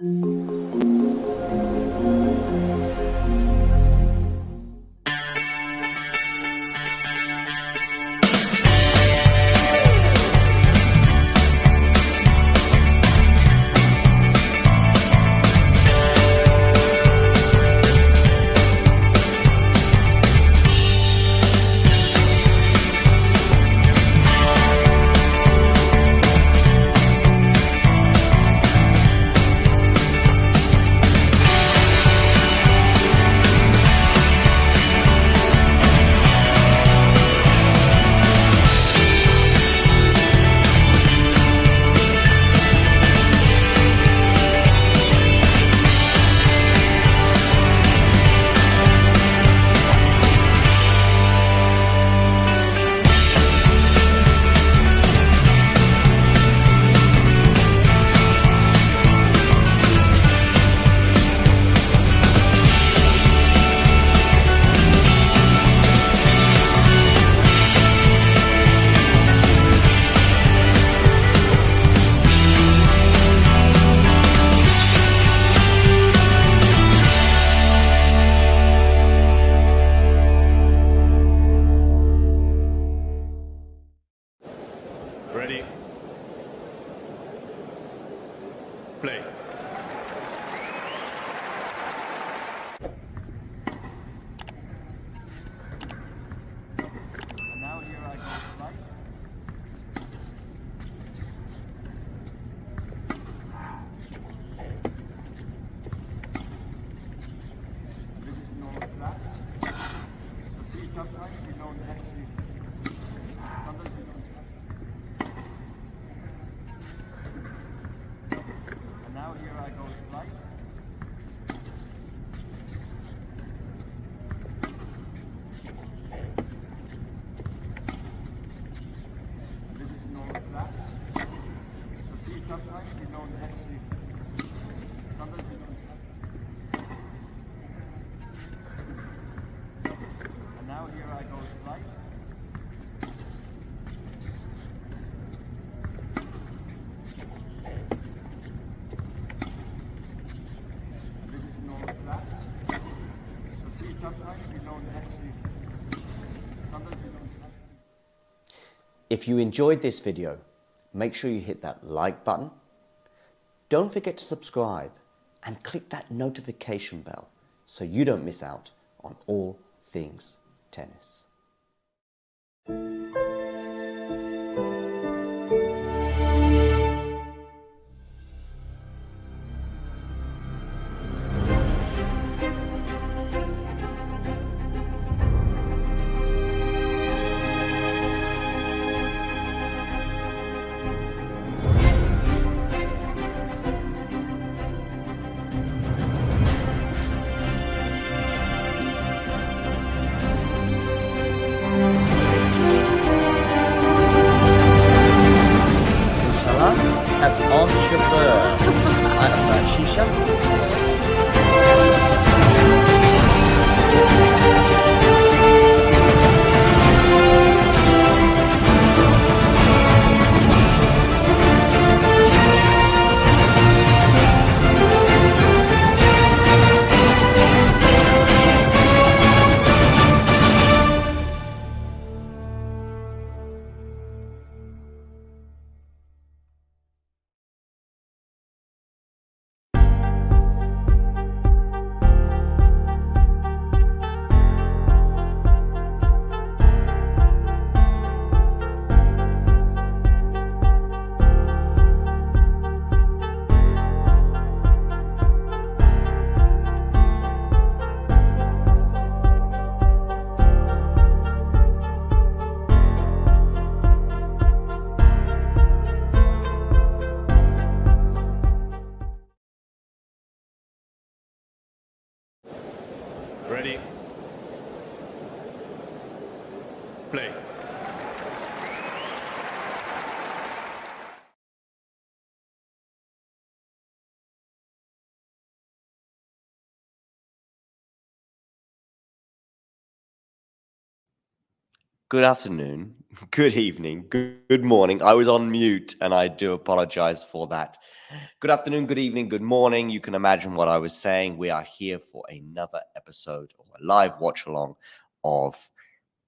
Ready? Play. And now here I go slice. This is normal flat. So see, sometimes you don't actually, sometimes you don't. And now here I go slice. This is normal flat. So see, sometimes you don't actually, sometimes you don't. And now here I go slice. This is normal flat. So see, sometimes you don't actually, sometimes you don't. If you enjoyed this video, make sure you hit that like button. Don't forget to subscribe and click that notification bell so you don't miss out on all things tennis. Inshallah, have on chauffeur. I have shisha. Ready? Play. good afternoon, good evening, good morning. I was on mute and I do apologize for that. Good afternoon, good evening, good morning. You can imagine what I was saying. We are here for another episode or a live watch along of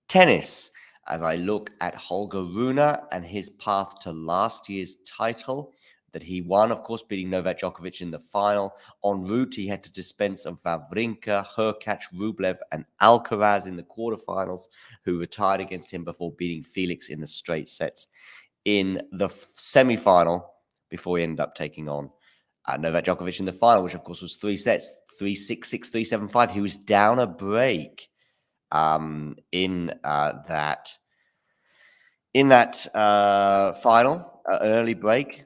tennis as I look at Holger Rune and his path to last year's title that he won, of course, beating Novak Djokovic in the final. En route, he had to dispense of Wawrinka, Hurkacz, Rublev, and Alcaraz in the quarterfinals, who retired against him before beating Felix in the straight sets in the semi-final before he ended up taking on Novak Djokovic in the final, which, of course, was 3 sets, 3-6, 6-3, 7-5. He was down a break in that final, early break,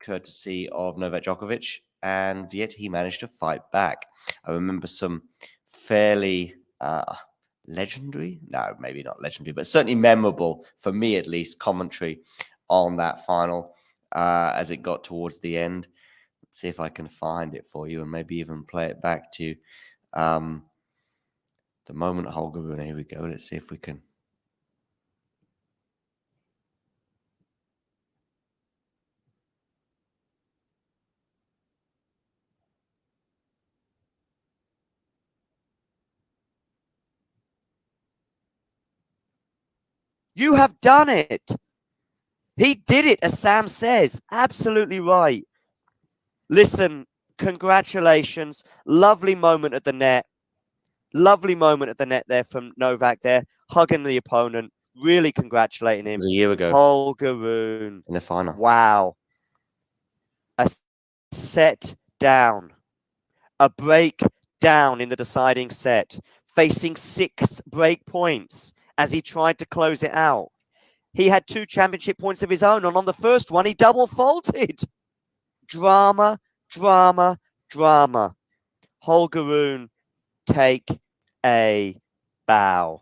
courtesy of Novak Djokovic, and yet he managed to fight back. I remember some fairly legendary, no, maybe not legendary, but certainly memorable, for me at least, commentary on that final as it got towards the end. Let's see if I can find it for you and maybe even play it back to the moment Holger Rune. Here we go. Let's see if we can. You have done it. He did it, as Sam says. Absolutely right. Listen, congratulations. Lovely moment at the net. Lovely moment at the net there from Novak there, hugging the opponent, really congratulating him. It was a year ago. Holger Rune. In the final. Wow. A set down. A break down in the deciding set. Facing 6 break points as he tried to close it out. He had 2 championship points of his own, and on the first one, he double faulted. Drama, drama, drama. Holger Rune, take a bow.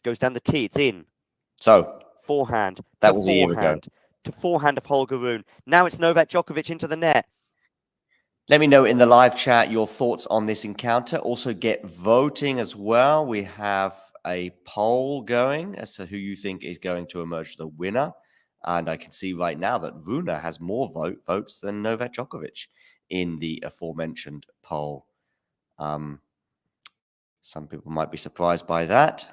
Goes down the tee, it's in. So, forehand. That was a year ago. To forehand of Holger Rune. Now it's Novak Djokovic into the net. Let me know in the live chat your thoughts on this encounter. Also get voting as well. We have a poll going as to who you think is going to emerge the winner. And I can see right now that Rune has more votes than Novak Djokovic in the aforementioned poll. Some people might be surprised by that.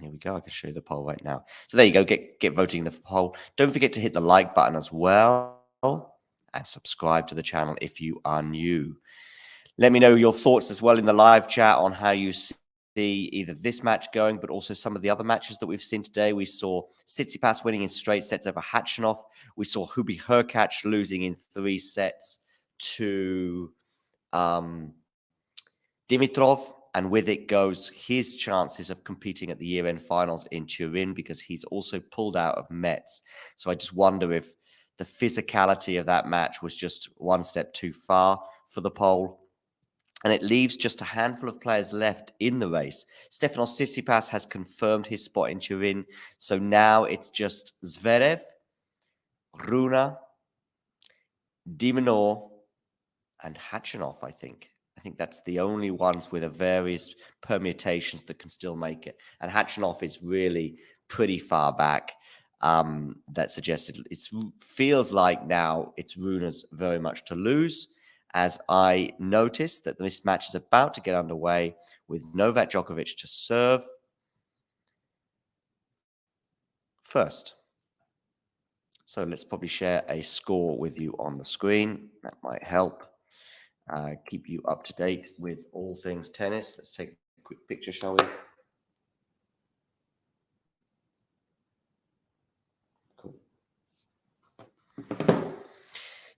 Here we go. I can show you the poll right now. So there you go. Get voting in the poll. Don't forget to hit the like button as well and subscribe to the channel if you are new. Let me know your thoughts as well in the live chat on how you see either this match going, but also some of the other matches that we've seen today. We saw Tsitsipas winning in straight sets over Khachanov. We saw Hubert Hurkacz losing in 3 sets to Dimitrov. And with it goes his chances of competing at the year-end finals in Turin because he's also pulled out of Metz. So I just wonder if the physicality of that match was just one step too far for the poll. And it leaves just a handful of players left in the race. Stefanos Tsitsipas has confirmed his spot in Turin. So now it's just Zverev, Rune, de Minaur, and Khachanov, I think. I think that's the only ones with a various permutations that can still make it. And Khachanov is really pretty far back. That suggested it feels like now it's Rune's very much to lose, as I noticed that this match is about to get underway with Novak Djokovic to serve first. So let's probably share a score with you on the screen. That might help. Keep you up to date with all things tennis. Let's take a quick picture, shall we? Cool.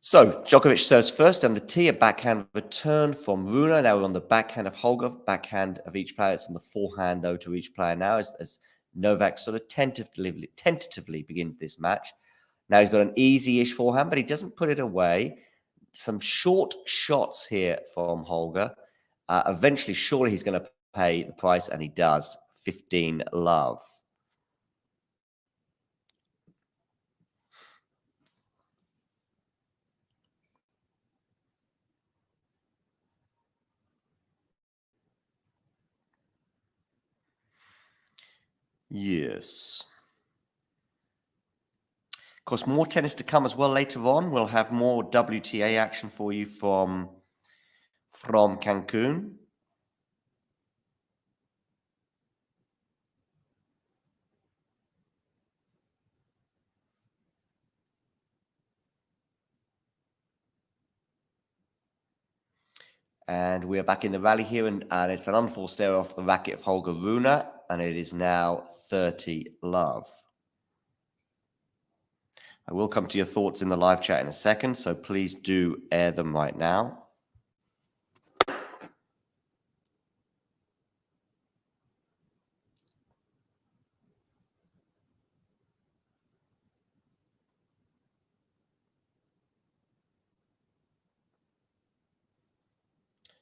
So Djokovic serves first on the tee, a backhand return from Rune. Now we're on the backhand of Holger, backhand of each player. It's on the forehand, though, to each player now as Novak sort of tentatively begins this match. Now he's got an easy-ish forehand, but he doesn't put it away. Some short shots here from Holger. Eventually, surely he's going to pay the price, and he does. 15 love. Yes. Of course, more tennis to come as well later on. We'll have more WTA action for you from Cancun. And we're back in the rally here, and it's an unforced error off the racket of Holger Rune, and it is now 30-love. I will come to your thoughts in the live chat in a second, so please do air them right now.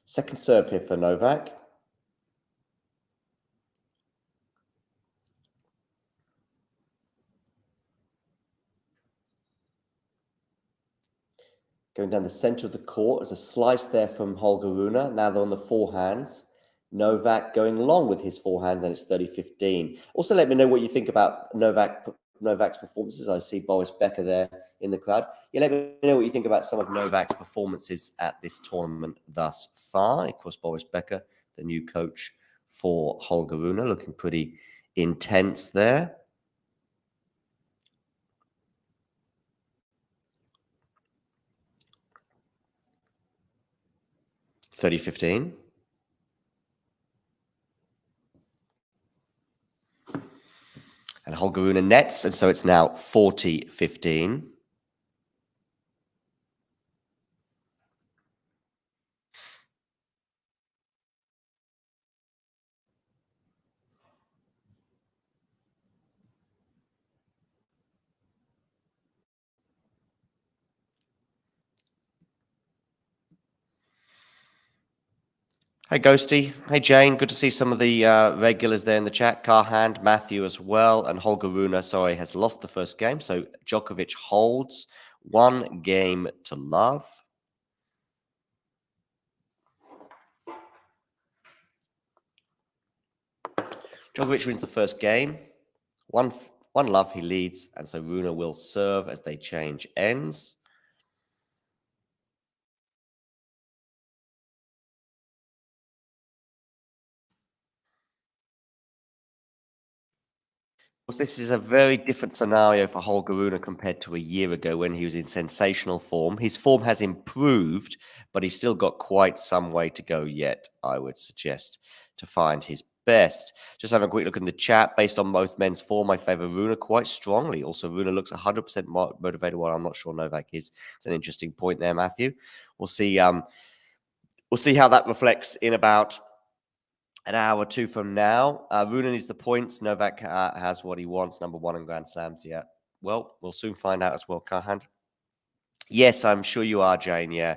Second serve here for Novak. Going down the center of the court. There's a slice there from Holger Rune. Now they're on the forehands. Novak going long with his forehand, and it's 30-15. Also, let me know what you think about Novak's performances. I see Boris Becker there in the crowd. Yeah, let me know what you think about some of Novak's performances at this tournament thus far. Of course, Boris Becker, the new coach for Holger Rune, looking pretty intense there. (30-15). And Holger Rune nets, and so it's now 40-15. Hey, Ghosty. Hey, Jane. Good to see some of the regulars there in the chat. Carhand, Matthew as well, and Holger Rune, sorry, has lost the first game. So Djokovic holds 1 game to love. Djokovic wins the first game. One love, he leads, and so Rune will serve as they change ends. This is a very different scenario for Holger Rune compared to a year ago when he was in sensational form. His form has improved, but he's still got quite some way to go yet, I would suggest, to find his best. Just have a quick look in the chat. Based on both men's form, I favour Rune quite strongly. Also, Rune looks 100% motivated, while I'm not sure Novak is. It's an interesting point there, Matthew. We'll see how that reflects in about an hour or two from now. Rune needs the points. Novak has what he wants, number 1 in Grand Slams. Yeah. Well, we'll soon find out as well, Carhand. Yes, I'm sure you are, Jane. Yeah.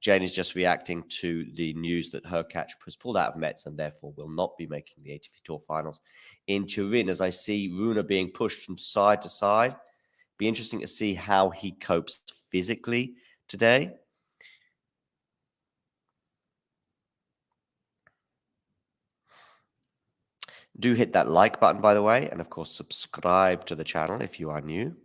Jane is just reacting to the news that Hurkacz has pulled out of Metz and therefore will not be making the ATP Tour Finals in Turin. As I see Rune being pushed from side to side, be interesting to see how he copes physically today. Do hit that like button, by the way, and of course, subscribe to the channel if you are new.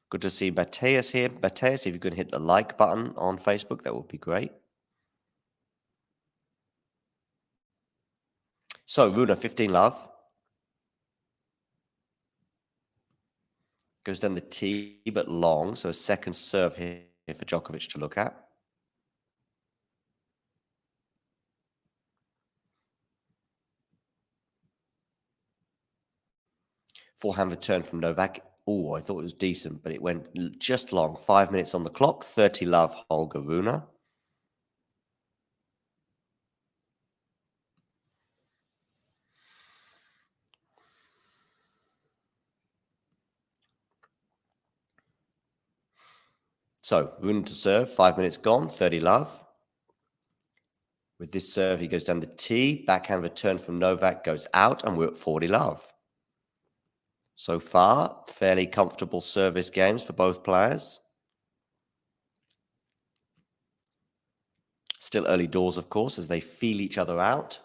Good to see Mateus here. Mateus, if you can hit the like button on Facebook, that would be great. So, Rune, 15 love. Goes down the tee, but long. So, a second serve here for Djokovic to look at. Forehand return from Novak. Oh, I thought it was decent, but it went just long. 5 minutes on the clock. 30 love, Holger Rune. So, Rune to serve. 5 minutes gone. 30 love. With this serve, he goes down the tee. Backhand return from Novak goes out, and we're at 40 love. So far, fairly comfortable service games for both players. Still early doors, of course, as they feel each other out.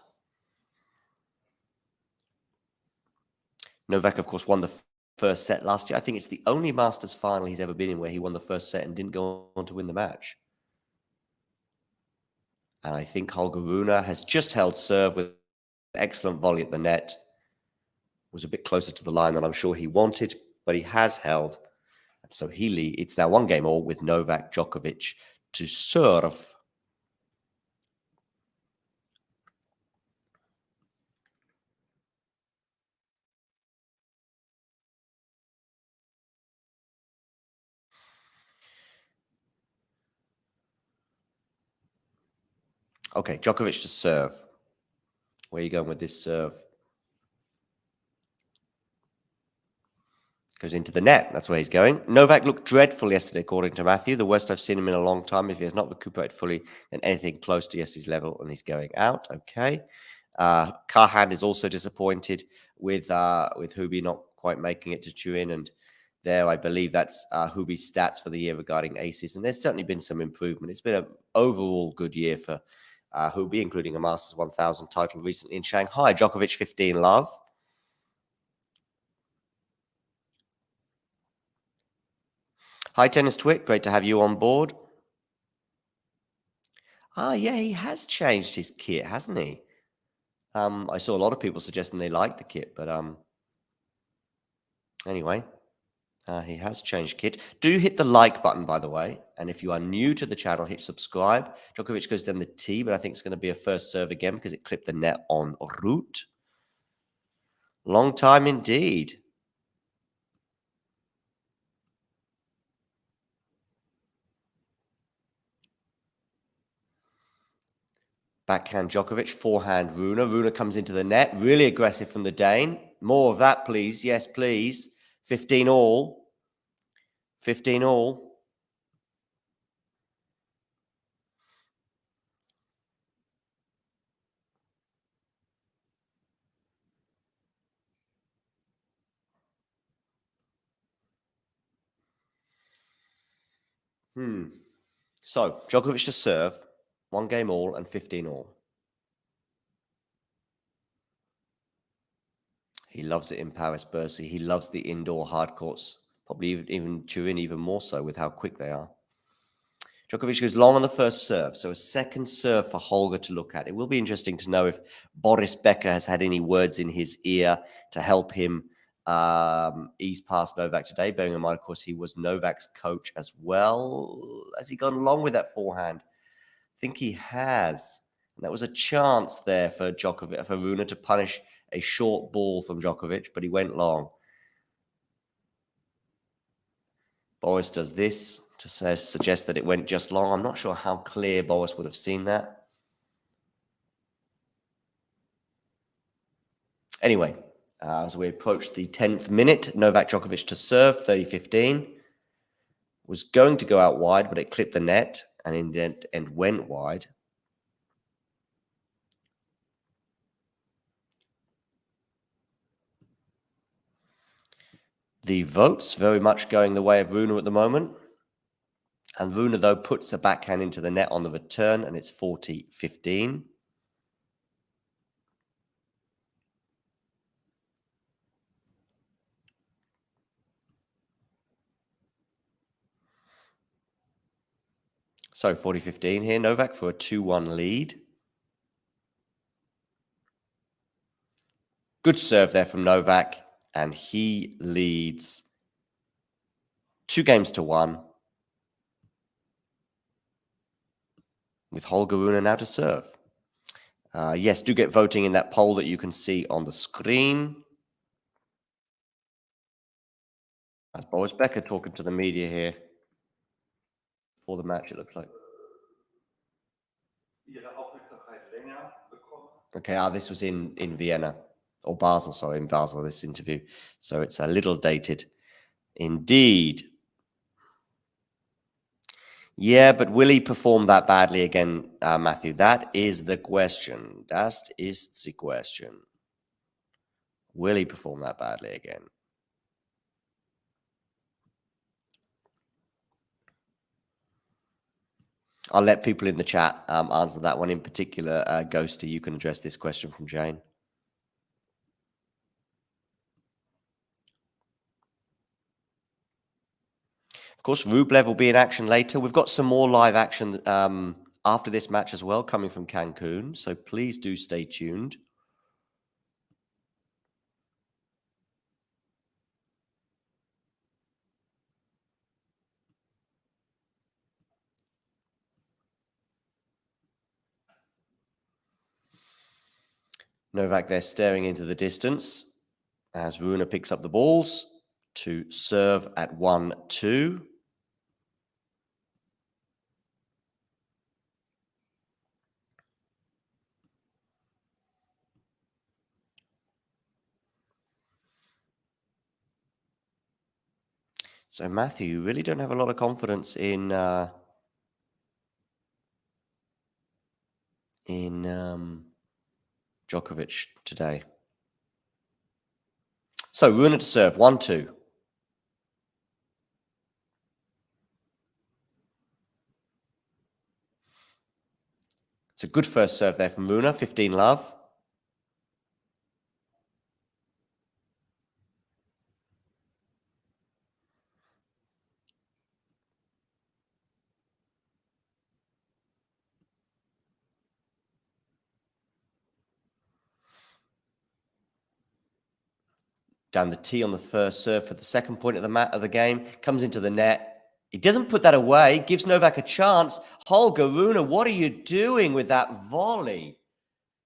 Novak, of course, won the first set last year. I think it's the only Masters final he's ever been in where he won the first set and didn't go on to win the match. And I think Holger Rune has just held serve with excellent volley at the net. Was a bit closer to the line than I'm sure he wanted, but he has held. And so it's now 1-1 with Novak Djokovic to serve. Okay, Djokovic to serve. Where are you going with this serve? Goes into the net. That's where he's going. Novak looked dreadful yesterday, according to Matthew. The worst I've seen him in a long time. If he has not recuperated fully, then anything close to yesterday's level, and he's going out. Okay. Carhand is also disappointed with Hubi not quite making it to Turin. And there, I believe that's Hubi's stats for the year regarding aces. And there's certainly been some improvement. It's been an overall good year for Hubi, including a Masters 1000 title recently in Shanghai. Djokovic 15 love. Hi, Tennis Twit. Great to have you on board. Yeah, he has changed his kit, hasn't he? I saw a lot of people suggesting they like the kit, but anyway, he has changed kit. Do hit the like button, by the way. And if you are new to the channel, hit subscribe. Djokovic goes down the tee, but I think it's going to be a first serve again because it clipped the net en route. Long time indeed. Backhand Djokovic, forehand Rune. Rune comes into the net. Really aggressive from the Dane. More of that, please. Yes, please. 15 all. 15 all. So, Djokovic to serve. 1 all and 15 all. He loves it in Paris, Bercy. He loves the indoor hard courts. Probably even Turin even more so with how quick they are. Djokovic goes long on the first serve, so a second serve for Holger to look at. It will be interesting to know if Boris Becker has had any words in his ear to help him ease past Novak today. Bearing in mind, of course, he was Novak's coach as well. Has he gone along with that forehand? I think he has. And that was a chance there for Djokovic, for Rune to punish a short ball from Djokovic, but he went long. Boris does this to suggest that it went just long. I'm not sure how clear Boris would have seen that. Anyway, as we approach the 10th minute, Novak Djokovic to serve, 30-15. Was going to go out wide, but it clipped the net and went wide. The votes very much going the way of Rune at the moment. And Rune, though, puts a backhand into the net on the return, and it's 40-15. So 40-15 here. Novak for a 2-1 lead. Good serve there from Novak, and he leads 2-1 with Holger Rune now to serve. Yes, do get voting in that poll that you can see on the screen. That's Boris Becker talking to the media here for the match, it looks like. Okay, this was in Vienna, or Basel, sorry, in Basel, this interview. So it's a little dated. Indeed. Yeah, but will he perform that badly again, Matthew? That is the question. That is the question. Will he perform that badly again? I'll let people in the chat answer that one in particular. Ghosty, you can address this question from Jane. Of course, Rublev will be in action later. We've got some more live action after this match as well, coming from Cancun. So please do stay tuned. Novak there staring into the distance as Rune picks up the balls to serve at 1-2. So Matthew, you really don't have a lot of confidence in Djokovic today. So Rune to serve, 1-2. It's a good first serve there from Rune, 15 love. Down the tee on the first serve for the second point of the game. Comes into the net. He doesn't put that away. Gives Novak a chance. Holger, Rune, what are you doing with that volley?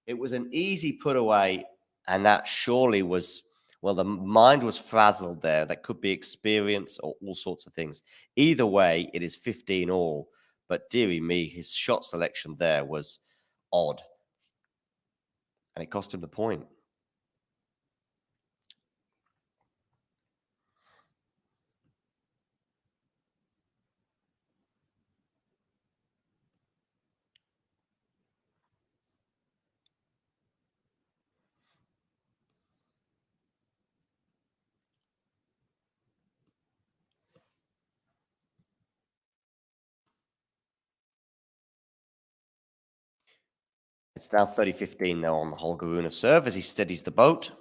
It was an easy put away, and that surely was, well, the mind was frazzled there. That could be experience or all sorts of things. Either way, it is 15 all. But dearie me, his shot selection there was odd. And it cost him the point. It's now 30-15 now on Holger Rune serve as he steadies the boat.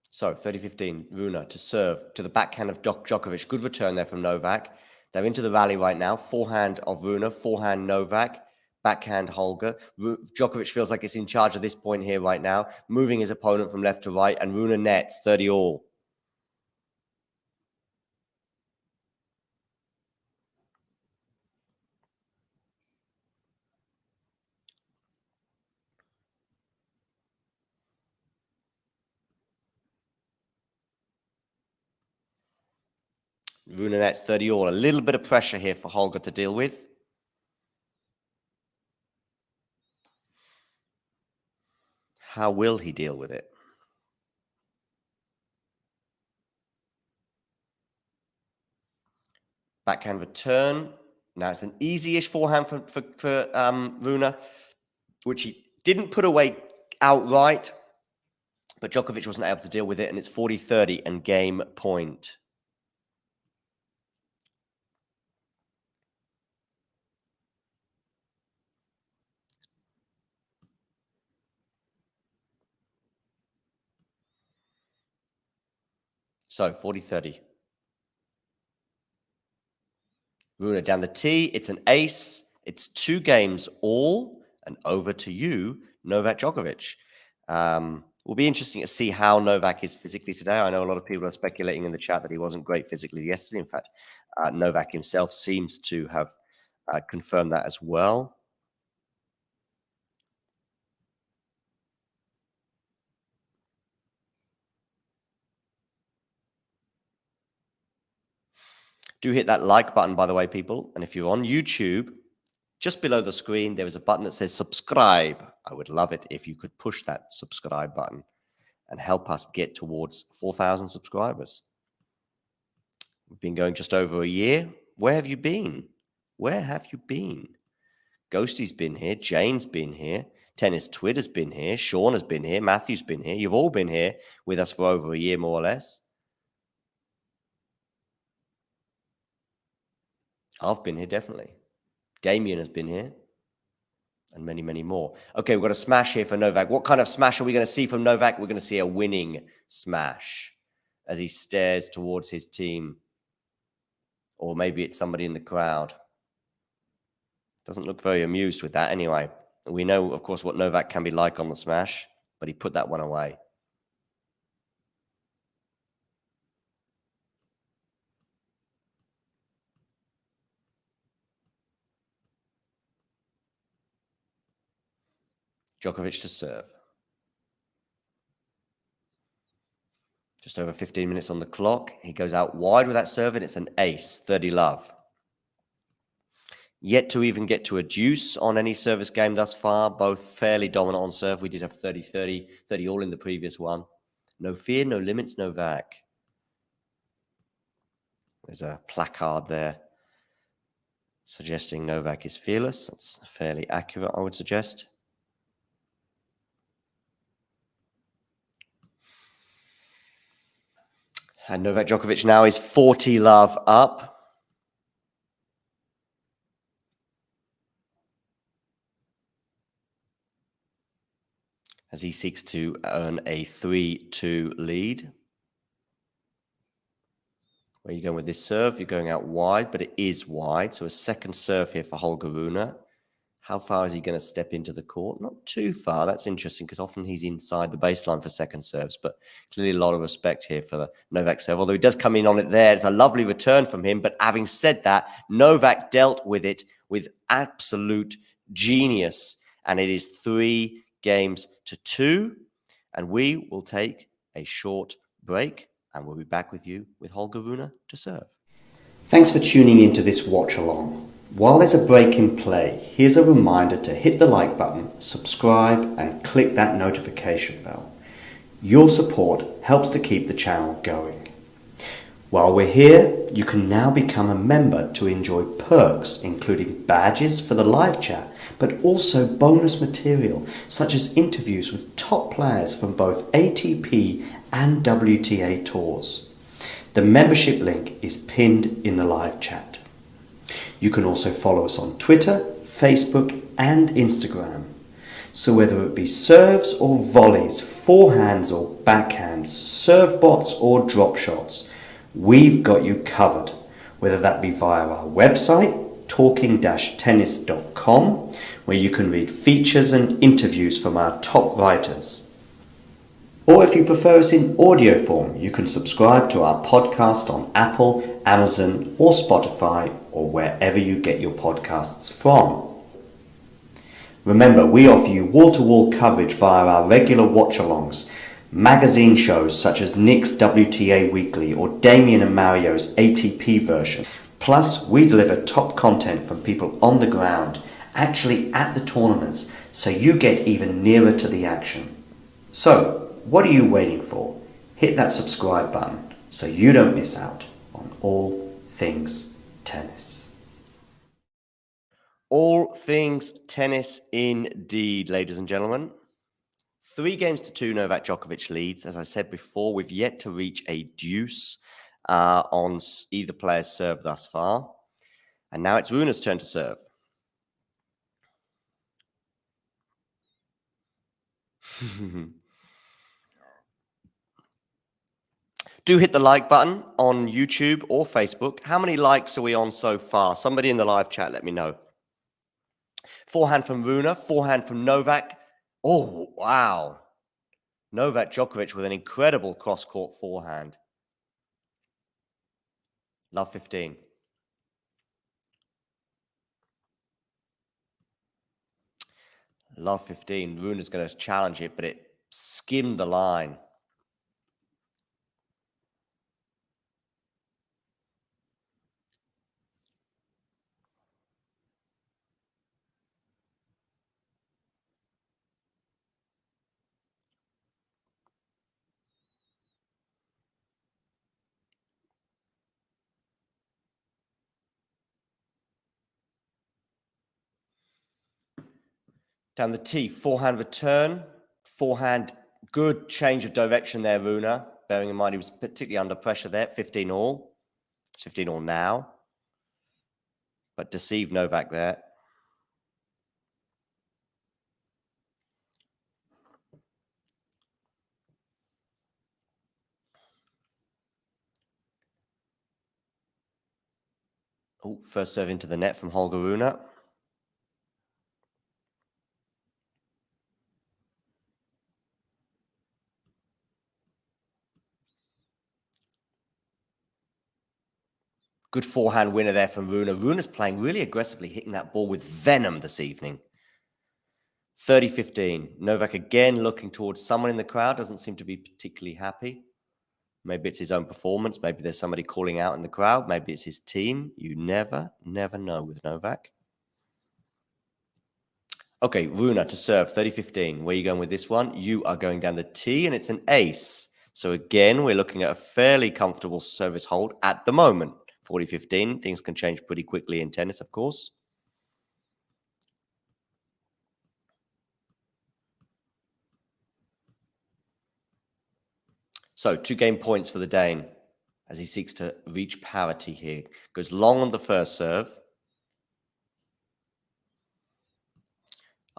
So 30-15, Rune to serve to the backhand of Djokovic. Good return there from Novak. They're into the rally right now. Forehand of Rune, forehand Novak, backhand Holger. Djokovic feels like it's in charge at this point here right now, moving his opponent from left to right, and Rune nets 30 all. Rune nets 30 all. A little bit of pressure here for Holger to deal with. How will he deal with it? Backhand return. Now it's an easy-ish forehand for Rune, which he didn't put away outright, but Djokovic wasn't able to deal with it, and it's 40-30 and game point. So 40-30. Rune down the tee. It's an ace. It's 2 games all, and over to you, Novak Djokovic. Will be interesting to see how Novak is physically today. I know a lot of people are speculating in the chat that he wasn't great physically yesterday. In fact, Novak himself seems to have confirmed that as well. Do hit that like button, by the way, people. And if you're on YouTube, Just below the screen, there is a button that says subscribe. I would love it if you could push that subscribe button and help us get towards 4,000 subscribers. We've been going just over a year. Where have you been? Where have you been? Ghosty's been here. Jane's been here. Tennis Twitter's been here. Sean has been here. Matthew's been here. You've all been here with us for over a year, more or less. I've been here, definitely. Damien has been here. And many, many more. Okay, we've got a smash here for Novak. What kind of smash are we going to see from Novak? We're going to see a winning smash as he stares towards his team. Or maybe it's somebody in the crowd. Doesn't look very amused with that anyway. We know, of course, what Novak can be like on the smash, but he put that one away. Djokovic to serve. Just over 15 minutes on the clock. He goes out wide with that serve, and it's an ace, 30 love. Yet to even get to a deuce on any service game thus far. Both fairly dominant on serve. We did have 30-30, 30 all in the previous one. No fear, no limits, Novak. There's a placard there suggesting Novak is fearless. That's fairly accurate, I would suggest. And Novak Djokovic now is 40 love up. As he seeks to earn a 3-2 lead. Where are you going with this serve? You're going out wide, but it is wide. So a second serve here for Holger Rune. How far is he going to step into the court? Not too far. That's interesting because often he's inside the baseline for second serves, but clearly a lot of respect here for the Novak serve. Although he does come in on it there. It's a lovely return from him. But having said that, Novak dealt with it with absolute genius. And it is 3-2. And we will take a short break. And we'll be back with you with Holger Rune to serve. Thanks for tuning into this watch along. While there's a break in play, here's a reminder to hit the like button, subscribe, and click that notification bell. Your support helps to keep the channel going. While we're here, you can now become a member to enjoy perks, including badges for the live chat, but also bonus material, such as interviews with top players from both ATP and WTA tours. The membership link is pinned in the live chat. You can also follow us on Twitter, Facebook, and Instagram. So whether it be serves or volleys, forehands or backhands, serve bots or drop shots, we've got you covered. Whether that be via our website, talking-tennis.com, where you can read features and interviews from our top writers. Or if you prefer us in audio form, you can subscribe to our podcast on Apple, Amazon, or Spotify, or wherever you get your podcasts from. Remember, we offer you wall-to-wall coverage via our regular watch-alongs, magazine shows such as Nick's WTA Weekly or Damien and Mario's ATP version. Plus, we deliver top content from people on the ground, actually at the tournaments, so you get even nearer to the action. So, what are you waiting for? Hit that subscribe button so you don't miss out on all things tennis. All things tennis indeed, ladies and gentlemen. 3-2 Novak Djokovic leads. As I said before, we've yet to reach a deuce on either player's serve thus far. And now it's Rune's turn to serve. Do hit the like button on YouTube or Facebook. How many likes are we on so far? Somebody in the live chat, let me know. Forehand from Rune, forehand from Novak. Oh, wow. Novak Djokovic with an incredible cross-court forehand. Love 15. Love 15. Rune is going to challenge it, but it skimmed the line. Down the tee, forehand return. Forehand, good change of direction there, Rune. Bearing in mind he was particularly under pressure there. 15 all. It's 15 all now. But deceived Novak there. Oh, first serve into the net from Holger Rune. Good forehand winner there from Rune. Rune's playing really aggressively, hitting that ball with venom this evening. 30-15. Novak again looking towards someone in the crowd. Doesn't seem to be particularly happy. Maybe it's his own performance. Maybe there's somebody calling out in the crowd. Maybe it's his team. You never know with Novak. Okay, Rune to serve, 30-15. Where are you going with this one? You are going down the tee, and it's an ace. So again, we're looking at a fairly comfortable service hold at the moment. 40-15. Things can change pretty quickly in tennis, of course. So 2 game points for the Dane as he seeks to reach parity here. Goes long on the first serve.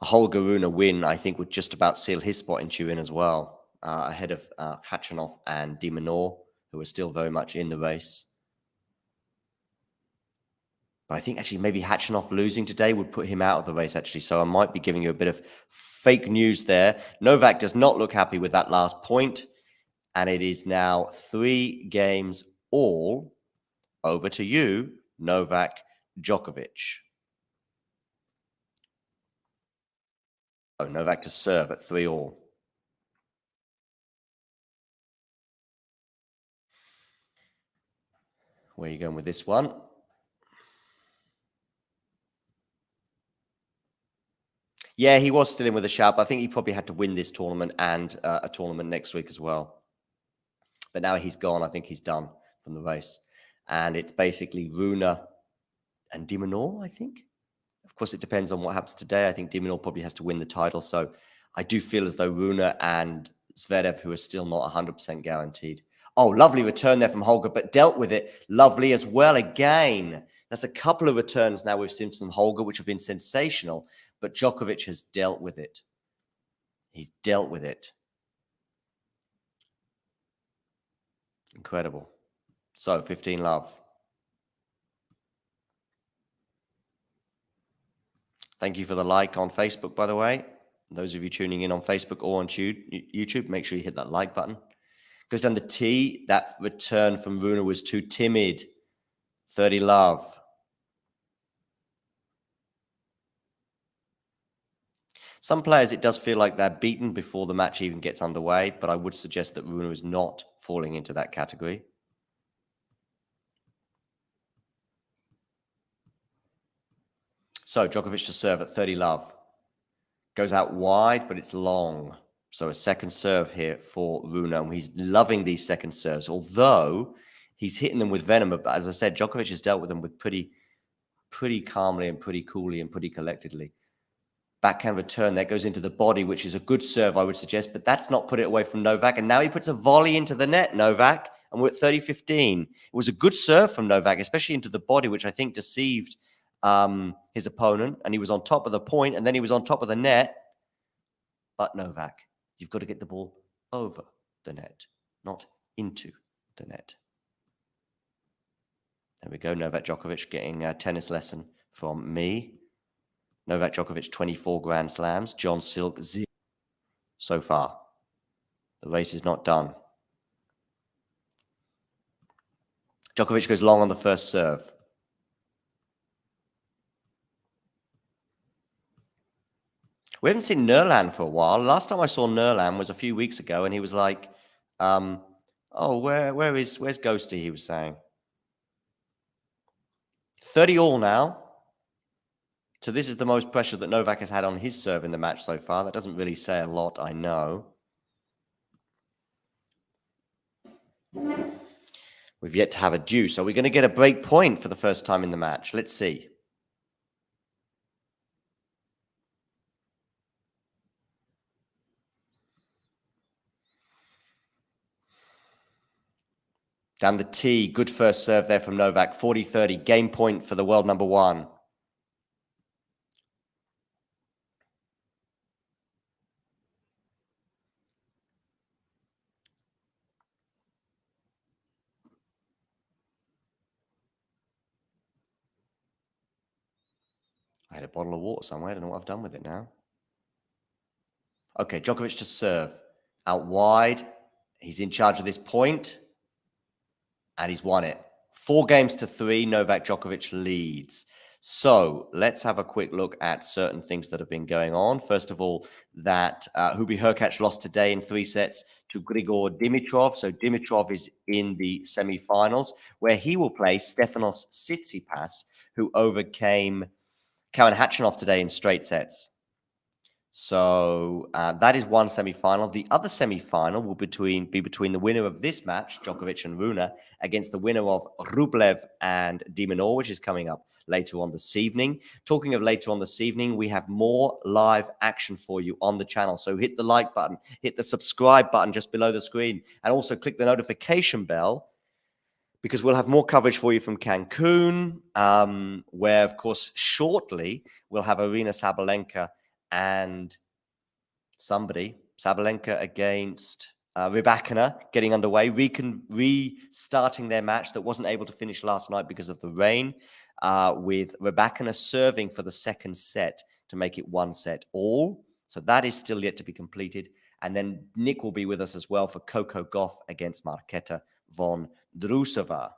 A Holger Rune win, I think, would just about seal his spot in Turin as well, ahead of Khachanov and De Minaur, who are still very much in the race. But I think actually maybe Khachanov losing today would put him out of the race, actually. So I might be giving you a bit of fake news there. Novak does not look happy with that last point. And it is now 3 games all. Over to you, Novak Djokovic. Oh, Novak to serve at 3 all. Where are you going with this one? Yeah, he was still in with a shout, but I think he probably had to win this tournament and a tournament next week as well. But now he's gone. I think he's done from the race. And it's basically Rune and De Minaur, I think. Of course, it depends on what happens today. I think De Minaur probably has to win the title. So I do feel as though Rune and Zverev, who are still not 100% guaranteed. Oh, lovely return there from Holger, but dealt with it. Lovely as well again. That's a couple of returns now we've seen from Holger, which have been sensational. But Djokovic has dealt with it. He's dealt with it. Incredible. So, 15 love. Thank you for the like on Facebook, by the way. Those of you tuning in on Facebook or on YouTube, make sure you hit that like button. Goes down the tee. That return from Rune was too timid. 30 love. Some players, it does feel like they're beaten before the match even gets underway, but I would suggest that Rune is not falling into that category. So Djokovic to serve at 30 love. Goes out wide, but it's long. So a second serve here for Rune. And he's loving these second serves, although he's hitting them with venom. But as I said, Djokovic has dealt with them with pretty calmly and pretty coolly and pretty collectedly. Backhand return, that goes into the body, which is a good serve, I would suggest, but that's not put it away from Novak. And now he puts a volley into the net, Novak, and we're at 30-15. It was a good serve from Novak, especially into the body, which I think deceived his opponent, and he was on top of the point, and then he was on top of the net. But Novak, you've got to get the ball over the net, not into the net. There we go, Novak Djokovic getting a tennis lesson from me. Novak Djokovic, 24 Grand Slams. John Silk, 0 so far. The race is not done. Djokovic goes long on the first serve. We haven't seen Nerland for a while. Last time I saw Nerland was a few weeks ago, and he was like, oh, where's Ghosty, he was saying. 30 all now. So this is the most pressure that Novak has had on his serve in the match so far. That doesn't really say a lot, I know. We've yet to have a deuce. Are we going to get a break point for the first time in the match? Let's see. Down the tee, good first serve there from Novak. 40-30, game point for the world number one. I had a bottle of water somewhere. I don't know what I've done with it now. Okay, Djokovic to serve. Out wide. He's in charge of this point. And he's won it. 4-3, Novak Djokovic leads. So let's have a quick look at certain things that have been going on. First of all, that Hubert Hurkacz lost today in 3 sets to Grigor Dimitrov. So Dimitrov is in the semi-finals, where he will play Stefanos Tsitsipas, who overcame Karen Khachanov today in straight sets. So that is one semi-final. The other semi-final will be between the winner of this match, Djokovic and Rune, against the winner of Rublev and De Minaur, which is coming up later on this evening. Talking of later on this evening, we have more live action for you on the channel. So hit the like button, hit the subscribe button just below the screen, and also click the notification bell, because we'll have more coverage for you from Cancun, where, of course, shortly we'll have Aryna Sabalenka and Sabalenka against Rybakina getting underway, restarting their match that wasn't able to finish last night because of the rain, with Rybakina serving for the second set to make it 1-all. So that is still yet to be completed. And then Nick will be with us as well for Coco Gauff against Marketa von Drusova.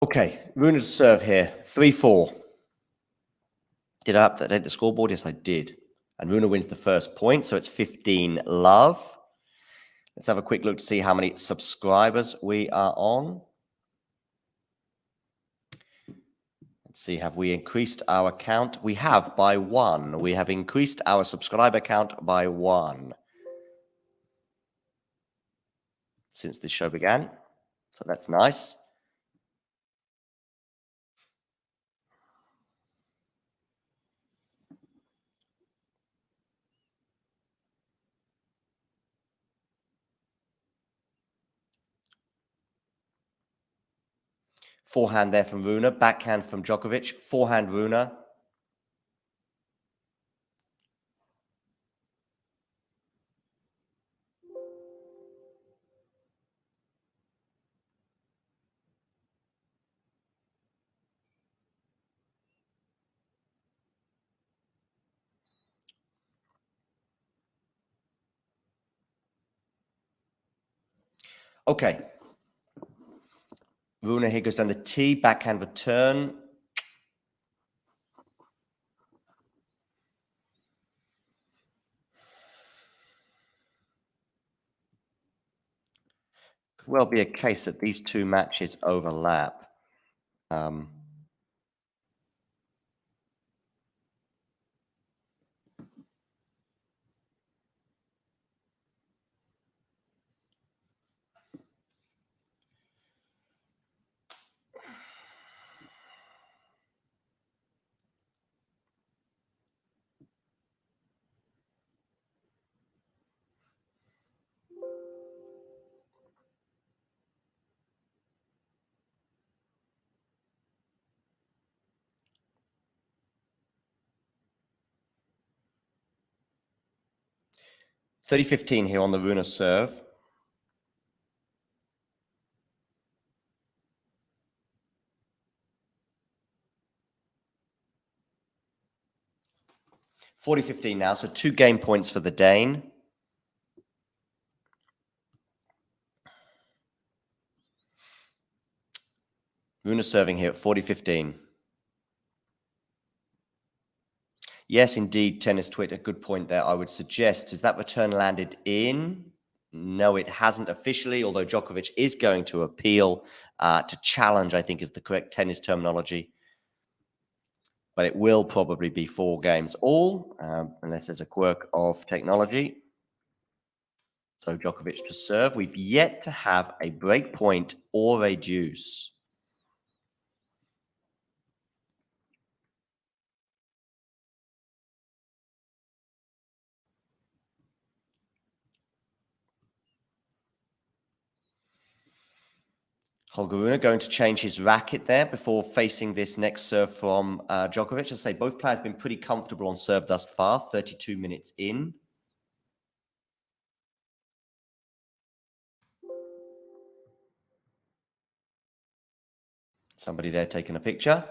Okay, Rune to serve here, 3-4. Did I update the scoreboard? Yes, I did. And Rune wins the first point, so it's 15-love. Let's have a quick look to see how many subscribers we are on. Let's see, have we increased our count? We have by 1. We have increased our subscriber count by 1 since this show began. So that's nice. Forehand there from Rune, backhand from Djokovic, forehand Rune. Okay. Rune here goes down the tee, backhand return. Could well be a case that these two matches overlap. 30-15 here on the Rune serve. 40-15 now, so 2 game points for the Dane. Rune serving here at 40-15. Yes, indeed, Tennis Twit, a good point there. I would suggest, is that return landed in? No, it hasn't officially, although Djokovic is going to appeal to challenge, I think is the correct tennis terminology. But it will probably be 4 games all, unless there's a quirk of technology. So Djokovic to serve. We've yet to have a break point or a deuce. Holger Rune going to change his racket there before facing this next serve from Djokovic. I say both players have been pretty comfortable on serve thus far, 32 minutes in. Somebody there taking a picture.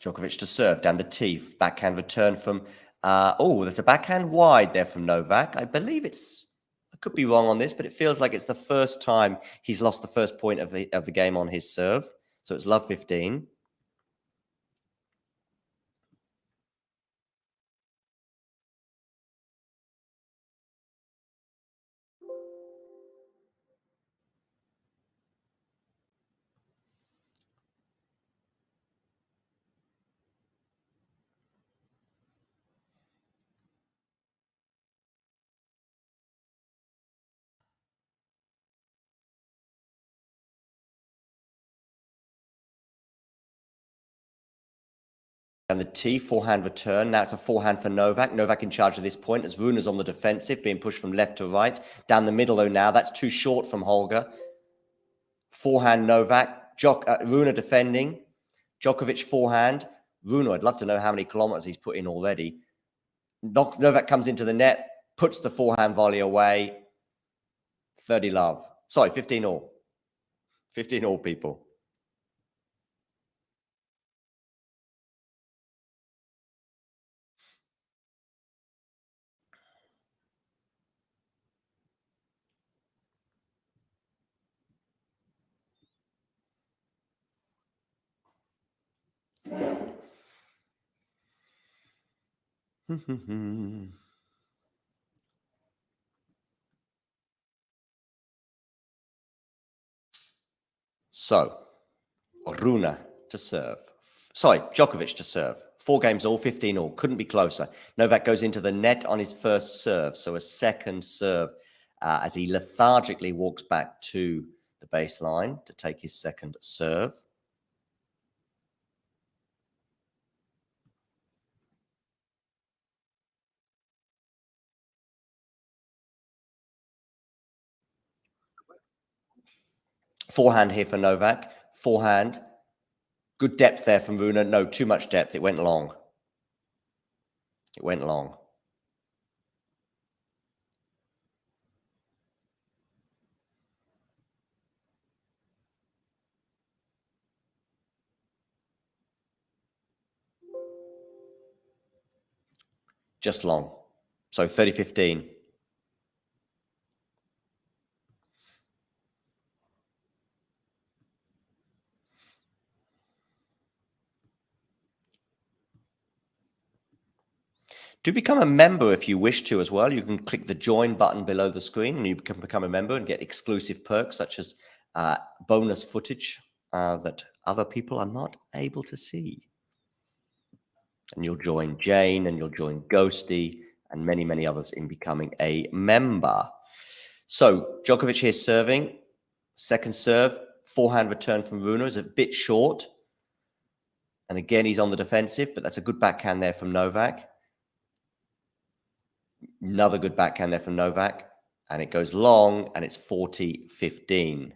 Djokovic to serve down the tee. Backhand return from... oh, there's a backhand wide there from Novak. I believe it's... I could be wrong on this, but it feels like it's the first time he's lost the first point of the game on his serve. So it's love 15. And the tee, forehand return. Now it's a forehand for Novak. Novak in charge of this point as Rune's on the defensive, being pushed from left to right. Down the middle, though, now. That's too short from Holger. Forehand Novak. Rune defending. Djokovic forehand. Rune, I'd love to know how many kilometers he's put in already. Novak comes into the net, puts the forehand volley away. 30 love. Sorry, 15 all. 15 all, people. So, Rune to serve. Sorry, Djokovic to serve. 4 games all, 15 all. Couldn't be closer. Novak goes into the net on his first serve. So a second serve as he lethargically walks back to the baseline to take his second serve. Forehand here for Novak. Forehand. Good depth there from Rune. No, too much depth. It went long. It went long. Just long. So 30-15. Do become a member if you wish to as well. You can click the join button below the screen and you can become a member and get exclusive perks such as bonus footage that other people are not able to see. And you'll join Jane and you'll join Ghosty and many, many others in becoming a member. So Djokovic here serving. Second serve, forehand return from Rune is a bit short. And again, he's on the defensive, but that's a good backhand there from Novak. Another good backhand there from Novak. And it goes long, and it's 40-15.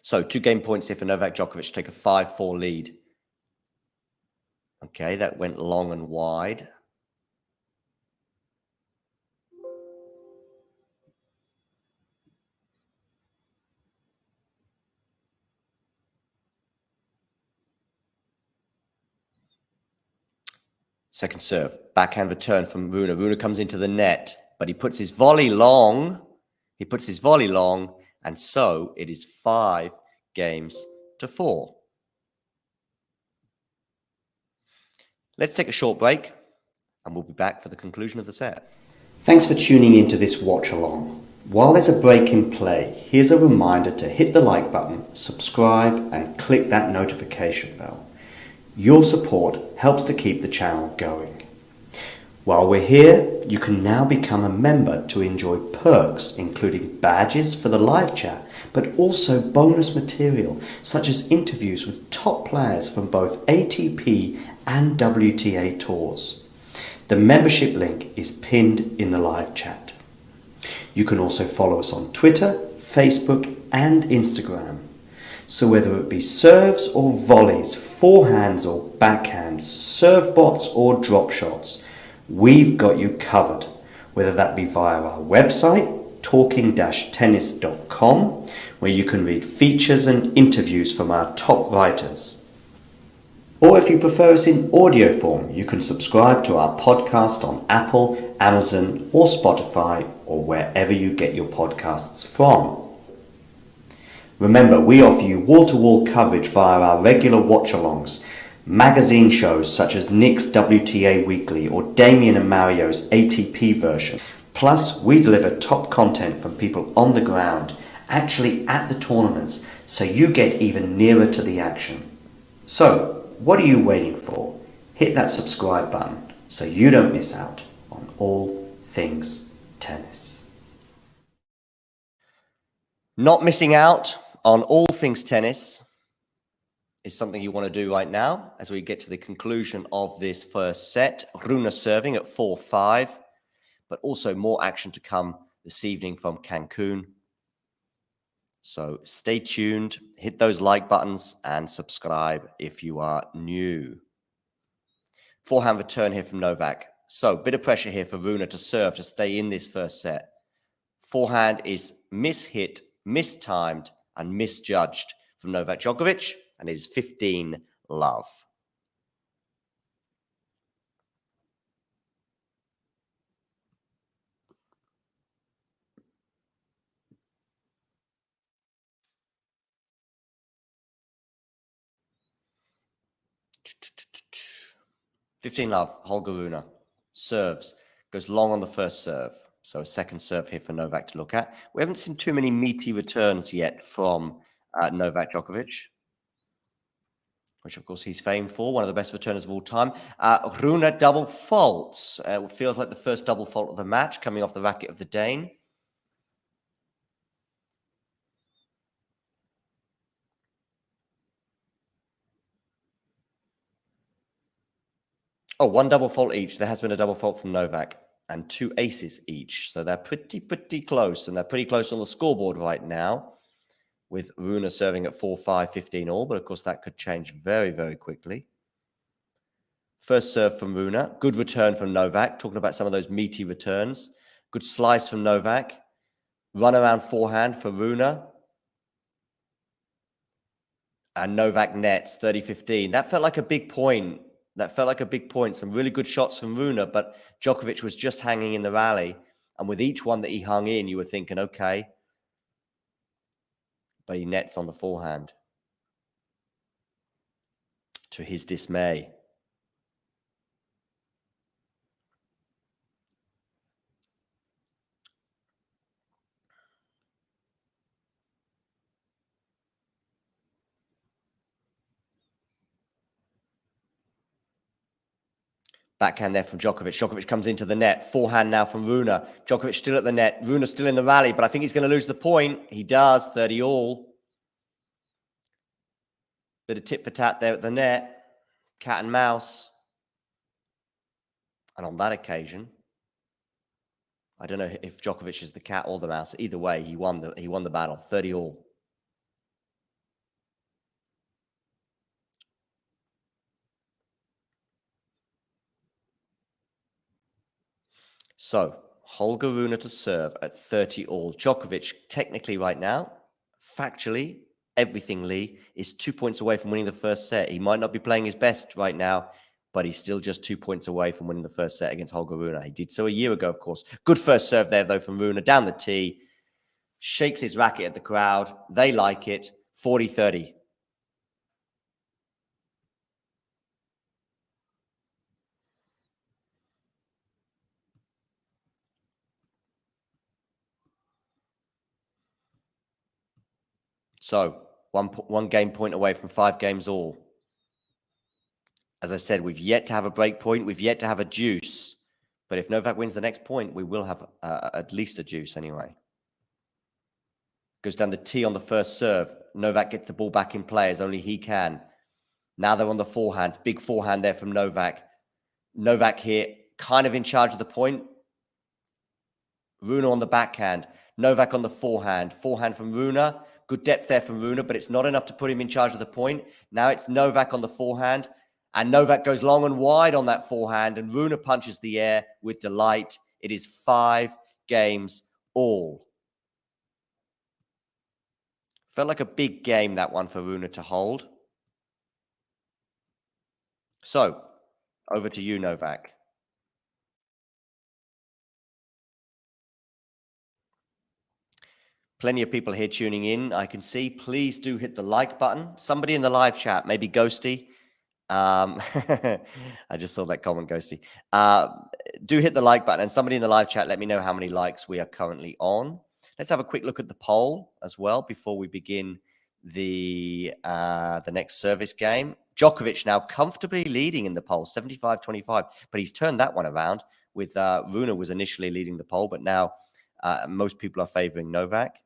So 2 game points here for Novak Djokovic to take a 5-4 lead. Okay, that went long and wide. Second serve, backhand return from Rune. Rune comes into the net, but he puts his volley long. And so it is 5 games to 4. Let's take a short break, and we'll be back for the conclusion of the set. Thanks for tuning into this watch along. While there's a break in play, here's a reminder to hit the like button, subscribe, and click that notification bell. Your support helps to keep the channel going. While we're here, you can now become a member to enjoy perks including badges for the live chat, but also bonus material such as interviews with top players from both ATP and WTA tours. The membership link is pinned in the live chat. You can also follow us on Twitter, Facebook and Instagram. So whether it be serves or volleys, forehands or backhands, serve bots or drop shots, we've got you covered. Whether that be via our website, talking-tennis.com, where you can read features and interviews from our top writers. Or if you prefer us in audio form, you can subscribe to our podcast on Apple, Amazon or Spotify or wherever you get your podcasts from. Remember, we offer you wall-to-wall coverage via our regular watch-alongs, magazine shows such as Nick's WTA Weekly or Damien and Mario's ATP version. Plus, we deliver top content from people on the ground, actually at the tournaments, so you get even nearer to the action. So, what are you waiting for? Hit that subscribe button so you don't miss out on all things tennis. Not missing out on all things tennis is something you want to do right now as we get to the conclusion of this first set. Rune serving at 4-5, but also more action to come this evening from Cancun. So stay tuned, hit those like buttons and subscribe if you are new. Forehand return here from Novak. So bit of pressure here for Rune to serve to stay in this first set. Forehand is mishit, mistimed and misjudged from Novak Djokovic, and it is 15-love. Holger Rune serves, goes long on the first serve. So a second serve here for Novak to look at. We haven't seen too many meaty returns yet from Novak Djokovic, which of course he's famed for, one of the best returners of all time. Rune double faults. It feels like the first double fault of the match, coming off the racket of the Dane. Oh, one double fault each. There has been a double fault from Novak and 2 aces each. So they're pretty close, and they're pretty close on the scoreboard right now, with Rune serving at 4-5, 15 all, but of course that could change very, very quickly. First serve from Rune. Good return from Novak, talking about some of those meaty returns. Good slice from Novak. Run around forehand for Rune. And Novak nets, 30-15. That felt like a big point. Some really good shots from Rune, but Djokovic was just hanging in the rally. And with each one that he hung in, you were thinking, okay. But he nets on the forehand, to his dismay. Backhand there from Djokovic. Djokovic comes into the net. Forehand now from Rune. Djokovic still at the net. Rune still in the rally, but I think he's going to lose the point. He does, 30 all. Bit of tit for tat there at the net. Cat and mouse. And on that occasion, I don't know if Djokovic is the cat or the mouse. Either way, he won the battle, 30 all. So, Holger Rune to serve at 30 all. Djokovic, technically right now, factually, everything, Lee, is 2 points away from winning the first set. He might not be playing his best right now, but he's still just 2 points away from winning the first set against Holger Rune. He did so a year ago, of course. Good first serve there, though, from Rune. Down the tee. Shakes his racket at the crowd. They like it. 40-30. So, one game point away from 5 games all. As I said, we've yet to have a break point. We've yet to have a deuce. But if Novak wins the next point, we will have at least a deuce anyway. Goes down the tee on the first serve. Novak gets the ball back in play as only he can. Now they're on the forehands. Big forehand there from Novak. Novak here kind of in charge of the point. Rune on the backhand. Novak on the forehand. Forehand from Rune. Good depth there from Rune, but it's not enough to put him in charge of the point. Now it's Novak on the forehand. And Novak goes long and wide on that forehand. And Rune punches the air with delight. It is 5 games all. Felt like a big game, that one, for Rune to hold. So, over to you, Novak. Plenty of people here tuning in, I can see. Please do hit the like button. Somebody in the live chat, maybe Ghosty. I just saw that comment, Ghosty. Do hit the like button, and somebody in the live chat, let me know how many likes we are currently on. Let's have a quick look at the poll as well before we begin the next service game. Djokovic now comfortably leading in the poll, 75-25, but he's turned that one around with Rune was initially leading the poll, but now most people are favoring Novak.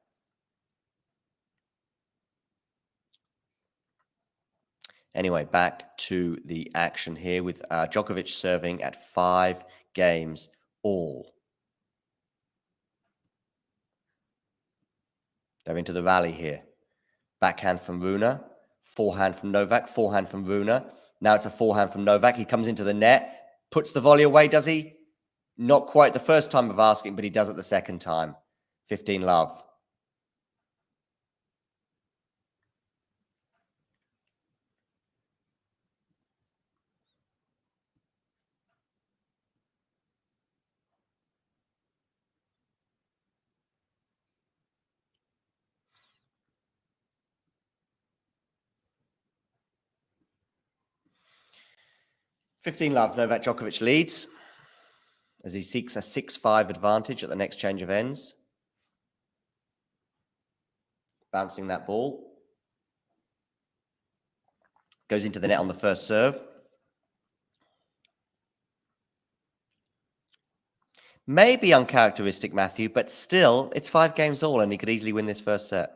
Anyway, back to the action here with Djokovic serving at 5 games all. They're into the rally here. Backhand from Rune, forehand from Novak, forehand from Rune. Now it's a forehand from Novak. He comes into the net, puts the volley away, does he? Not quite the first time of asking, but he does it the second time. 15 love. Love, Novak Djokovic leads as he seeks a 6-5 advantage at the next change of ends. Bouncing that ball. Goes into the net on the first serve. Maybe uncharacteristic, Matthew, but still, it's 5 games all and he could easily win this first set.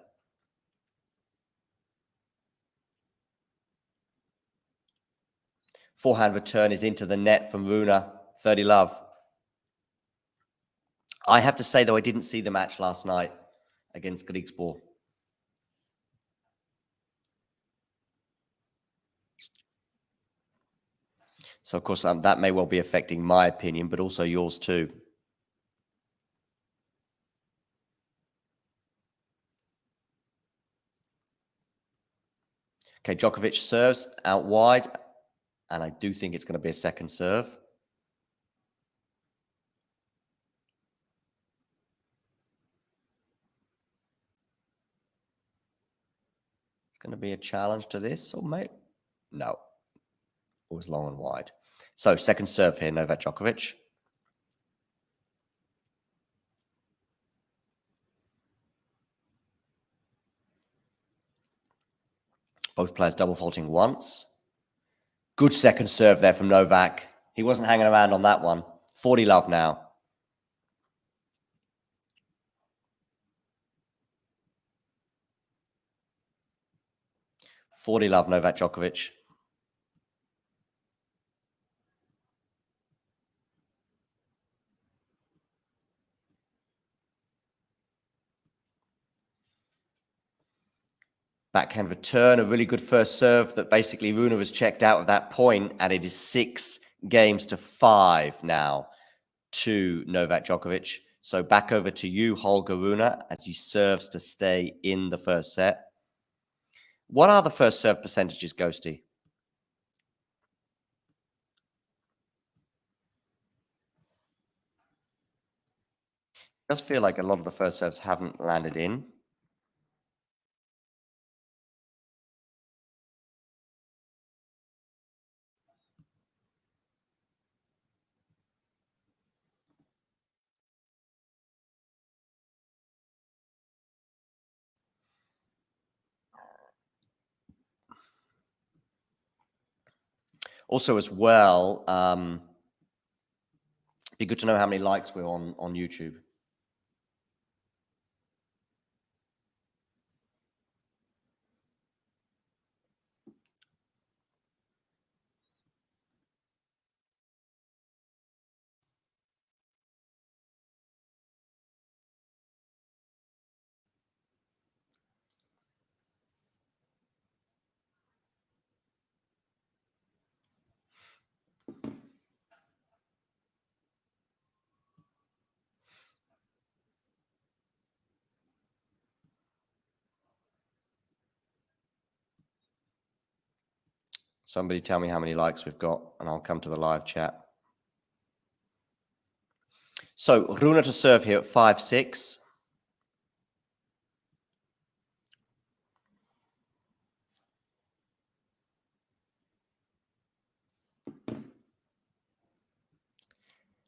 Forehand return is into the net from Rune, 30 love. I have to say, though, I didn't see the match last night against Griegsborg. So, of course, that may well be affecting my opinion, but also yours too. Okay, Djokovic serves out wide, and I do think it's going to be a second serve. It's going to be a challenge to this, or maybe no. It was long and wide. So, second serve here, Novak Djokovic. Both players double faulting once. Good second serve there from Novak. He wasn't hanging around on that one. 40 love now. Novak Djokovic. Backhand return, a really good first serve that basically Rune was checked out of that point, and it is 6 games to 5 now. to Novak Djokovic. So back over to you, Holger Rune, as he serves to stay in the first set. What are the first serve percentages, Ghosty? It does feel like a lot of the first serves haven't landed in. Also, as well, be good to know how many likes we're on YouTube. Somebody tell me how many likes we've got, and I'll come to the live chat. So, Rune to serve here at 5-6.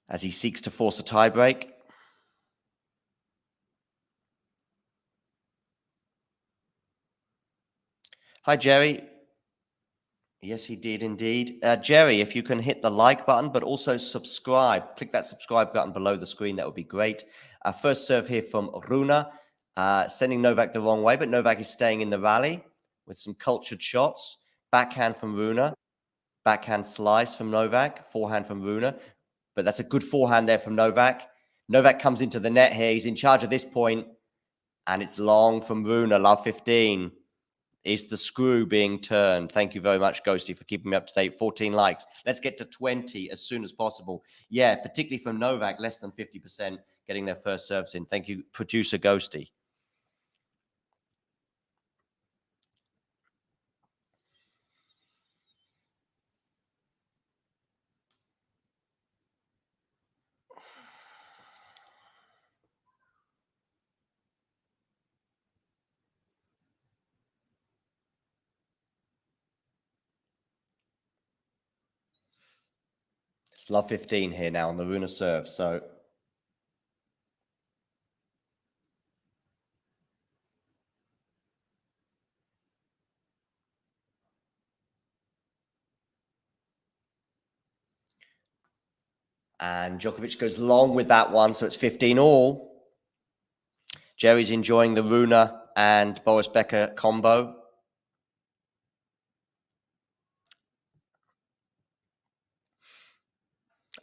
As he seeks to force a tiebreak. Hi, Jerry. Yes, he did indeed. Jerry, if you can hit the like button, but also subscribe. Click that subscribe button below the screen. That would be great. First serve here from Rune, sending Novak the wrong way, but Novak is staying in the rally with some cultured shots. Backhand from Rune. Backhand slice from Novak. Forehand from Rune. But that's a good forehand there from Novak. Novak comes into the net here. He's in charge at this point. And it's long from Rune, love 15. Is the screw being turned? Thank you very much, Ghosty, for keeping me up to date. 14 likes. Let's get to 20 as soon as possible. Yeah, particularly from Novak, less than 50% getting their first serves in. Thank you, producer Ghosty. It's love 15 here now on the Rune serve. So and Djokovic goes long with that one, so it's 15 all. Jerry's enjoying the Rune and Boris Becker combo.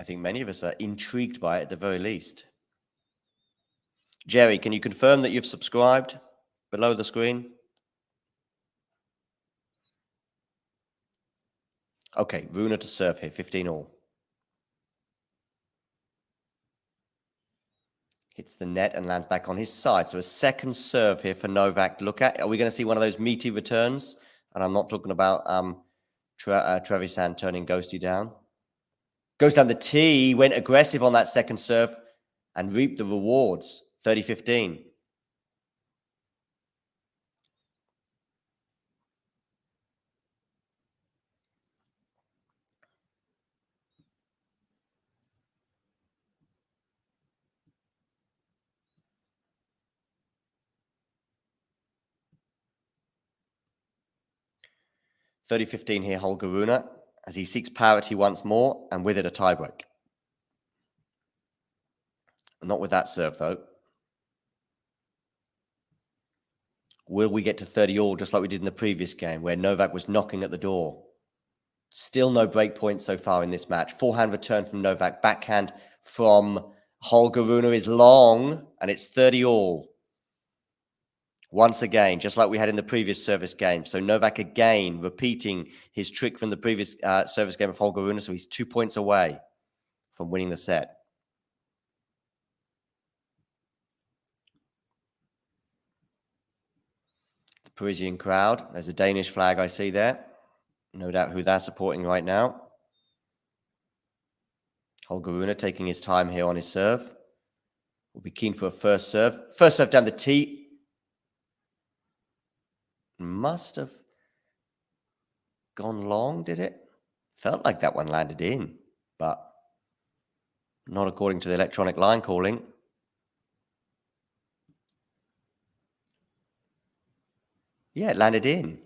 I think many of us are intrigued by it at the very least. Jerry, can you confirm that you've subscribed below the screen? Okay, Rune to serve here, 15 all. Hits the net and lands back on his side. So a second serve here for Novak to look at. Are we going to see one of those meaty returns? And I'm not talking about Trevisan turning Ghosty down. Goes down the tee, went aggressive on that second serve and reaped the rewards. 30-15. $30-15 here, Holger Rune, as he seeks parity once more, and with it a tiebreak. Not with that serve, though. Will we get to 30 all, just like we did in the previous game, where Novak was knocking at the door? Still no break points so far in this match. Forehand return from Novak. Backhand from Holger Rune is long, and it's 30 all. Once again, just like we had in the previous service game. So Novak again repeating his trick from the previous service game of Holger Rune. So he's 2 points away from winning the set. Parisian crowd. There's a Danish flag I see there. No doubt who they're supporting right now. Holger Rune taking his time here on his serve. Will be keen for a first serve. First serve down the tee. Must have gone long, did it? Felt like that one landed in, but not according to the electronic line calling. Yeah, it landed in.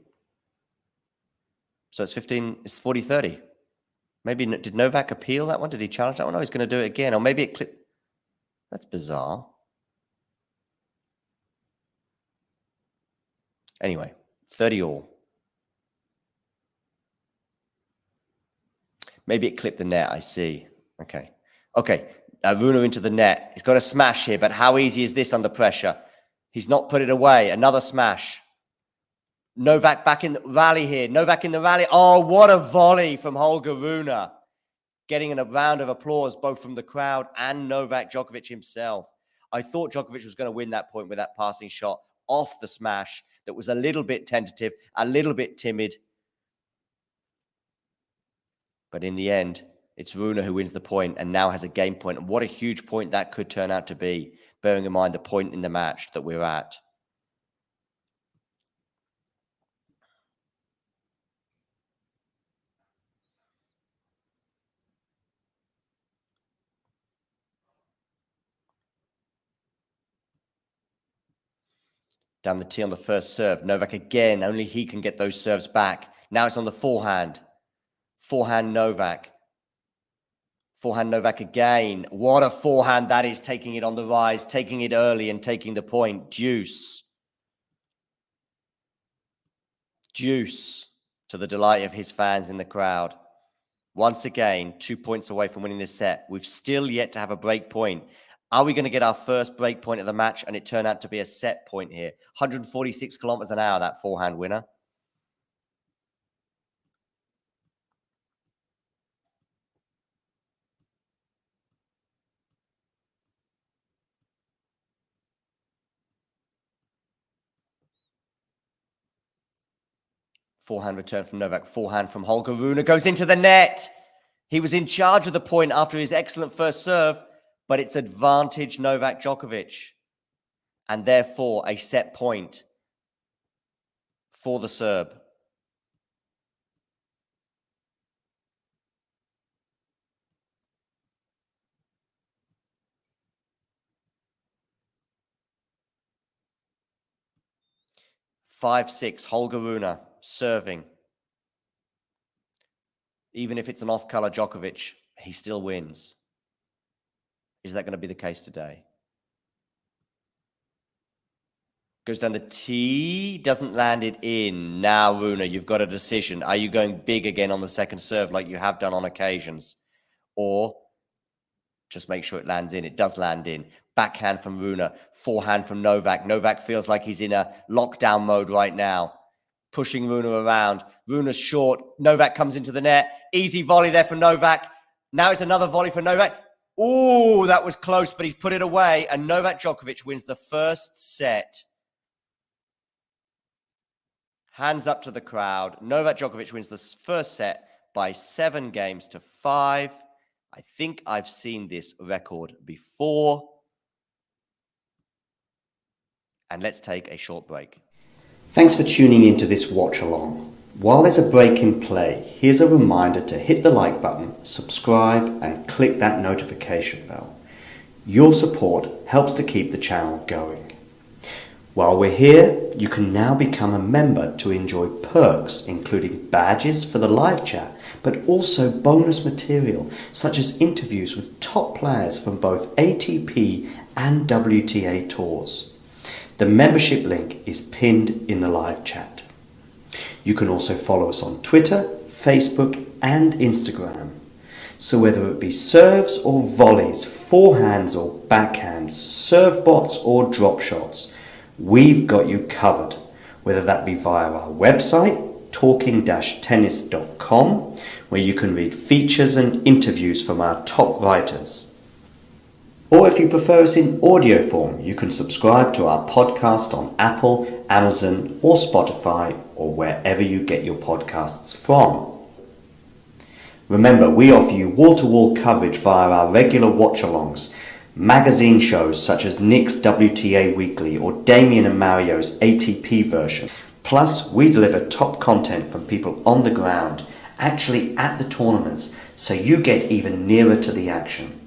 So it's 40-30. Maybe, did Novak appeal that one? Did he challenge that one? Oh, he's going to do it again. Or maybe it clipped. That's bizarre. Anyway, 30 all. Maybe it clipped the net, I see. Okay. Okay, Rune into the net. He's got a smash here, but how easy is this under pressure? He's not put it away. Another smash. Novak back in the rally here. Novak in the rally. Oh, what a volley from Holger Rune. Getting a round of applause both from the crowd and Novak Djokovic himself. I thought Djokovic was going to win that point with that passing shot off the smash that was a little bit tentative, a little bit timid. But in the end, it's Rune who wins the point and now has a game point. And what a huge point that could turn out to be, bearing in mind the point in the match that we're at. Down the tee on the first serve. Novak again. Only he can get those serves back. Now it's on the forehand. Forehand Novak. Forehand Novak again. What a forehand that is. Taking it on the rise. Taking it early and taking the point. Deuce. Deuce. To the delight of his fans in the crowd. Once again, 2 points away from winning this set. We've still yet to have a break point. Are we going to get our first break point of the match and it turned out to be a set point here? 146 kilometers an hour, that forehand winner. Forehand return from Novak. Forehand from Holger Rune goes into the net. He was in charge of the point after his excellent first serve, but it's advantage Novak Djokovic. And therefore, a set point for the Serb. (5-6), Holger Rune serving. Even if it's an off-color Djokovic, he still wins. Is that going to be the case today? Goes down the tee, doesn't land it in. Now, Rune, you've got a decision. Are you going big again on the second serve like you have done on occasions? Or just make sure it lands in. It does land in. Backhand from Rune, forehand from Novak. Novak feels like he's in a lockdown mode right now. Pushing Rune around. Rune's short. Novak comes into the net. Easy volley there for Novak. Now it's another volley for Novak. Oh, that was close, but he's put it away. And Novak Djokovic wins the first set. Hands up to the crowd. Novak Djokovic wins the first set by 7-5. I think I've seen this record before. And let's take a short break. Thanks for tuning into this watch along. While there's a break in play, here's a reminder to hit the like button, subscribe and click that notification bell. Your support helps to keep the channel going. While we're here, you can now become a member to enjoy perks including badges for the live chat, but also bonus material such as interviews with top players from both ATP and WTA tours. The membership link is pinned in the live chat. You can also follow us on Twitter, Facebook and Instagram. So whether it be serves or volleys, forehands or backhands, serve bots or drop shots, we've got you covered, whether that be via our website, talking-tennis.com, where you can read features and interviews from our top writers. Or if you prefer us in audio form, you can subscribe to our podcast on Apple, Amazon, or Spotify, or wherever you get your podcasts from. Remember, we offer you wall-to-wall coverage via our regular watch-alongs, magazine shows such as Nick's WTA Weekly or Damien and Mario's ATP version. Plus, we deliver top content from people on the ground, actually at the tournaments, so you get even nearer to the action.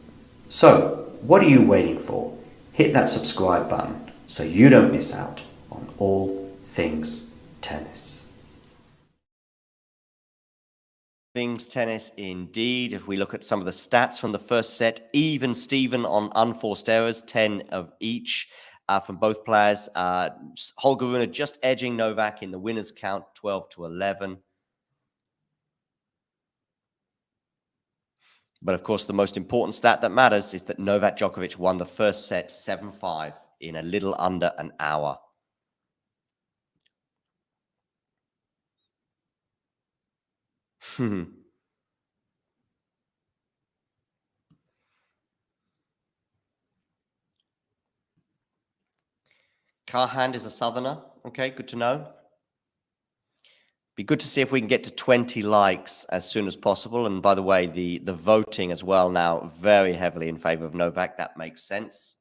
So, what are you waiting for? Hit that subscribe button so you don't miss out on all things tennis. Things tennis indeed. If we look at some of the stats from the first set, even Steven on unforced errors, 10 of each from both players. Holger Rune just edging Novak in the winners count, 12-11. But of course, the most important stat that matters is that Novak Djokovic won the first set 7-5 in a little under an hour. Carhand is a southerner. Okay, good to know. Be good to see if we can get to 20 likes as soon as possible. And by the way, the voting as well now very heavily in favor of Novak. That makes sense.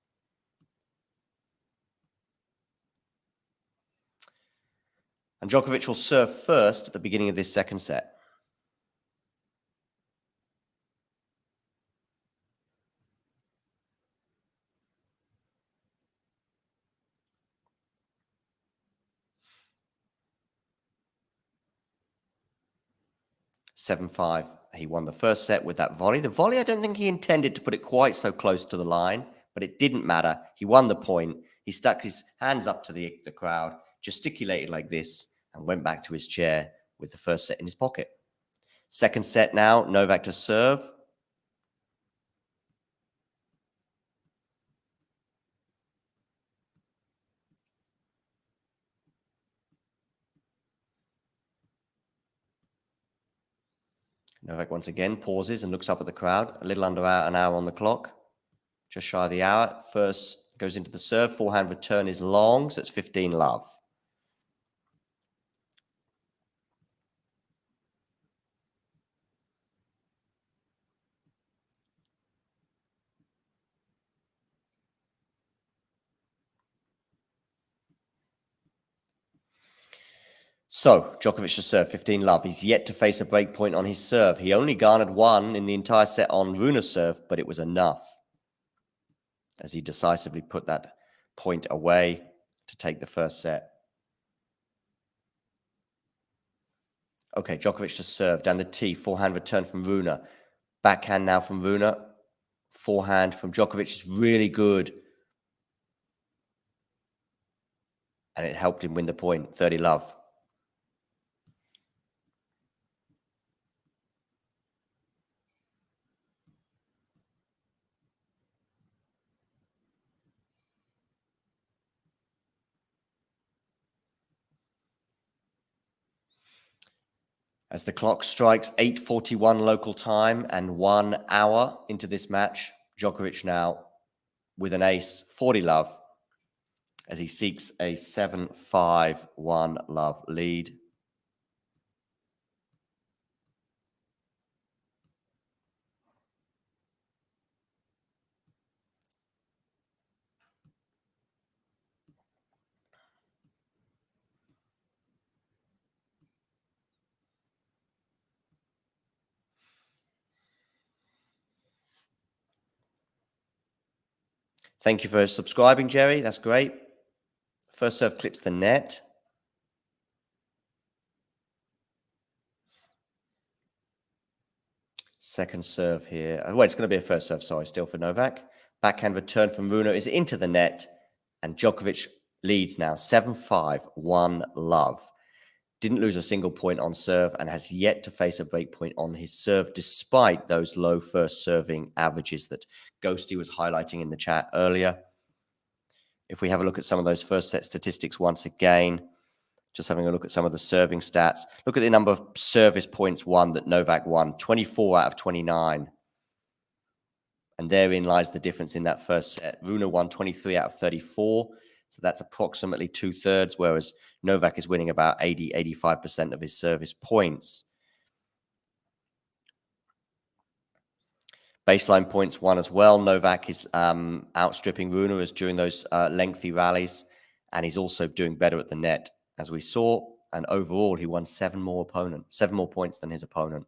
And Djokovic will serve first at the beginning of this second set. (7-5). He won the first set with that volley. The volley, I don't think he intended to put it quite so close to the line, but it didn't matter. He won the point. He stuck his hands up to the crowd, gesticulated like this, and went back to his chair with the first set in his pocket. Second set now, Novak to serve. Novak once again pauses and looks up at the crowd. A little under an hour on the clock. Just shy of the hour. First goes into the serve. Forehand return is long, so it's 15-love. So, Djokovic to serve, 15-love. He's yet to face a break point on his serve. He only garnered one in the entire set on Rune's serve, but it was enough as he decisively put that point away to take the first set. Okay, Djokovic to serve, down the tee, forehand return from Rune. Backhand now from Rune. Forehand from Djokovic is really good. And it helped him win the point, 30-love. As the clock strikes 8:41 local time and 1 hour into this match, Djokovic now with an ace, 40-love, as he seeks a 7-5, 1-love lead. Thank you for subscribing, Jerry. That's great. First serve clips the net. Second serve here. Well, it's going to be a first serve, sorry, still for Novak. Backhand return from Rune is into the net. And Djokovic leads now 7-5, 1-love. Didn't lose a single point on serve and has yet to face a break point on his serve, despite those low first serving averages that Ghosty was highlighting in the chat earlier. If we have a look at some of those first set statistics once again, just having a look at some of the serving stats. Look at the number of service points won that Novak won, 24 out of 29. And therein lies the difference in that first set. Rune won 23 out of 34. So that's approximately 2/3, whereas Novak is winning about 85% of his service points. Baseline points won as well. Novak is outstripping Rune as during those lengthy rallies. And he's also doing better at the net, as we saw. And overall, he won 7 more points than his opponent.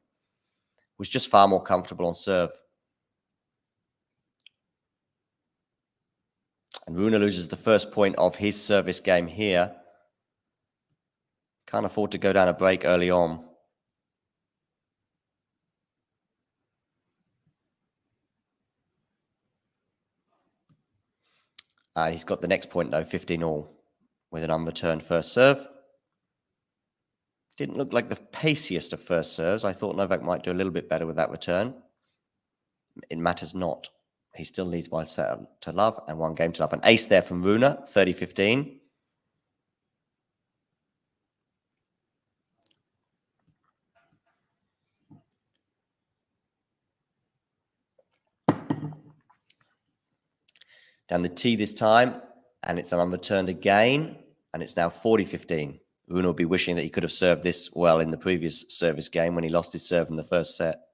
Was just far more comfortable on serve. And Rune loses the first point of his service game here. Can't afford to go down a break early on. And he's got the next point, though, 15-all, with an unreturned first serve. Didn't look like the paciest of first serves. I thought Novak might do a little bit better with that return. It matters not. He still leads by a set to love and 1 game to love. An ace there from Rune, 30-15. Down the tee this time, and it's an unreturned again, and it's now 40-15. Rune will be wishing that he could have served this well in the previous service game when he lost his serve in the first set.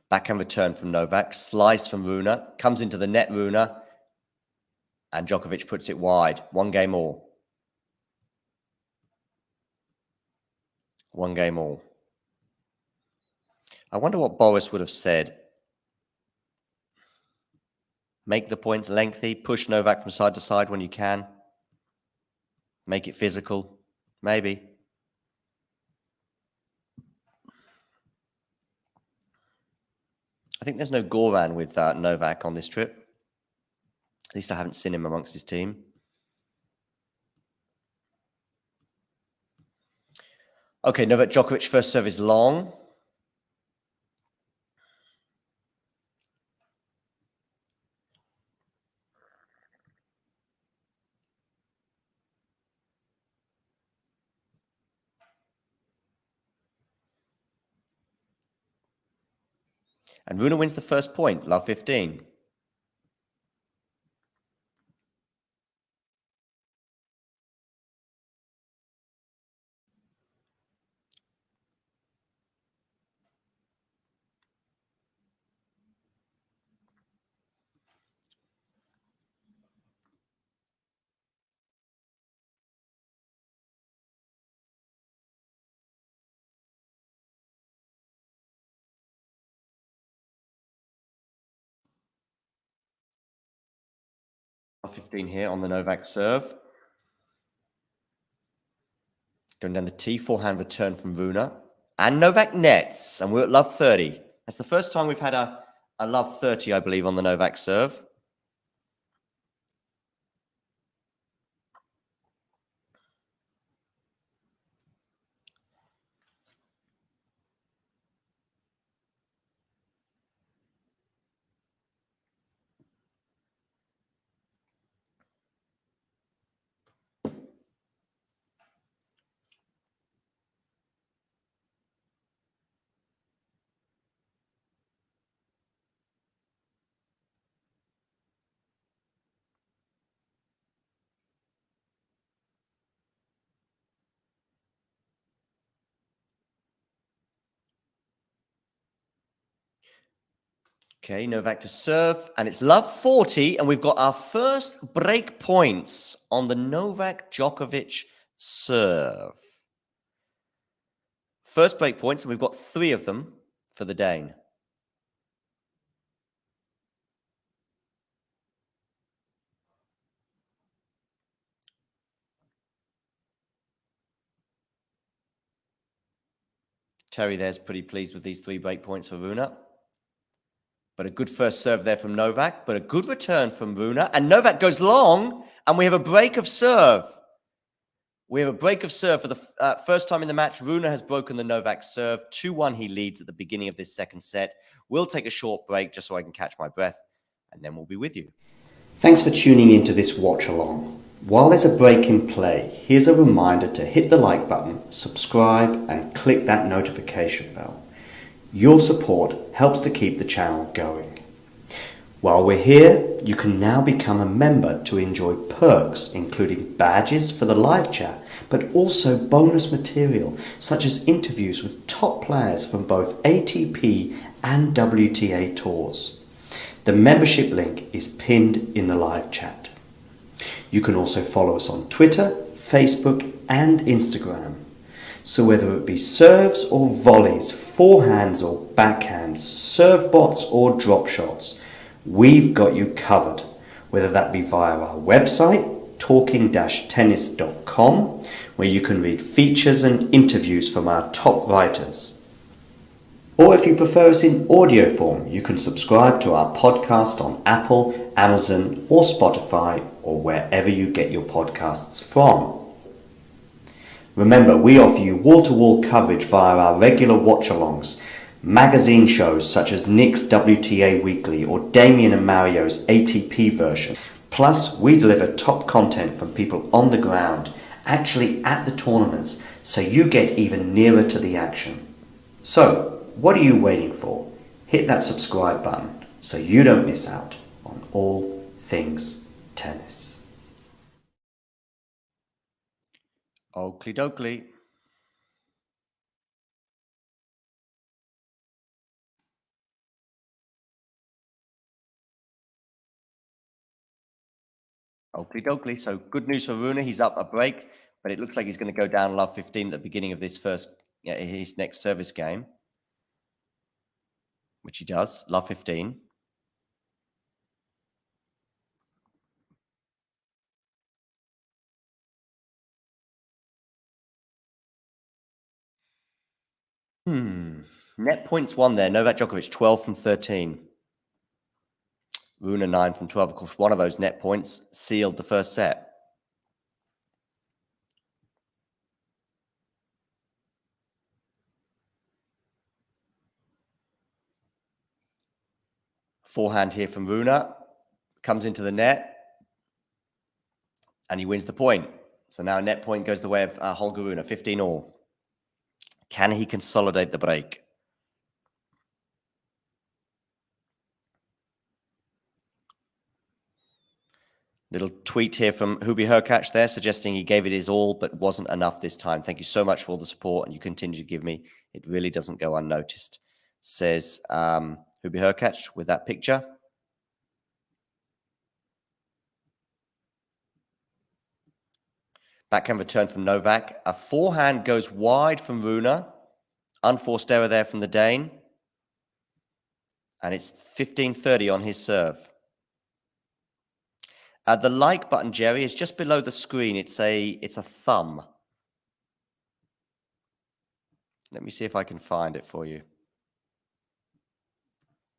Backhand return from Novak, slice from Rune, comes into the net, Rune, and Djokovic puts it wide. 1 game all. 1 game all. I wonder what Boris would have said. Make the points lengthy, push Novak from side to side when you can. Make it physical, maybe. I think there's no Goran with Novak on this trip. At least I haven't seen him amongst his team. Okay, Novak Djokovic, first serve is long. And Rune wins the first point, love 15. Love 15 here on the Novak serve. Going down the tee, forehand return from Rune. And Novak nets, and we're at love 30. That's the first time we've had a love 30, I believe, on the Novak serve. Okay, Novak to serve, and it's love 40, and we've got our first break points on the Novak Djokovic serve. First break points, and we've got 3 of them for the Dane. Terry there's pretty pleased with these 3 break points for Rune. But a good first serve there from Novak, but a good return from Rune. And Novak goes long, and we have a break of serve. We have a break of serve for the first time in the match. Rune has broken the Novak serve. 2-1 he leads at the beginning of this second set. We'll take a short break just so I can catch my breath, and then we'll be with you. Thanks for tuning into this watch along. While there's a break in play, here's a reminder to hit the like button, subscribe and click that notification bell. Your support helps to keep the channel going. While we're here, you can now become a member to enjoy perks including badges for the live chat, but also bonus material such as interviews with top players from both ATP and WTA tours. The membership link is pinned in the live chat. You can also follow us on Twitter, Facebook and Instagram. So whether it be serves or volleys, forehands or backhands, serve bots or drop shots, we've got you covered. Whether that be via our website, talking-tennis.com, where you can read features and interviews from our top writers. Or if you prefer us in audio form, you can subscribe to our podcast on Apple, Amazon or Spotify or wherever you get your podcasts from. Remember, we offer you wall-to-wall coverage via our regular watch-alongs, magazine shows such as Nick's WTA Weekly or Damien and Mario's ATP version. Plus, we deliver top content from people on the ground, actually at the tournaments, so you get even nearer to the action. So, what are you waiting for? Hit that subscribe button so you don't miss out on all things tennis. Oakley dokley. Oakley dokley. So good news for Rune. He's up a break, but it looks like he's going to go down love 15 at the beginning of this his next service game, which he does, love 15. Net points won there. Novak Djokovic, 12 from 13. Rune, 9 from 12. Of course, one of those net points sealed the first set. Forehand here from Rune. Comes into the net. And he wins the point. So now net point goes the way of Holger Rune, 15 all. Can he consolidate the break? Little tweet here from Hubi Herkach there, suggesting he gave it his all, but wasn't enough this time. Thank you so much for all the support, and you continue to give me. It really doesn't go unnoticed, says Hubi Herkach with that picture. Backhand return from Novak. A forehand goes wide from Rune. Unforced error there from the Dane. And it's 15-30 on his serve. The like button, Jerry, is just below the screen. It's a thumb. Let me see if I can find it for you.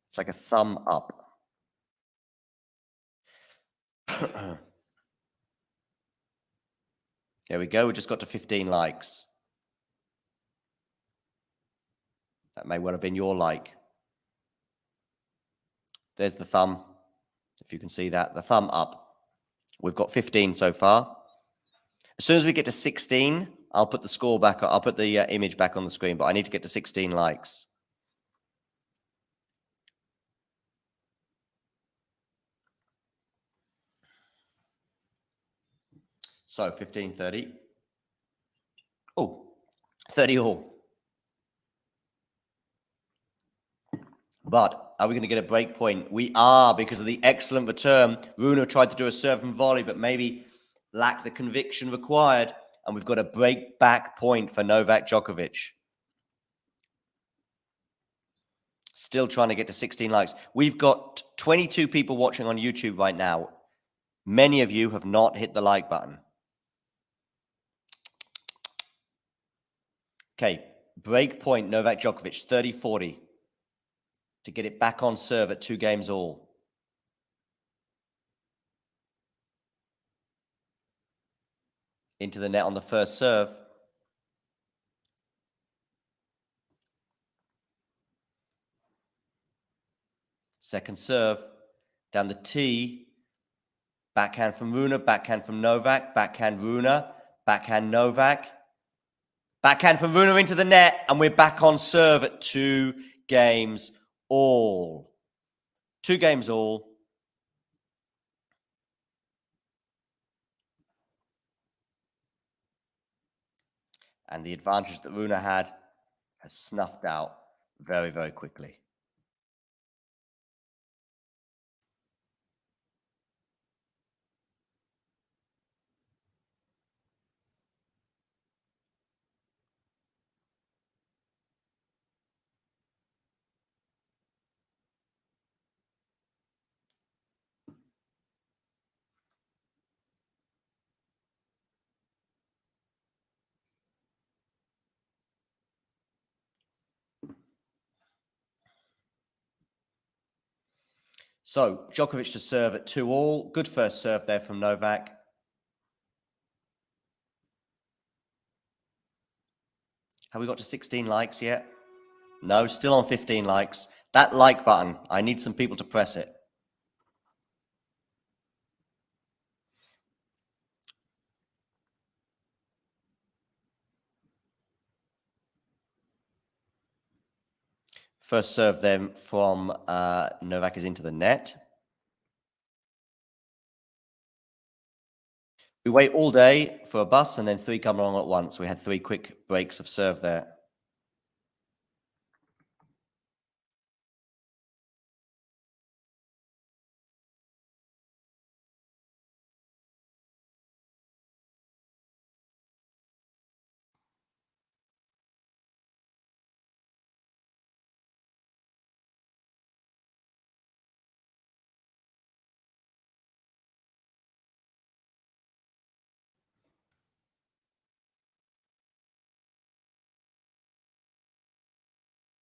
It's like a thumb up. There we go. We just got to 15 likes. That may well have been your like. There's the thumb. If you can see that, the thumb up. We've got 15 so far. As soon as we get to 16, I'll put the score back. I'll put the image back on the screen, but I need to get to 16 likes. So 15-30. Oh, 30 all. But are we going to get a break point? We are, because of the excellent return. Rune tried to do a serve and volley, but maybe lacked the conviction required. And we've got a break back point for Novak Djokovic. Still trying to get to 16 likes. We've got 22 people watching on YouTube right now. Many of you have not hit the like button. Okay, break point, Novak Djokovic, 30-40. To get it back on serve at 2 games all. Into the net on the first serve. Second serve. Down the tee. Backhand from Rune, backhand from Novak, backhand Rune, backhand Novak. Backhand from Rune into the net, and we're back on serve at 2 games all. 2 games all. And the advantage that Rune had has snuffed out very, very quickly. So, Djokovic to serve at 2 all. Good first serve there from Novak. Have we got to 16 likes yet? No, still on 15 likes. That like button, I need some people to press it. First serve then from Novak is into the net. We wait all day for a bus and then 3 come along at once. We had 3 quick breaks of serve there.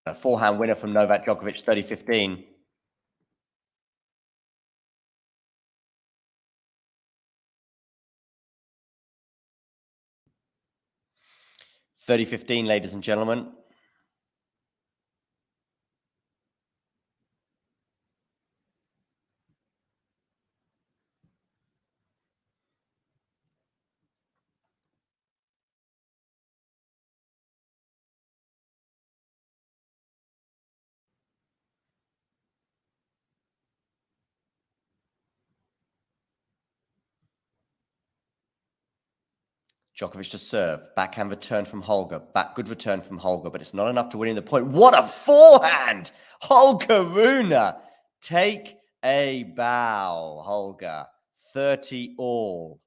A forehand winner from Novak Djokovic, 30-15. Ladies and gentlemen. Djokovic to serve. Backhand return from Holger. Good return from Holger, but it's not enough to win in the point. What a forehand! Holger Rune. Take a bow, Holger. 30 all.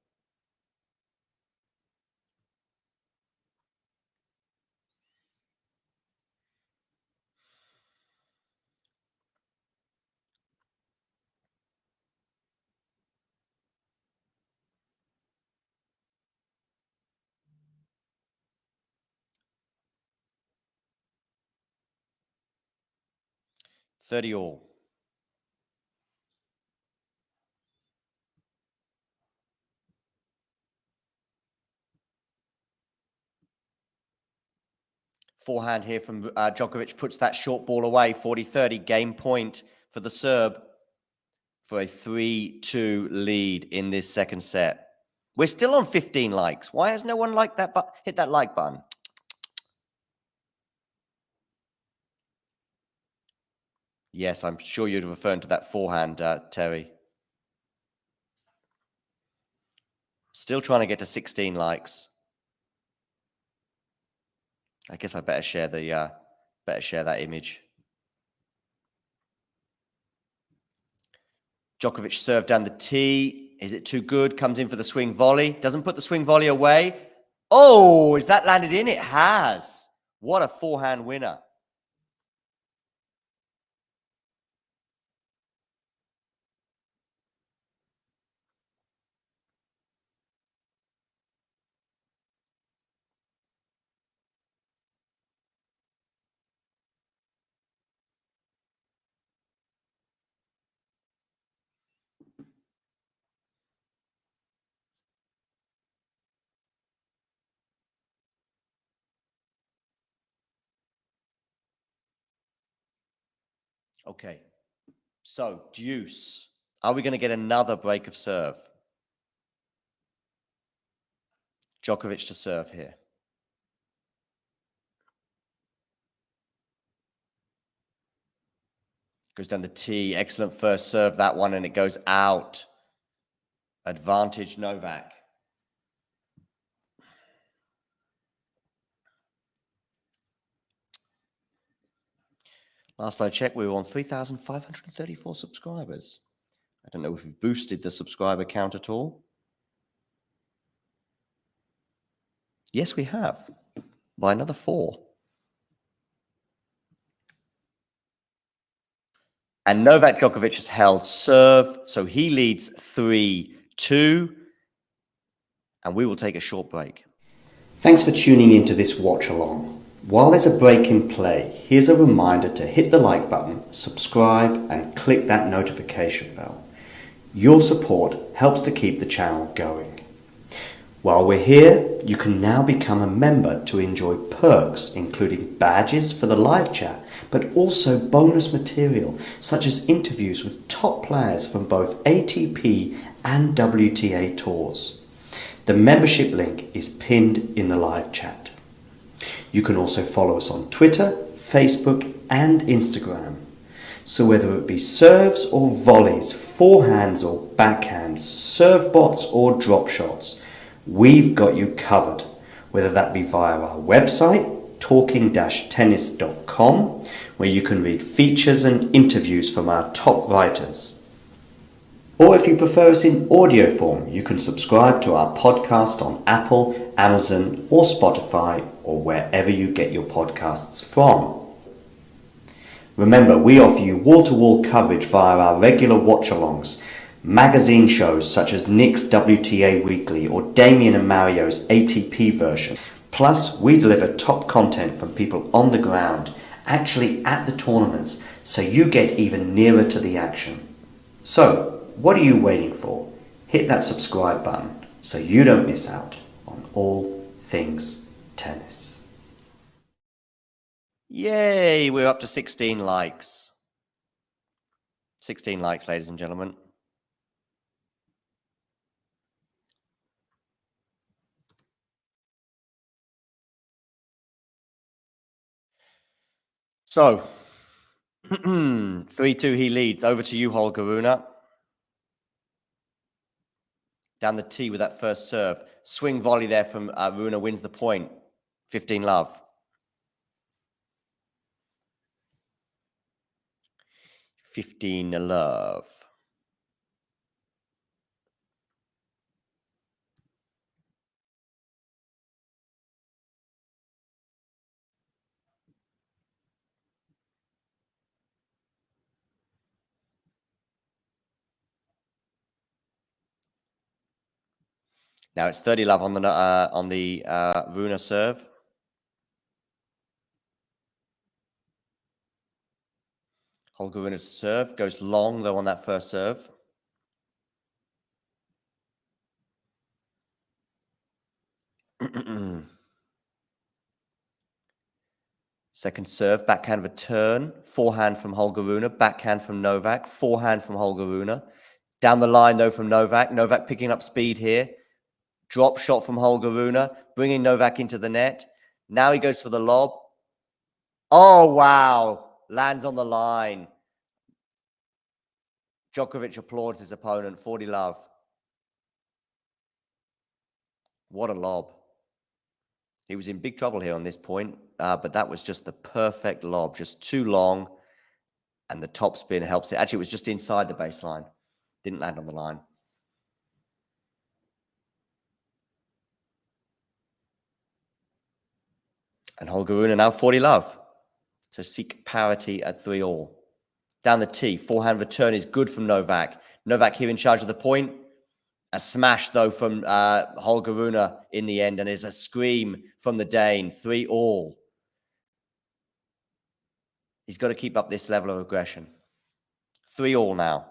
$30 all. Forehand here from Djokovic puts that short ball away. 40-30, game point for the Serb for a 3-2 lead in this second set. We're still on 15 likes. Why has no one liked that hit that like button? Yes, I'm sure you're referring to that forehand, Terry. Still trying to get to 16 likes. I guess I better share that image. Djokovic served down the tee. Is it too good? Comes in for the swing volley. Doesn't put the swing volley away. Oh, is that landed in? It has. What a forehand winner. Okay, so deuce. Are we going to get another break of serve? Djokovic to serve here. Goes down the tee. Excellent first serve, that one, and it goes out. Advantage Novak. Last I checked, we were on 3,534 subscribers. I don't know if we've boosted the subscriber count at all. Yes, we have. By another 4. And Novak Djokovic has held serve, so he leads 3-2. And we will take a short break. Thanks for tuning into this watch along. While there's a break in play, here's a reminder to hit the like button, subscribe, and click that notification bell. Your support helps to keep the channel going. While we're here, you can now become a member to enjoy perks including badges for the live chat, but also bonus material such as interviews with top players from both ATP and WTA tours. The membership link is pinned in the live chat. You can also follow us on Twitter, Facebook and Instagram. So whether it be serves or volleys, forehands or backhands, serve bots or drop shots, we've got you covered. Whether that be via our website, talking-tennis.com, where you can read features and interviews from our top writers. Or if you prefer us in audio form, you can subscribe to our podcast on Apple, Amazon or Spotify or wherever you get your podcasts from. Remember, we offer you wall-to-wall coverage via our regular watch-alongs, magazine shows such as Nick's WTA Weekly or Damien and Mario's ATP version. Plus, we deliver top content from people on the ground, actually at the tournaments, so you get even nearer to the action. So, what are you waiting for? Hit that subscribe button so you don't miss out on all things tennis. Yay, we're up to 16 likes. 16 likes, ladies and gentlemen. So, 3-2 he leads. Over to you, Holger Rune. Down the tee with that first serve. Swing volley there from Rune wins the point. 15 love. 15 love. Now it's 30 love on the Rune serve. Holger Rune to serve. Goes long, though, on that first serve. Second serve, backhand return. Forehand from Holger Rune. Backhand from Novak. Forehand from Holger Rune. Down the line, though, from Novak. Novak picking up speed here. Drop shot from Holger Rune, bringing Novak into the net. Now he goes for the lob. Oh, wow. Lands on the line. Djokovic applauds his opponent. 40 love. What a lob. He was in big trouble here on this point, but that was just the perfect lob. Just too long, and the top spin helps it. Actually, it was just inside the baseline. Didn't land on the line. And Holger Rune now 40 love. So seek parity at 3-all. Down the tee, forehand return is good from Novak. Novak here in charge of the point. A smash, though, from Holger Rune in the end, and is a scream from the Dane. 3-all. He's got to keep up this level of aggression. 3-all now.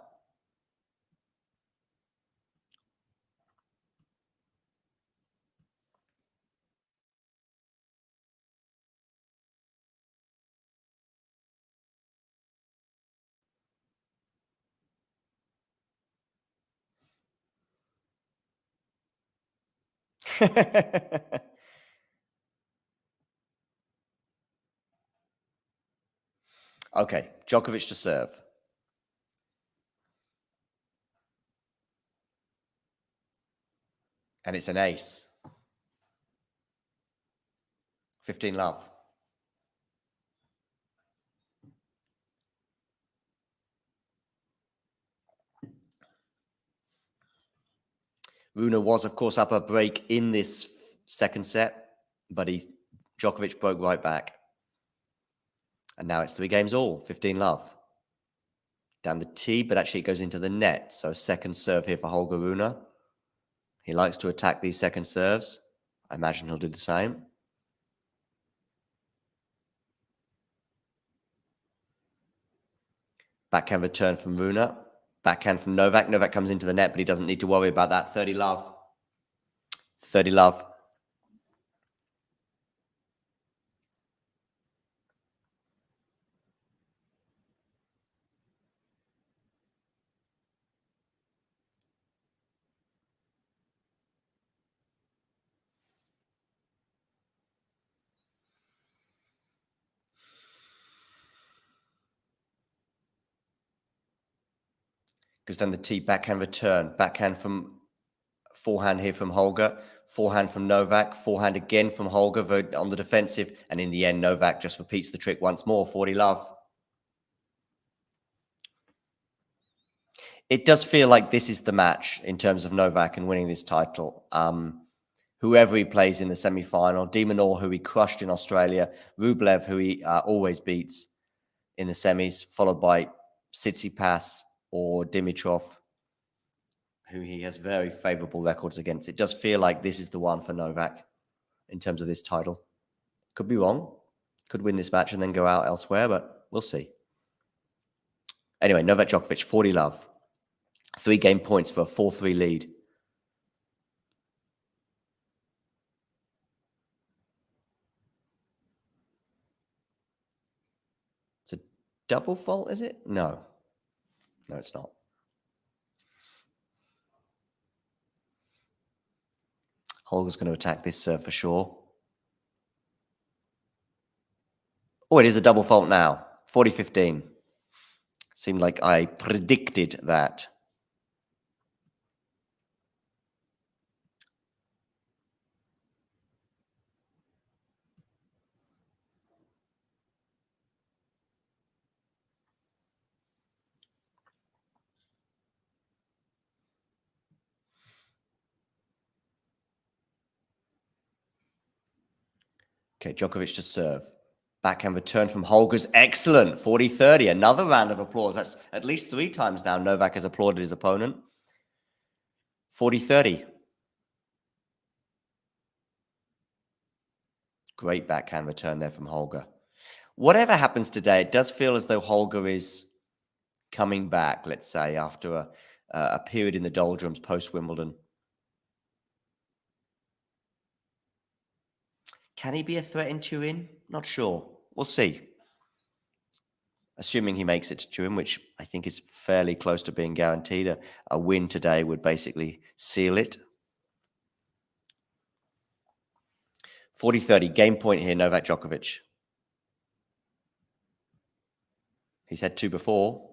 Okay, Djokovic to serve. And it's an ace. 15 love. Rune was, of course, up a break in this second set, but Djokovic broke right back. And now it's 3 games all, 15 love. Down the tee, but actually it goes into the net. So second serve here for Holger Rune. He likes to attack these second serves. I imagine he'll do the same. Backhand return from Rune. Backhand from Novak. Novak comes into the net, but he doesn't need to worry about that. 30 love. 30 love. Goes down the tee, backhand return. Backhand from forehand here from Holger. Forehand from Novak. Forehand again from Holger on the defensive. And in the end, Novak just repeats the trick once more. 40 love. It does feel like this is the match in terms of Novak and winning this title. Whoever he plays in the semi-final, De Minaur, who he crushed in Australia, Rublev, who he always beats in the semis, followed by Tsitsipas or Dimitrov, who he has very favorable records against. It does feel like this is the one for Novak in terms of this title. Could be wrong. Could win this match and then go out elsewhere, but we'll see. Anyway, Novak Djokovic, 40 love. 3 game points for a 4-3 lead. It's a double fault, is it? No. No, it's not. Holger's going to attack this serve for sure. Oh, it is a double fault now. 40-15. Seemed like I predicted that. Okay, Djokovic to serve. Backhand return from Holger's excellent. 40-30. Another round of applause. That's at least 3 times now Novak has applauded his opponent. 40-30. Great backhand return there from Holger. Whatever happens today, it does feel as though Holger is coming back, let's say, after a period in the doldrums post-Wimbledon. Can he be a threat in Turin? Not sure. We'll see. Assuming he makes it to Turin, which I think is fairly close to being guaranteed. A win today would basically seal it. 40-30, game point here, Novak Djokovic. He's had 2 before.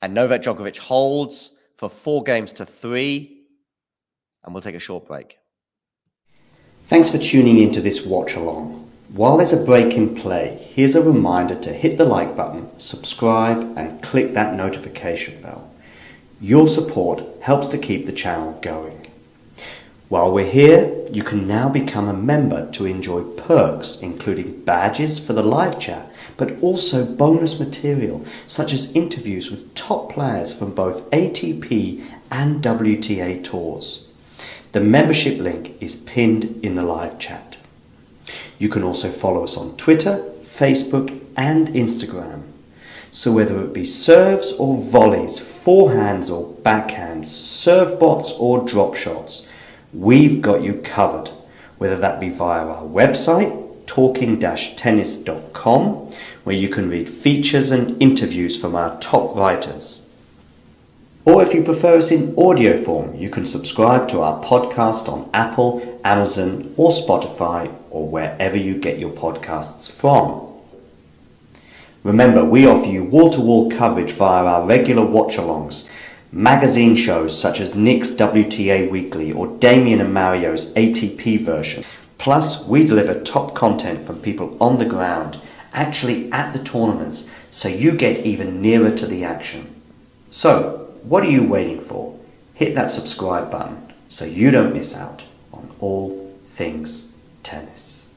And Novak Djokovic holds for 4 games to 3. And we'll take a short break. Thanks for tuning into this watch along. While there's a break in play, here's a reminder to hit the like button, subscribe, and click that notification bell. Your support helps to keep the channel going. While we're here, you can now become a member to enjoy perks, including badges for the live chat, but also bonus material, such as interviews with top players from both ATP and WTA tours. The membership link is pinned in the live chat. You can also follow us on Twitter, Facebook and Instagram. So whether it be serves or volleys, forehands or backhands, serve bots or drop shots, we've got you covered. Whether that be via our website, talking-tennis.com, where you can read features and interviews from our top writers. Or if you prefer us in audio form, you can subscribe to our podcast on Apple, Amazon or Spotify or wherever you get your podcasts from. Remember, we offer you wall-to-wall coverage via our regular watch-alongs, magazine shows such as Nick's WTA Weekly or Damien and Mario's ATP version. Plus, we deliver top content from people on the ground, actually at the tournaments, so you get even nearer to the action. So, what are you waiting for? Hit that subscribe button so you don't miss out on all things tennis.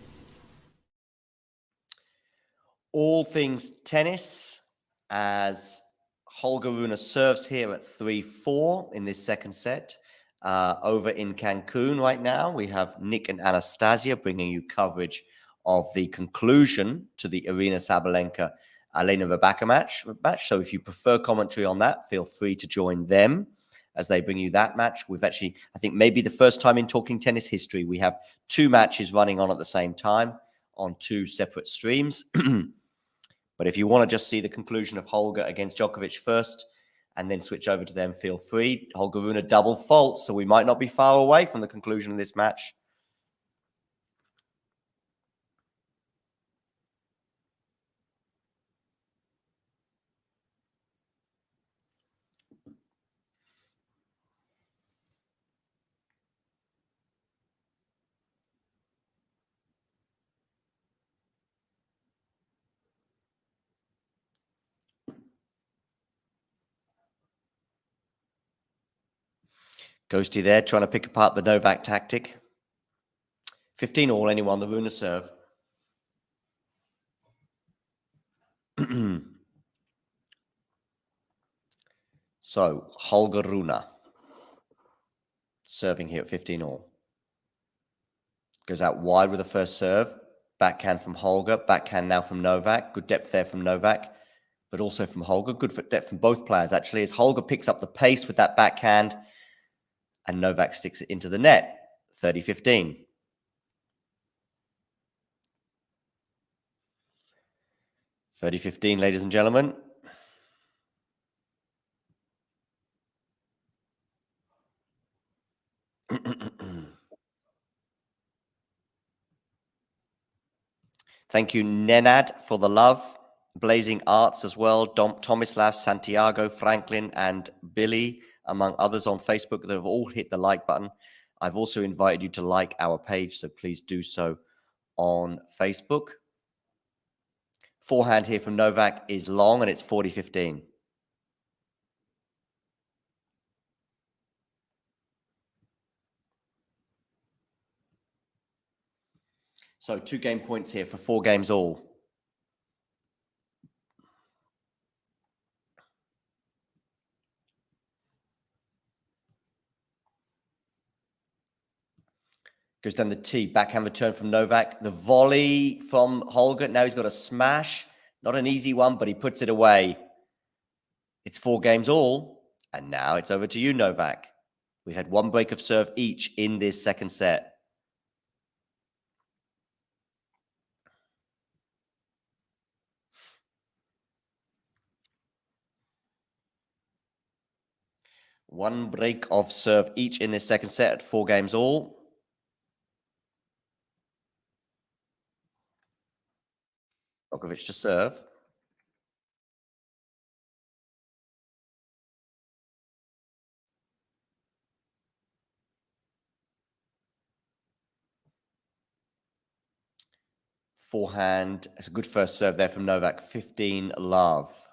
All things tennis as Holger Rune serves here at 3-4 in this second set. Over in Cancun right now, we have Nick and Anastasia bringing you coverage of the conclusion to the Arina Sabalenka Elena Rybakina match. So if you prefer commentary on that, feel free to join them as they bring you that match. We've actually, I think maybe the first time in Talking Tennis history, we have two matches running on at the same time on two separate streams. But if you want to just see the conclusion of Holger against Djokovic first and then switch over to them, feel free. Holger Rune double fault, so we might not be far away from the conclusion of this match. Ghosty there, trying to pick apart the Novak tactic. 15 all, anyone, the Rune serve. So, Holger Rune serving here at 15 all. Goes out wide with the first serve. Backhand from Holger. Backhand now from Novak. Good depth there from Novak, but also from Holger. Good depth from both players, actually, as Holger picks up the pace with that backhand and Novak sticks it into the net. 30-15. 30-15, ladies and gentlemen. Thank you, Nenad, for the love. Blazing Arts as well. Tomislav, Santiago, Franklin, and Billy, among others on Facebook that have all hit the like button. I've also invited you to like our page, so please do so on Facebook. Forehand here from Novak is long, and it's 40-15. So 2 game points here for 4 games all. Goes down the tee, backhand return from Novak. The volley from Holger. Now he's got a smash. Not an easy one, but he puts it away. It's 4 games all. And now it's over to you, Novak. We've had 1 break of serve each in this second set. One break of serve each in this second set at 4 games all. Djokovic to serve. Forehand. It's a good first serve there from Novak. 15 love.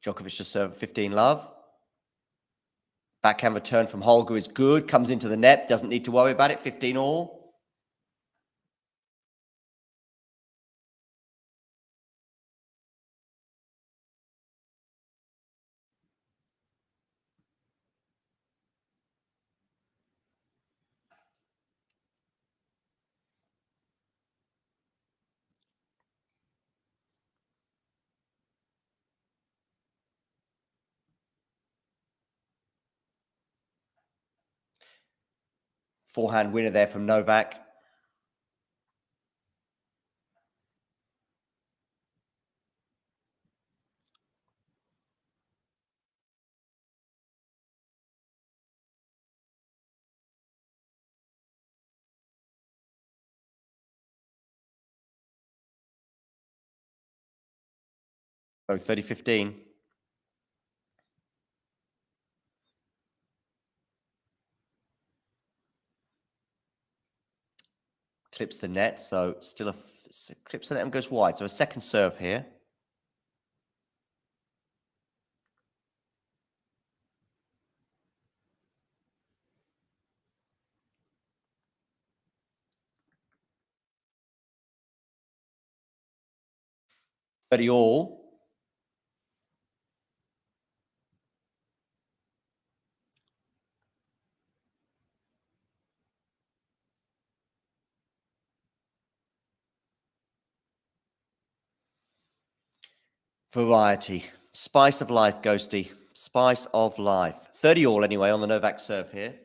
Djokovic to serve 15 love. Backhand return from Holger is good. Comes into the net. Doesn't need to worry about it. 15 all. Forehand winner there from Novak. Oh, 30-15. Clips the net, so still clips the net and goes wide. So a second serve here. All. Variety. Spice of life, Ghosty. Spice of life. 30 all anyway on the Novak serve here.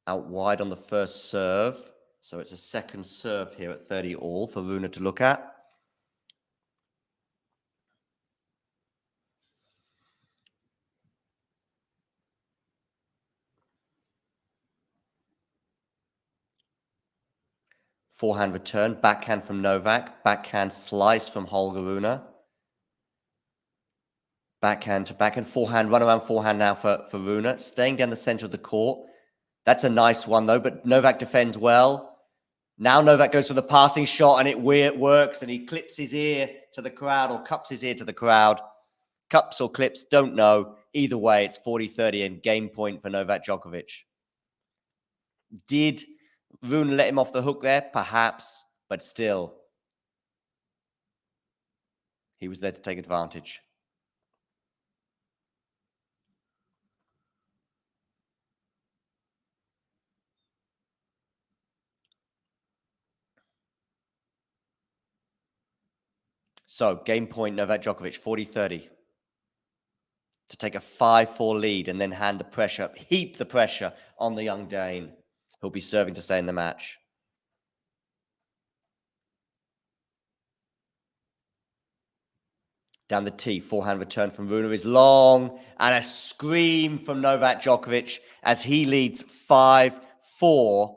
Out wide on the first serve. So it's a second serve here at 30 all for Rune to look at. Forehand return, backhand from Novak, backhand slice from Holger Rune. Backhand to backhand, forehand, run around forehand now for Rune. Staying down the center of the court. That's a nice one though, but Novak defends well. Now Novak goes for the passing shot and it works and he clips his ear to the crowd or cups his ear to the crowd. Cups or clips, don't know. Either way, it's 40-30 and game point for Novak Djokovic. Did Rune let him off the hook there? Perhaps, but still. He was there to take advantage. So, game point, Novak Djokovic, 40-30. To take a 5-4 lead and then hand the pressure, heap the pressure on the young Dane, who'll be serving to stay in the match. Down the tee, forehand return from Rune is long, and a scream from Novak Djokovic as he leads 5-4,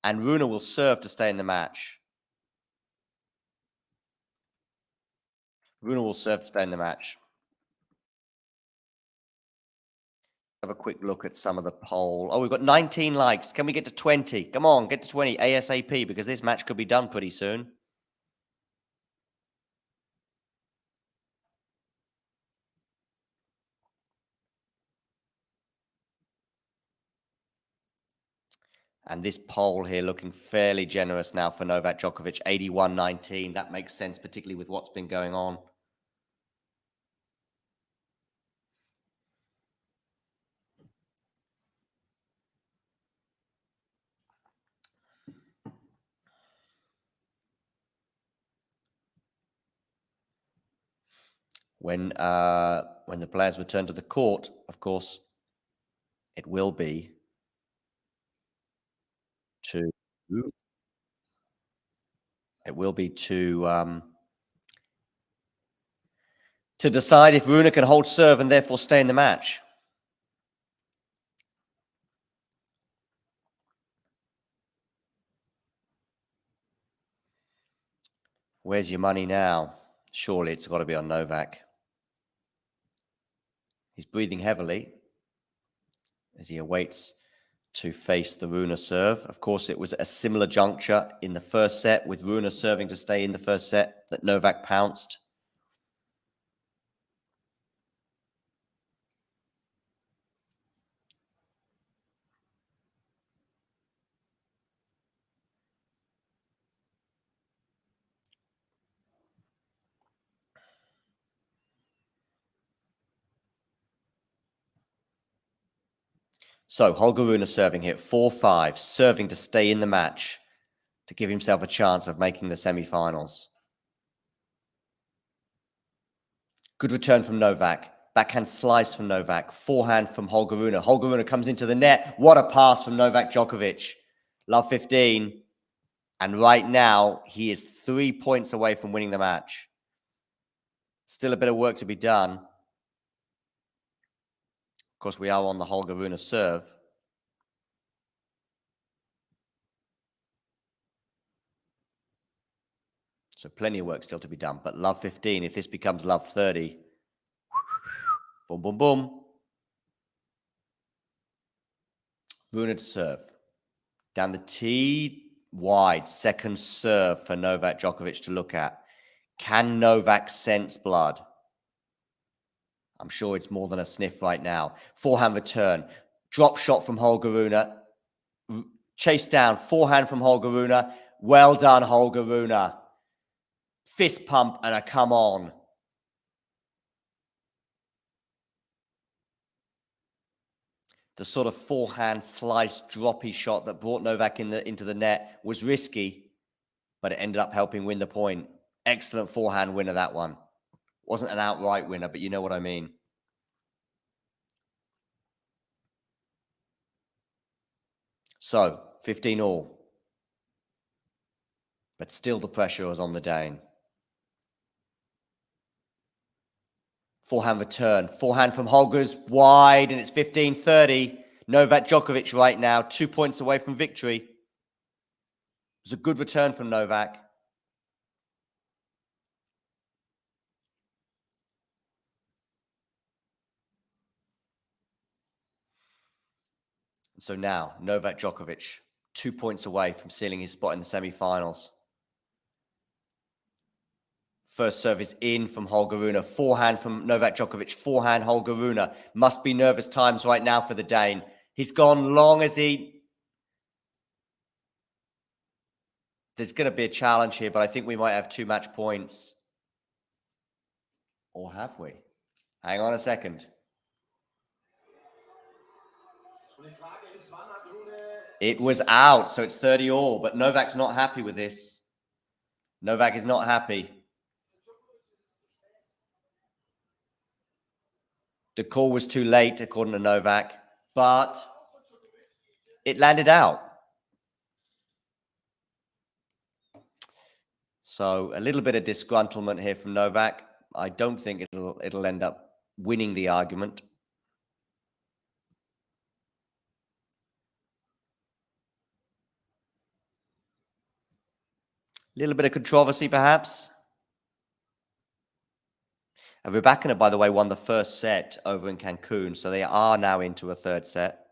and Rune will serve to stay in the match. Rune will serve to stay in the match. Have a quick look at some of the poll. Oh, we've got 19 likes. Can we get to 20? Come on, get to 20 ASAP, because this match could be done pretty soon. And this poll here looking fairly generous now for Novak Djokovic, 81-19. That makes sense, particularly with what's been going on. When the players return to the court, of course, it will be to decide if Rune can hold serve and therefore stay in the match. Where's your money now? Surely it's got to be on Novak. He's breathing heavily as he awaits to face the Rune serve. Of course, it was a similar juncture in the first set with Rune serving to stay in the first set that Novak pounced. So Holger Rune serving here, 4-5, serving to stay in the match, to give himself a chance of making the semi-finals. Good return from Novak. Backhand slice from Novak. Forehand from Holger Rune. Holger Rune comes into the net. What a pass from Novak Djokovic. Love 15. And right now, he is 3 points away from winning the match. Still a bit of work to be done. Of course, we are on the Holger Rune serve. So plenty of work still to be done. But love 15, if this becomes love 30, boom, boom, boom. Rune to serve. Down the tee, wide. Second serve for Novak Djokovic to look at. Can Novak sense blood? I'm sure it's more than a sniff right now. Forehand return. Drop shot from Holger Rune. Chase down. Forehand from Holger Rune. Well done, Holger Rune. Fist pump and a come on. The sort of forehand slice droppy shot that brought Novak into the net was risky, but it ended up helping win the point. Excellent forehand winner, that one. Wasn't an outright winner, but you know what I mean. So, 15 all. But still the pressure was on the Dane. Forehand return. Forehand from Holger's wide, and it's 15-30. Novak Djokovic right now, 2 points away from victory. It was a good return from Novak. So now, Novak Djokovic, 2 points away from sealing his spot in the semi-finals. First serve is in from Holger Rune. Forehand from Novak Djokovic. Forehand Holger Rune. Must be nervous times right now for the Dane. He's gone long as he... There's going to be a challenge here, but I think we might have 2 match points. Or have we? Hang on a second. It was out, so it's 30 all, but Novak's not happy with this. Novak is not happy. The call was too late, according to Novak, but it landed out. So a little bit of disgruntlement here from Novak. I don't think it'll end up winning the argument. A little bit of controversy, perhaps. Rybakina, by the way, won the first set over in Cancun, so they are now into a third set.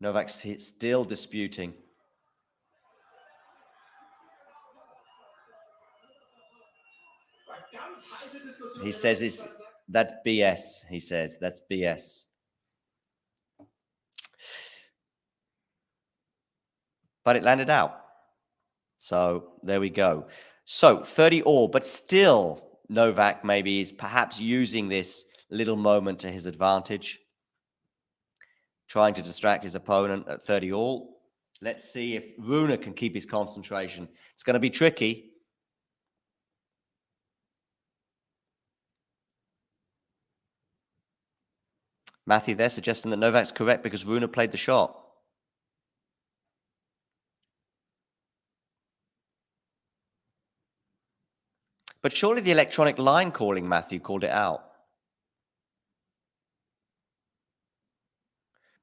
Novak's still disputing. He says that's BS, he says. That's BS. But it landed out. So there we go. So 30 all, but still Novak maybe is perhaps using this little moment to his advantage, trying to distract his opponent at 30 all. Let's see if Rune can keep his concentration. It's going to be tricky. Matthew there suggesting that Novak's correct because Rune played the shot. But surely the electronic line calling, Matthew, called it out.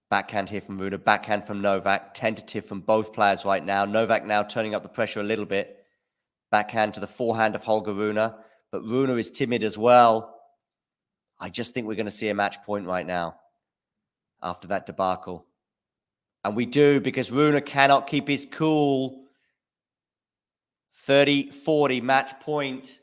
Backhand here from Rune, backhand from Novak. Tentative from both players right now. Novak now turning up the pressure a little bit. Backhand to the forehand of Holger Rune. But Rune is timid as well. I just think we're going to see a match point right now. after that debacle. And we do, because Rune cannot keep his cool. 30-40 match point.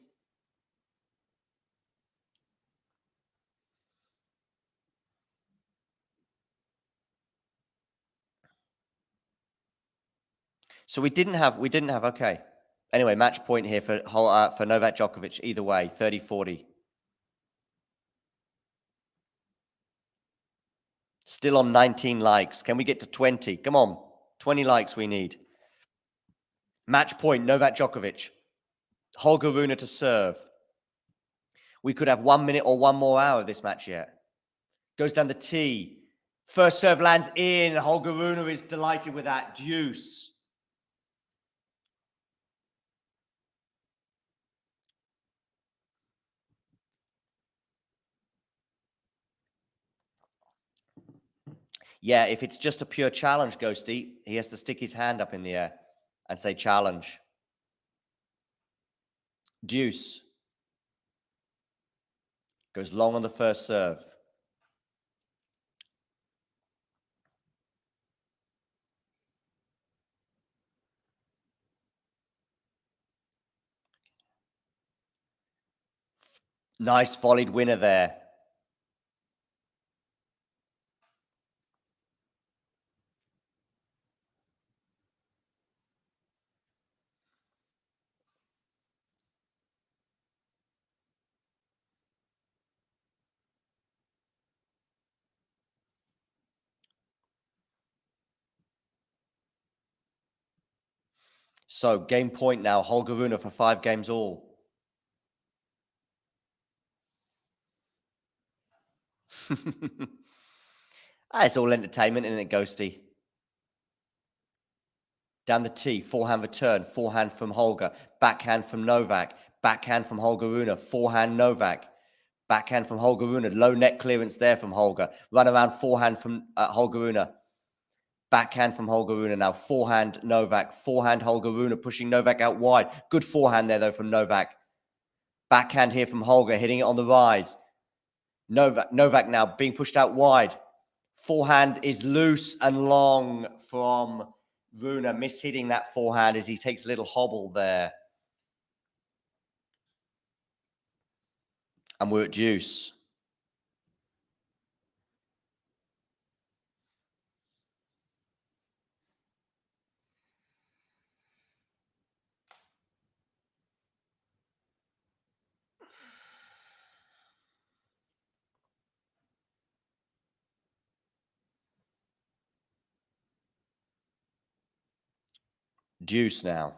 So we didn't have, okay. Anyway, match point here for Novak Djokovic, either way, 30-40. Still on 19 likes. Can we get to 20? Come on, 20 likes we need. Match point, Novak Djokovic. Holger Rune to serve. We could have 1 minute or one more hour of this match yet. Goes down the tee. First serve lands in. Holger Rune is delighted with that. Deuce. Yeah, if it's just a pure challenge, Ghosty, he has to stick his hand up in the air and say challenge. Deuce. Goes long on the first serve. Nice volleyed winner there. So, game point now, Holger Rune for 5 games all. It's all entertainment, isn't it, Ghosty? Down the tee, forehand return, forehand from Holger, backhand from Novak, backhand from Holger Rune, forehand Novak, backhand from Holger Rune, low net clearance there from Holger, run around forehand from Holger Rune, backhand from Holger Rune now, forehand Novak, forehand Holger Rune, pushing Novak out wide, good forehand there though from Novak, backhand here from Holger, hitting it on the rise, Novak now being pushed out wide, forehand is loose and long from Rune, mishitting that forehand as he takes a little hobble there. And we're at deuce. Deuce now.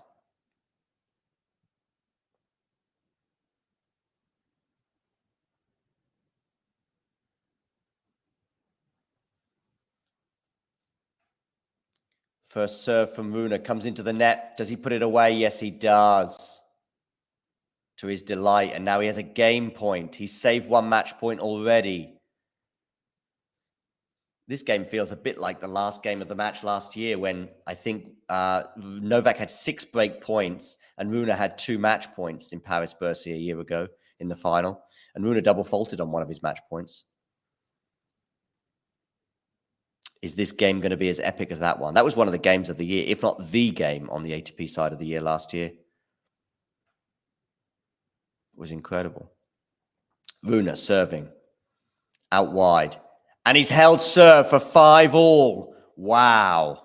First serve from Rune comes into the net. Does he put it away? Yes, he does. To his delight. And now he has a game point. He's saved 1 match point already. This game feels a bit like the last game of the match last year when I think Novak had 6 break points and Rune had 2 match points in Paris Bercy a year ago in the final. And Rune double faulted on one of his match points. Is this game going to be as epic as that one? That was one of the games of the year, if not the game on the ATP side of the year last year. It was incredible. Rune serving out wide. And he's held serve for 5 all. Wow.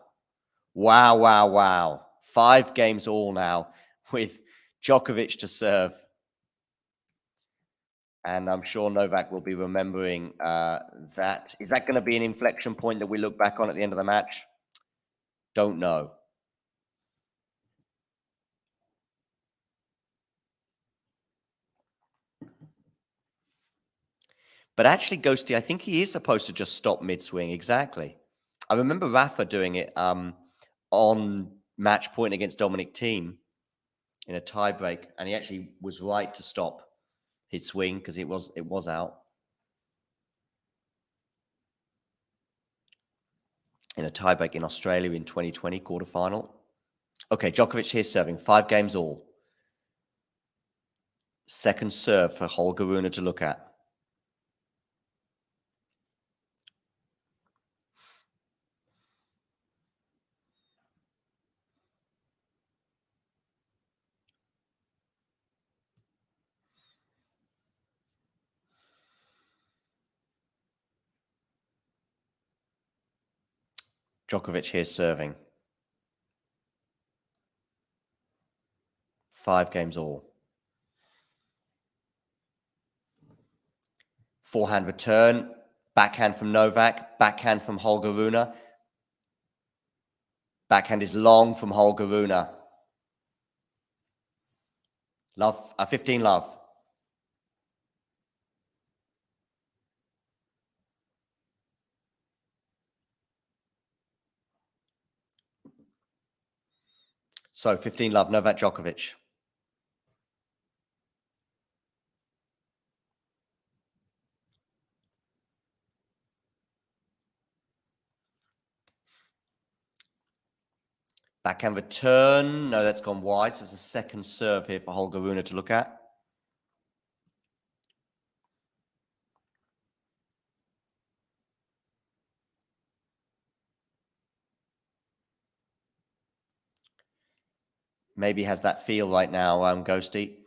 Wow, wow, wow. 5 games all now with Djokovic to serve. And I'm sure Novak will be remembering that. Is that going to be an inflection point that we look back on at the end of the match? Don't know. But actually, Ghosty, I think he is supposed to just stop mid-swing. Exactly. I remember Rafa doing it on match point against Dominic Thiem in a tiebreak, and he actually was right to stop his swing because it was out in a tiebreak in Australia in 2020 quarterfinal. Okay, Djokovic here serving 5 games all. Second serve for Holger Rune to look at. Djokovic here serving. 5 games all. Forehand return. Backhand from Novak. Backhand from Holger Rune. Backhand is long from Holger Rune. Love, 15 love. So 15 love, Novak Djokovic. Backhand return. No, that's gone wide. So it's a second serve here for Holger Rune to look at. Maybe has that feel right now, Ghosty.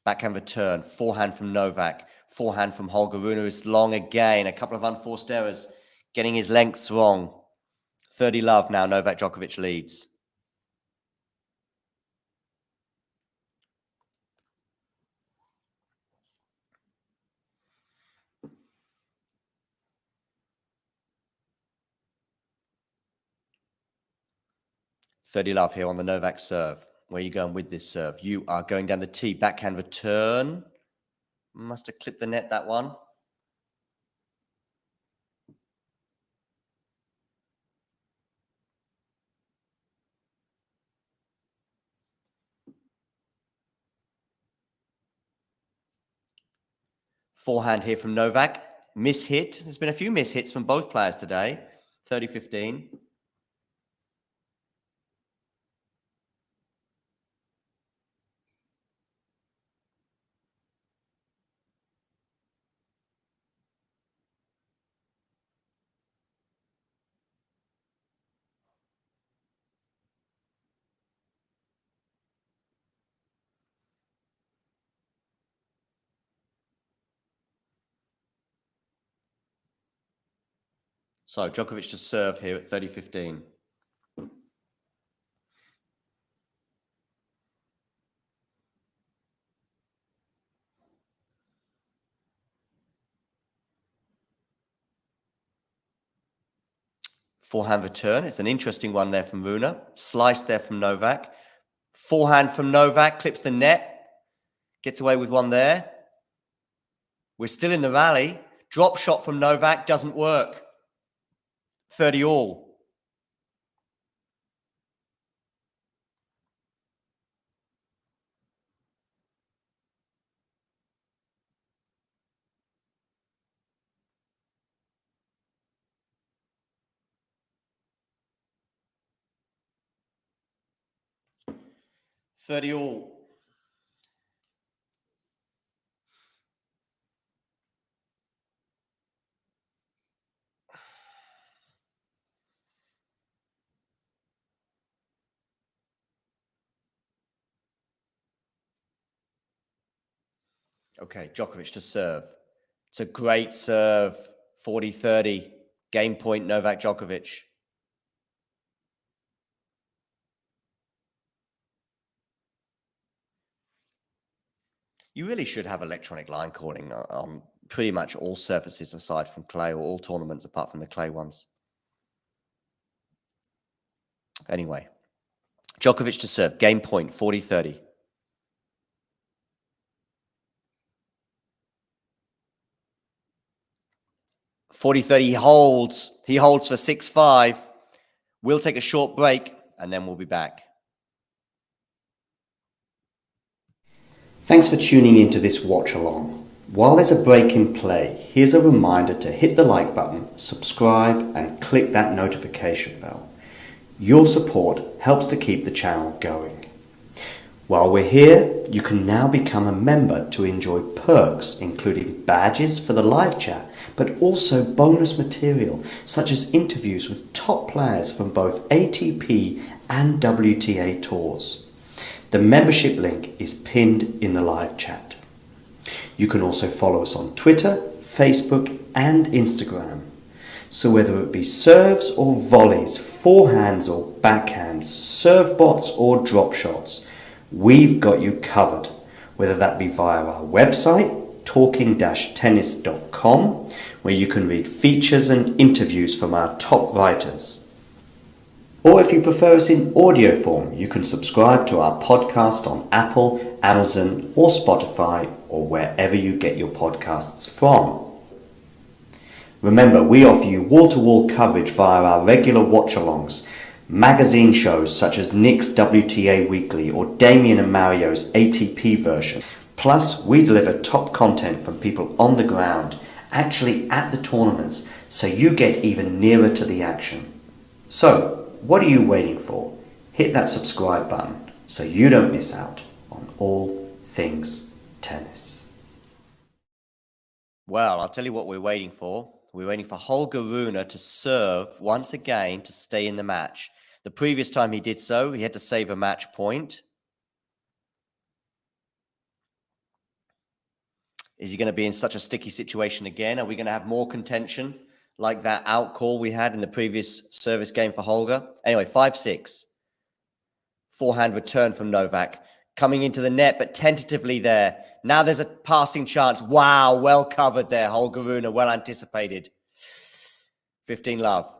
Backhand return. Forehand from Novak. Forehand from Holger Rune is long again. A couple of unforced errors. Getting his lengths wrong. 30 love now. Novak Djokovic leads. .30 love here on the Novak serve. Where are you going with this serve? You are going down the tee. Backhand return. Must have clipped the net, that one. Forehand here from Novak. Miss-hit. There's been a few miss-hits from both players today. 30-15. So Djokovic to serve here at 30-15. Forehand return. It's an interesting one there from Rune. Slice there from Novak. Forehand from Novak. Clips the net. Gets away with one there. We're still in the rally. Drop shot from Novak doesn't work. 30 all. Okay, Djokovic to serve. It's a great serve. 40-30. Game point, Novak Djokovic. You really should have electronic line calling on pretty much all surfaces aside from clay, or all tournaments apart from the clay ones. Anyway, Djokovic to serve. Game point, 40-30. He holds. He holds for 6-5. We'll take a short break and then we'll be back. Thanks for tuning into this watch along. While there's a break in play, here's a reminder to hit the like button, subscribe and click that notification bell. Your support helps to keep the channel going. While we're here, you can now become a member to enjoy perks including badges for the live chat, but also bonus material such as interviews with top players from both ATP and WTA tours. The membership link is pinned in the live chat. You can also follow us on Twitter, Facebook and Instagram. So whether it be serves or volleys, forehands or backhands, serve bots or drop shots, we've got you covered. Whether that be via our website, talking-tennis.com, where you can read features and interviews from our top writers. Or if you prefer us in audio form, you can subscribe to our podcast on Apple, Amazon or Spotify or wherever you get your podcasts from. Remember, we offer you wall-to-wall coverage via our regular watch-alongs, magazine shows such as Nick's WTA Weekly or Damien and Mario's ATP version. Plus, we deliver top content from people on the ground, actually at the tournaments, so you get even nearer to the action. So, what are you waiting for? Hit that subscribe button so you don't miss out on all things tennis. Well, I'll tell you what we're waiting for. We're waiting for Holger Rune to serve once again to stay in the match. The previous time he did so, he had to save a match point. Is he going to be in such a sticky situation again? Are we going to have more contention like that out call we had in the previous service game for Holger? Anyway, 5-6. Forehand return from Novak. Coming into the net, but tentatively there. Now there's a passing chance. Wow, well covered there, Holger Rune, well anticipated. 15 love.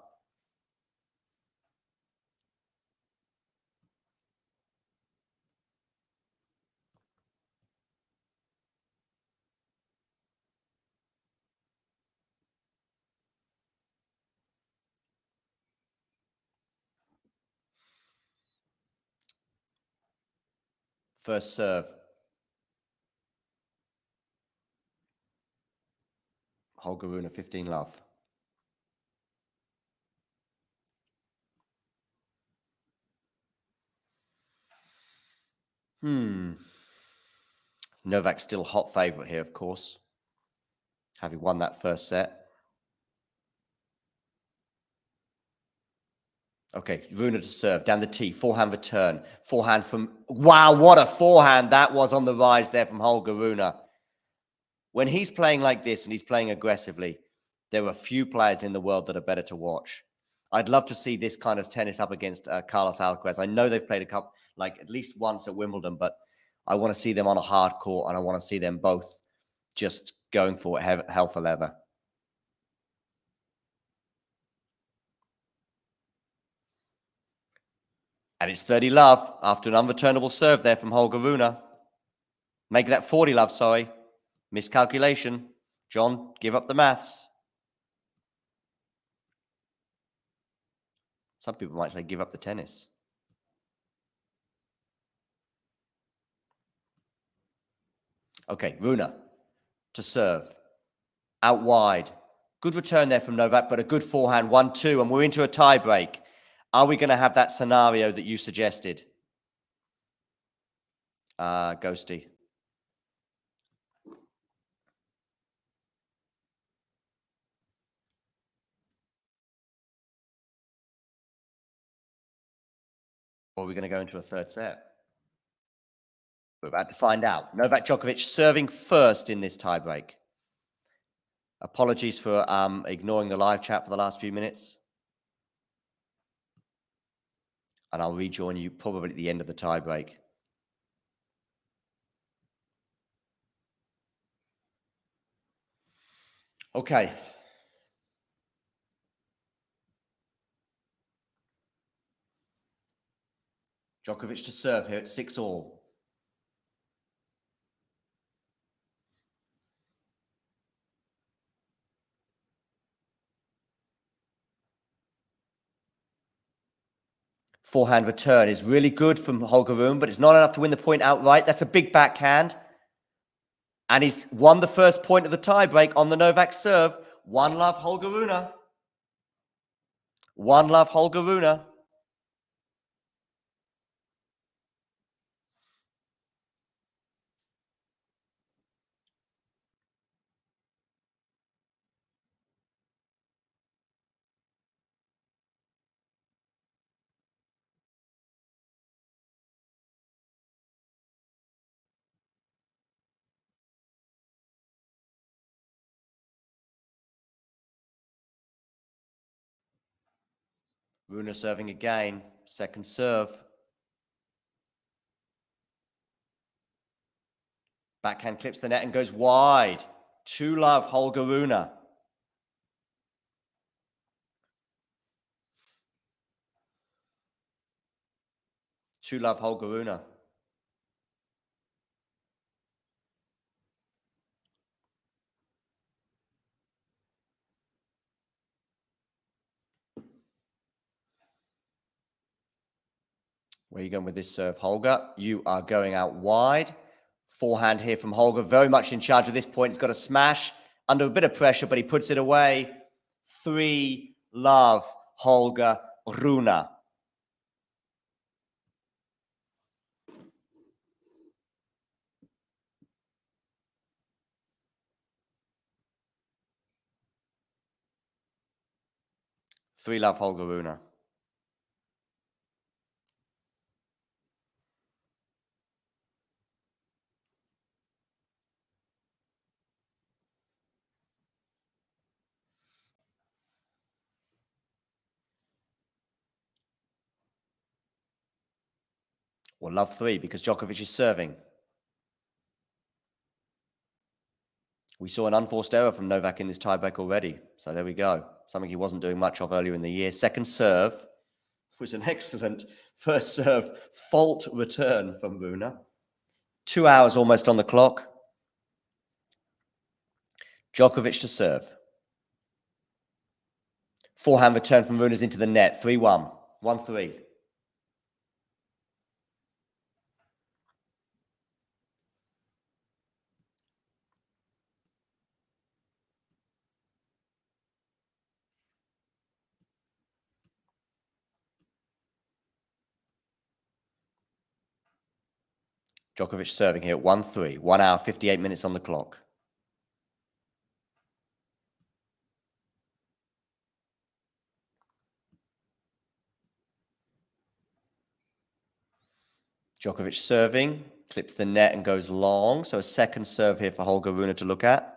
First serve. Holger Rune, 15 love. Novak's still hot favorite here, of course, having won that first set. Okay, Rune to serve, down the tee, forehand return. Forehand from, wow, what a forehand that was on the rise there from Holger Rune. When he's playing like this and he's playing aggressively, there are few players in the world that are better to watch. I'd love to see this kind of tennis up against Carlos Alcaraz. I know they've played a couple, like at least once at Wimbledon, but I want to see them on a hard court and I want to see them both just going for it hell for leather. And it's 30 love after an unreturnable serve there from Holger Rune. Make that 40 love, sorry. Miscalculation. John, give up the maths. Some people might say give up the tennis. Okay, Rune to serve. Out wide. Good return there from Novak, but a good forehand, 1-2, and we're into a tie break. Are we going to have that scenario that you suggested? Ghosty. Or are we going to go into a third set? We're about to find out. Novak Djokovic serving first in this tiebreak. Apologies for ignoring the live chat for the last few minutes. And I'll rejoin you probably at the end of the tiebreak. Okay. Djokovic to serve here at 6-all. Forehand return is really good from Holger Rune, but it's not enough to win the point outright. That's a big backhand. And he's won the first point of the tiebreak on the Novak serve. 1 love, Holger Rune. 1 love, Holger Rune. Rune serving again. Second serve. Backhand clips the net and goes wide. 2-love, Holger Rune. Two-love, Holger Rune. Where are you going with this serve, Holger? You are going out wide. Forehand here from Holger, very much in charge at this point. He's got a smash under a bit of pressure, but he puts it away. 3-love, Holger Rune. Three-love, Holger Rune. Or love 3 because Djokovic is serving. We saw an unforced error from Novak in this tiebreak already. So there we go. Something he wasn't doing much of earlier in the year. Second serve was an excellent first serve fault return from Rune. 2 hours almost on the clock. Djokovic to serve. Forehand return from Rune is into the net. 3-1. 1-3. Djokovic serving here at 1-3. 1 hour, 58 minutes on the clock. Djokovic serving, clips the net and goes long. So a second serve here for Holger Rune to look at.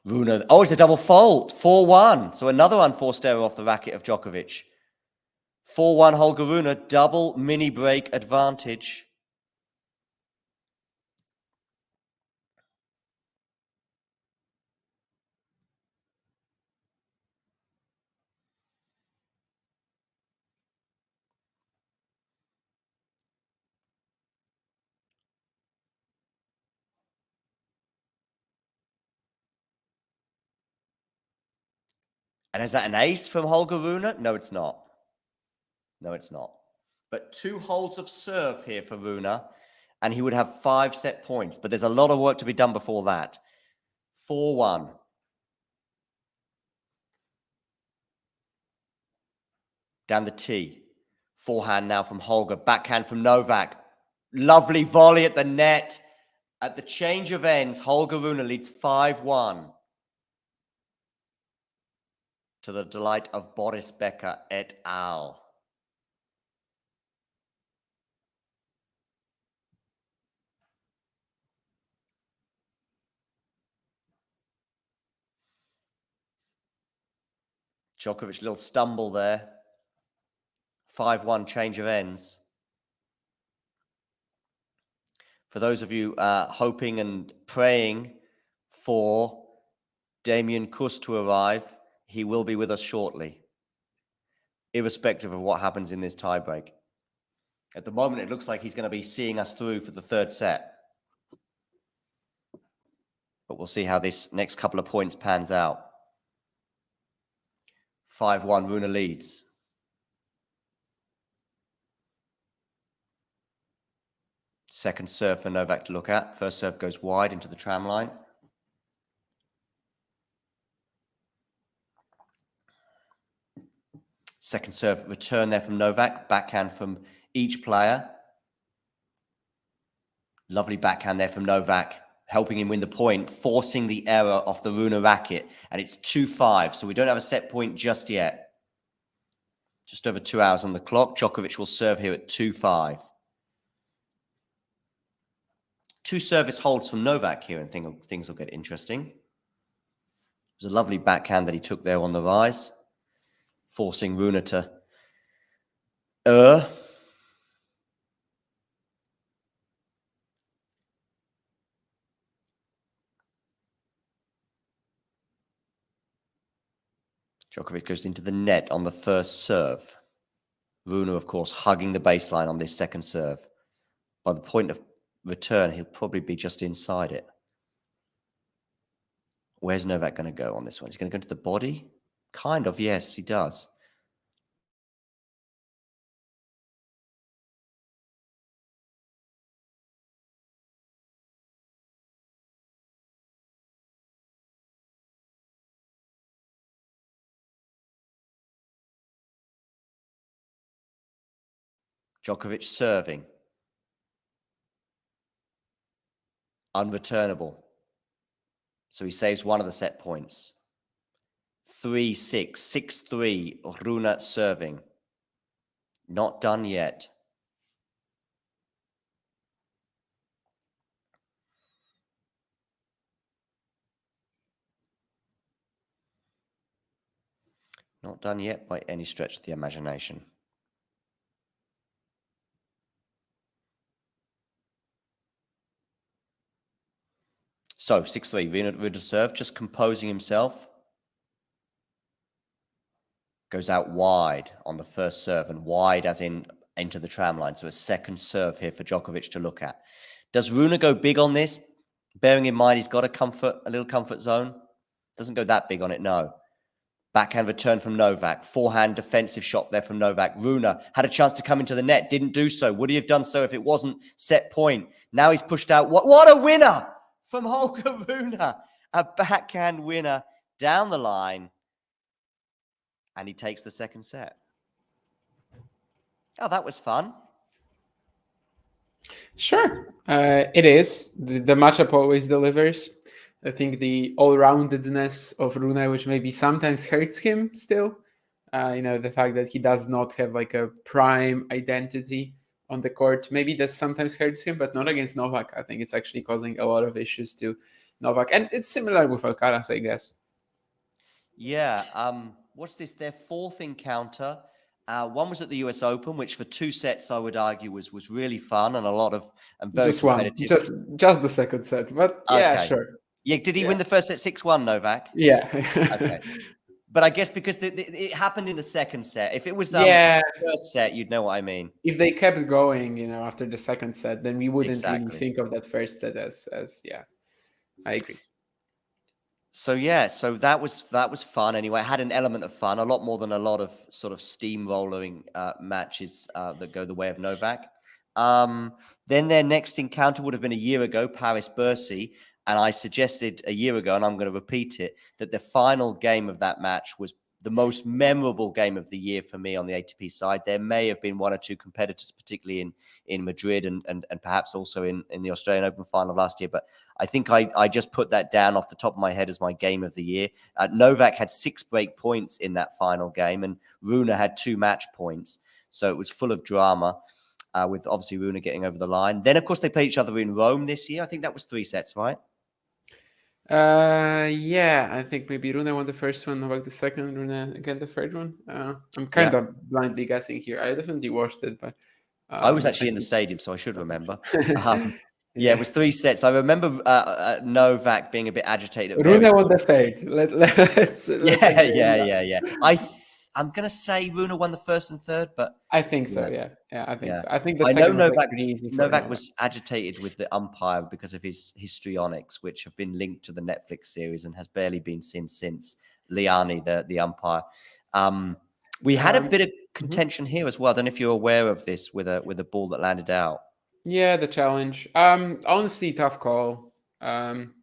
Rune, oh, it's a double fault. 4-1. So another unforced error off the racket of Djokovic. 4-1 Holger Rune, double mini break advantage. And is that an ace from Holger Rune? No, it's not. No, it's not. But 2 holds of serve here for Rune, and he would have 5 set points. But there's a lot of work to be done before that. 4-1. Down the tee. Forehand now from Holger. Backhand from Novak. Lovely volley at the net. At the change of ends, Holger Rune leads 5-1. To the delight of Boris Becker et al. Djokovic, little stumble there. 5-1 change of ends. For those of you hoping and praying for Damien Kuss to arrive, he will be with us shortly, irrespective of what happens in this tiebreak. At the moment, it looks like he's going to be seeing us through for the third set. But we'll see how this next couple of points pans out. 5-1, Rune leads. Second serve for Novak to look at. First serve goes wide into the tram line. Second serve return there from Novak. Backhand from each player. Lovely backhand there from Novak, helping him win the point, forcing the error off the Rune racket. And it's 2-5, so we don't have a set point just yet. Just over 2 hours on the clock. Djokovic will serve here at 2-5. 2 service holds from Novak here, and things will get interesting. It was a lovely backhand that he took there on the rise, forcing Rune to Djokovic goes into the net on the first serve. Rune, of course, hugging the baseline on this second serve. By the point of return, he'll probably be just inside it. Where's Novak going to go on this one? He's going to go to the body? Kind of, yes, he does. Djokovic serving. Unreturnable. So he saves one of the set points. 3-6, 6-3, Rune serving. Not done yet. Not done yet by any stretch of the imagination. So, 6-3, Rune to serve, just composing himself. Goes out wide on the first serve, and wide as in into the tram line. So a second serve here for Djokovic to look at. Does Rune go big on this? Bearing in mind he's got a little comfort zone. Doesn't go that big on it, no. Backhand return from Novak. Forehand defensive shot there from Novak. Rune had a chance to come into the net, didn't do so. Would he have done so if it wasn't set point? Now he's pushed out. What a winner from Holger Rune. A backhand winner down the line. And he takes the second set. Oh, that was fun. Sure, it is. The matchup always delivers. I think the all-roundedness of Rune, which maybe sometimes hurts him still. The fact that he does not have like a prime identity on the court, maybe that sometimes hurts him, but not against Novak. I think it's actually causing a lot of issues to Novak. And it's similar with Alcaraz, I guess. Yeah. What's this? Their fourth encounter. One was at the US Open, which for 2 sets, I would argue, was really fun and a lot of and very just one, just the second set, but yeah, okay. Sure. Yeah, did he win the first set 6-1, Novak? Yeah. Okay. But I guess because it happened in the second set. If it was the first set, you'd know what I mean. If they kept going, after the second set, then we wouldn't even think of that first set as I agree. So so that was fun anyway. It had an element of fun, a lot more than a lot of sort of steamrolling matches that go the way of Novak. Then their next encounter would have been a year ago, Paris Bercy, and I suggested a year ago, and I'm going to repeat it, that the final game of that match was the most memorable game of the year for me on the ATP side. There may have been 1 or 2 competitors, particularly in Madrid and perhaps also in the Australian Open final last year. But I think I just put that down off the top of my head as my game of the year. Novak had 6 break points in that final game, and Rune had 2 match points. So it was full of drama, with obviously Rune getting over the line. Then, of course, they played each other in Rome this year. I think that was 3 sets, right? Yeah, I think maybe Rune won the first one, Novak the second, Rune again the third one. I'm kind of blindly guessing here. I definitely watched it, but I was actually in the stadium, so I should remember. Yeah, it was 3 sets. I remember Novak being a bit agitated. Rune won the third. Let's yeah. I'm gonna say Rune won the first and third, but I think so. Yeah, I think so. I think I know Novak. Novak was agitated with the umpire because of his histrionics, which have been linked to the Netflix series and has barely been seen since. Liani, the umpire. We had a bit of contention here as well. I don't know if you're aware of this with a ball that landed out. Yeah, the challenge. Honestly, tough call. I'm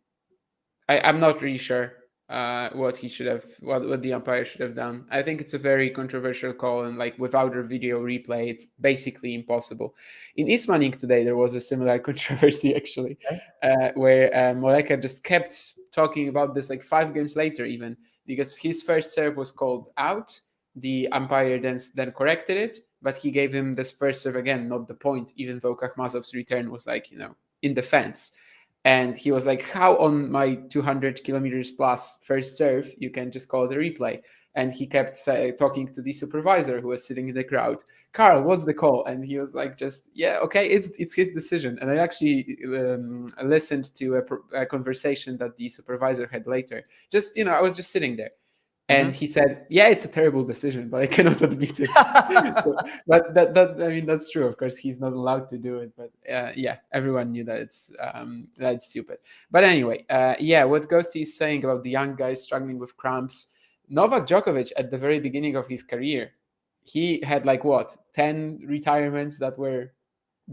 not really sure what the umpire should have done. I think it's a very controversial call, and like without a video replay, it's basically impossible. In Ismaning today, there was a similar controversy actually, where Moleka just kept talking about this like 5 games later, even because his first serve was called out, the umpire then corrected it, but he gave him this first serve again, not the point, even though Kakhmazov's return was like, in defense. And he was like, how on my 200 kilometers plus first serve, you can just call the replay? And he kept talking to the supervisor who was sitting in the crowd. Carl, what's the call? And he was like, just, yeah, okay, it's his decision. And I actually listened to a conversation that the supervisor had later. Just, I was just sitting there. And he said, yeah, it's a terrible decision, but I cannot admit it. But that's true. Of course, he's not allowed to do it. But yeah, everyone knew that it's stupid. But anyway, what Ghosty is saying about the young guys struggling with cramps, Novak Djokovic at the very beginning of his career, he had 10 retirements that were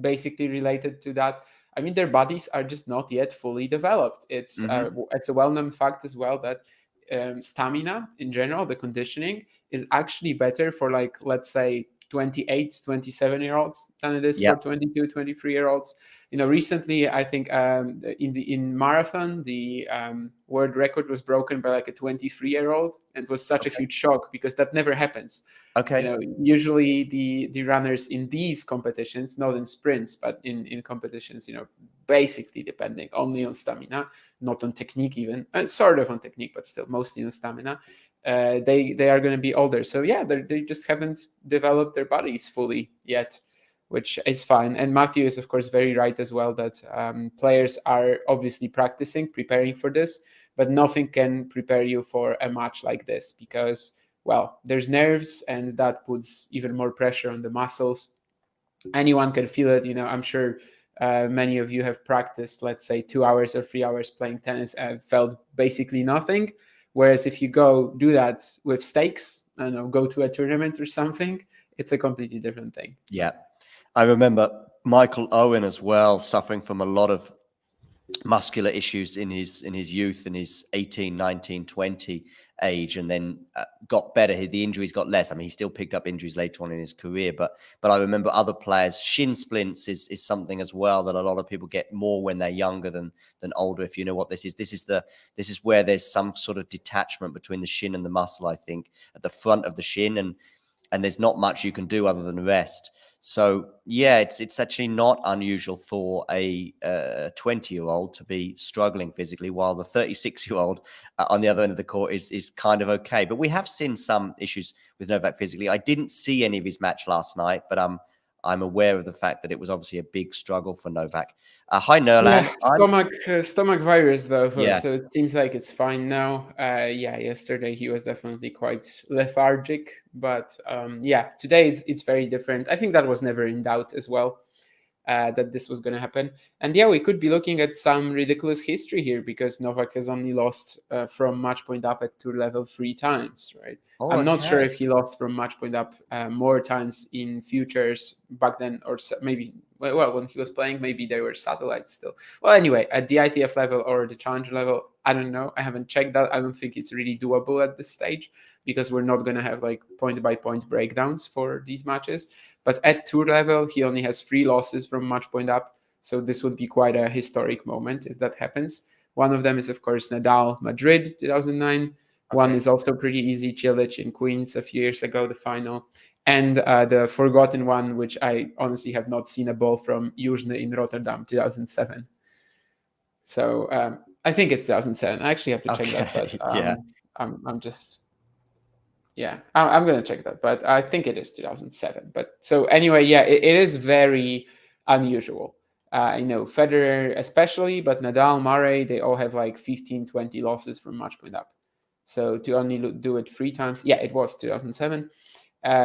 basically related to that. I mean, their bodies are just not yet fully developed. It's a well-known fact as well that stamina in general, the conditioning, is actually better for let's say 28, 27-year-olds than it is for 22, 23-year-olds. Recently, I think in marathon, the world record was broken by a 23-year-old, and it was such a huge shock because that never happens. Okay. Usually the runners in these competitions, not in sprints, but in competitions, basically depending only on stamina, not on technique even, sort of on technique, but still mostly on stamina. They are going to be older. So yeah, they just haven't developed their bodies fully yet, which is fine. And Matthew is, of course, very right as well that players are obviously practicing, preparing for this, but nothing can prepare you for a match like this because, well, there's nerves and that puts even more pressure on the muscles. Anyone can feel it. I'm sure many of you have practiced, let's say, 2 hours or 3 hours playing tennis and felt basically nothing. Whereas if you go do that with stakes, I don't know, go to a tournament or something, it's a completely different thing. Yeah. I remember Michael Owen as well, suffering from a lot of muscular issues in his youth, in his 18, 19, 20 age, and then got better. The injuries got less. I mean, he still picked up injuries later on in his career, but I remember other players. Shin splints is something as well that a lot of people get more when they're younger than older. If you know what this is, this is where there's some sort of detachment between the shin and the muscle, I think, at the front of the shin, and there's not much you can do other than rest. So yeah, it's actually not unusual for a 20-year-old to be struggling physically, while the 36-year-old on the other end of the court is kind of okay. But we have seen some issues with Novak physically. I didn't see any of his match last night, but I'm aware of the fact that it was obviously a big struggle for Novak. Hi, Nerland. Stomach virus though. Yeah. So it seems like it's fine now. Yesterday he was definitely quite lethargic, but today it's very different. I think that was never in doubt as well, that this was going to happen. And we could be looking at some ridiculous history here because Novak has only lost from match point up at tour level 3 times, right? I'm not sure if he lost from match point up more times in futures back then, or maybe, when he was playing, maybe they were satellites still. Well, anyway, at the ITF level or the challenger level, I don't know. I haven't checked that. I don't think it's really doable at this stage because we're not going to have point-by-point breakdowns for these matches. But at tour level, he only has 3 losses from match point up. So this would be quite a historic moment if that happens. One of them is, of course, Nadal Madrid 2009. One is also pretty easy, Cilic in Queens a few years ago, the final. And the forgotten one, which I honestly have not seen a ball from, Južny in Rotterdam 2007. So I think it's 2007. I actually have to check that. But I'm just... Yeah, I'm going to check that, but I think it is 2007. But so anyway, it is very unusual. Federer especially, but Nadal, Murray, they all have 15, 20 losses from match point up. So to only do it 3 times, it was 2007.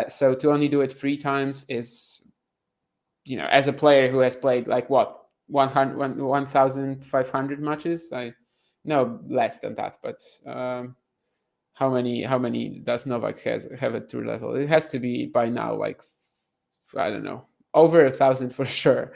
So to only do it 3 times is, as a player who has played 1,500 matches, no less than that, but how many does Novak have at tour level? It has to be by now I don't know, over 1,000 for sure.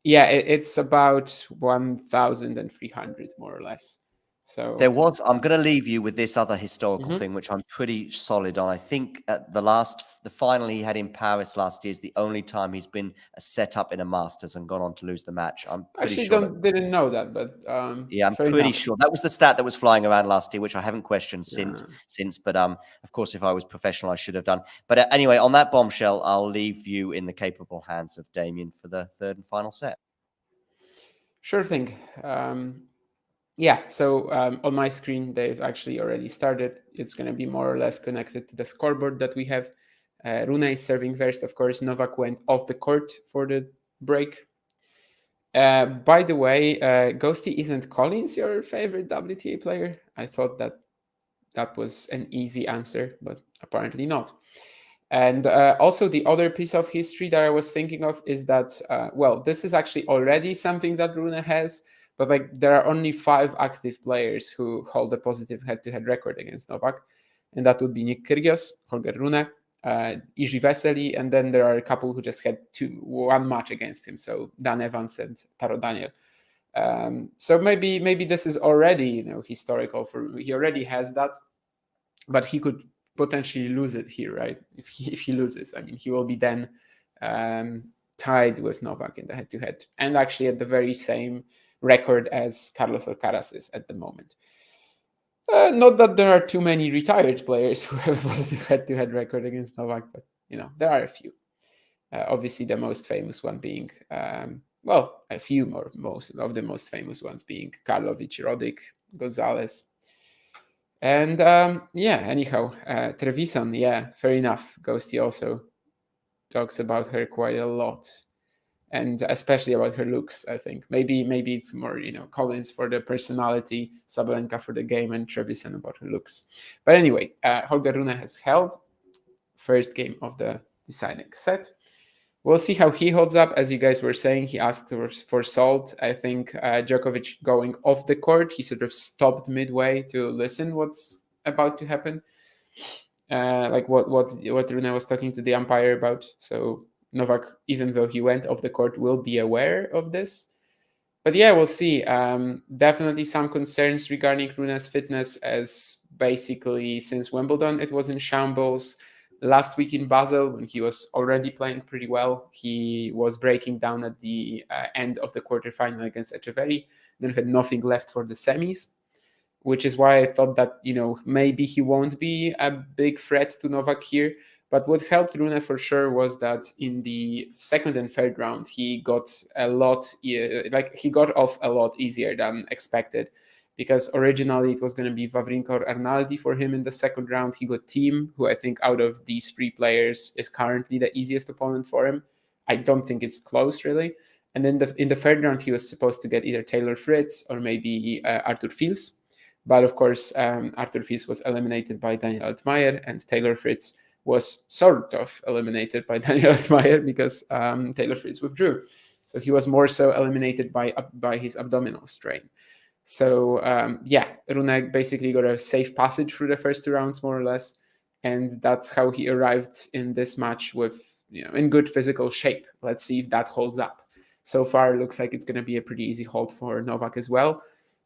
It's about 1,300 more or less. So There was. I'm going to leave you with this other historical thing, which I'm pretty solid on. I think at the final he had in Paris last year is the only time he's been set up in a Masters and gone on to lose the match. I'm pretty actually sure. didn't know that, but Yeah, I'm fair pretty enough. sure that was the stat that was flying around last year, which I haven't questioned Yeah. since. But of course, if I was professional, I should have done. But anyway, on that bombshell, I'll leave you in the capable hands of Damien for the third and final set. Sure thing. Yeah, so on my screen, they've actually already started. It's going to be more or less connected to the scoreboard that we have. Rune is serving first, of course. Novak went off the court for the break. By the way, Ghosty, isn't Collins your favorite WTA player? I thought that was an easy answer, but apparently not. And also the other piece of history that I was thinking of is that, well, this is actually already something that Rune has, but like there are only 5 active players who hold a positive head-to-head record against Novak, and that would be Nick Kyrgios, Holger Rune, Iji Vesely, and then there are a couple who just had one match against him, so Dan Evans and Taro Daniel. So maybe this is already historical for he already has that, but he could potentially lose it here, right? If he loses, I mean, he will be then tied with Novak in the head-to-head, and actually at the very same record as Carlos Alcaraz is at the moment. Not that there are too many retired players who have a positive head-to-head record against Novak, but there are a few. Obviously, the most famous one being, a few more, most of the most famous ones being Karlovic, Roddick, Gonzalez. And anyhow, Trevisan, yeah, fair enough. Ghosty also talks about her quite a lot, and especially about her looks. I think maybe it's more Collins for the personality, Sabalenka for the game, and Trevisan about her looks. But anyway, Holger Rune has held first game of the deciding set. We'll see how he holds up. As you guys were saying, he asked for salt. I think Djokovic going off the court, he sort of stopped midway to listen what's about to happen. Like what Rune was talking to the umpire about. So Novak, even though he went off the court, will be aware of this. But yeah, we'll see. Definitely some concerns regarding Rune's fitness, as basically since Wimbledon it was in shambles. Last week in Basel, when he was already playing pretty well, he was breaking down at the end of the quarterfinal against Echeverry, then had nothing left for the semis, which is why I thought that, maybe he won't be a big threat to Novak here. But what helped Rune for sure was that in the second and third round, he got he got off a lot easier than expected. Because originally it was going to be Wawrinka or Arnaldi for him in the second round. He got Thiem, who I think out of these 3 players is currently the easiest opponent for him. I don't think it's close, really. And then in the third round, he was supposed to get either Taylor Fritz or maybe Arthur Fils. But of course, Arthur Fils was eliminated by Daniel Altmaier, and Taylor Fritz was sort of eliminated by Daniel Altmaier because Taylor Fritz withdrew. So he was more so eliminated by his abdominal strain. So Rune basically got a safe passage through the first 2 rounds, more or less, and that's how he arrived in this match with in good physical shape. Let's see if that holds up. So far, it looks like it's going to be a pretty easy hold for Novak as well.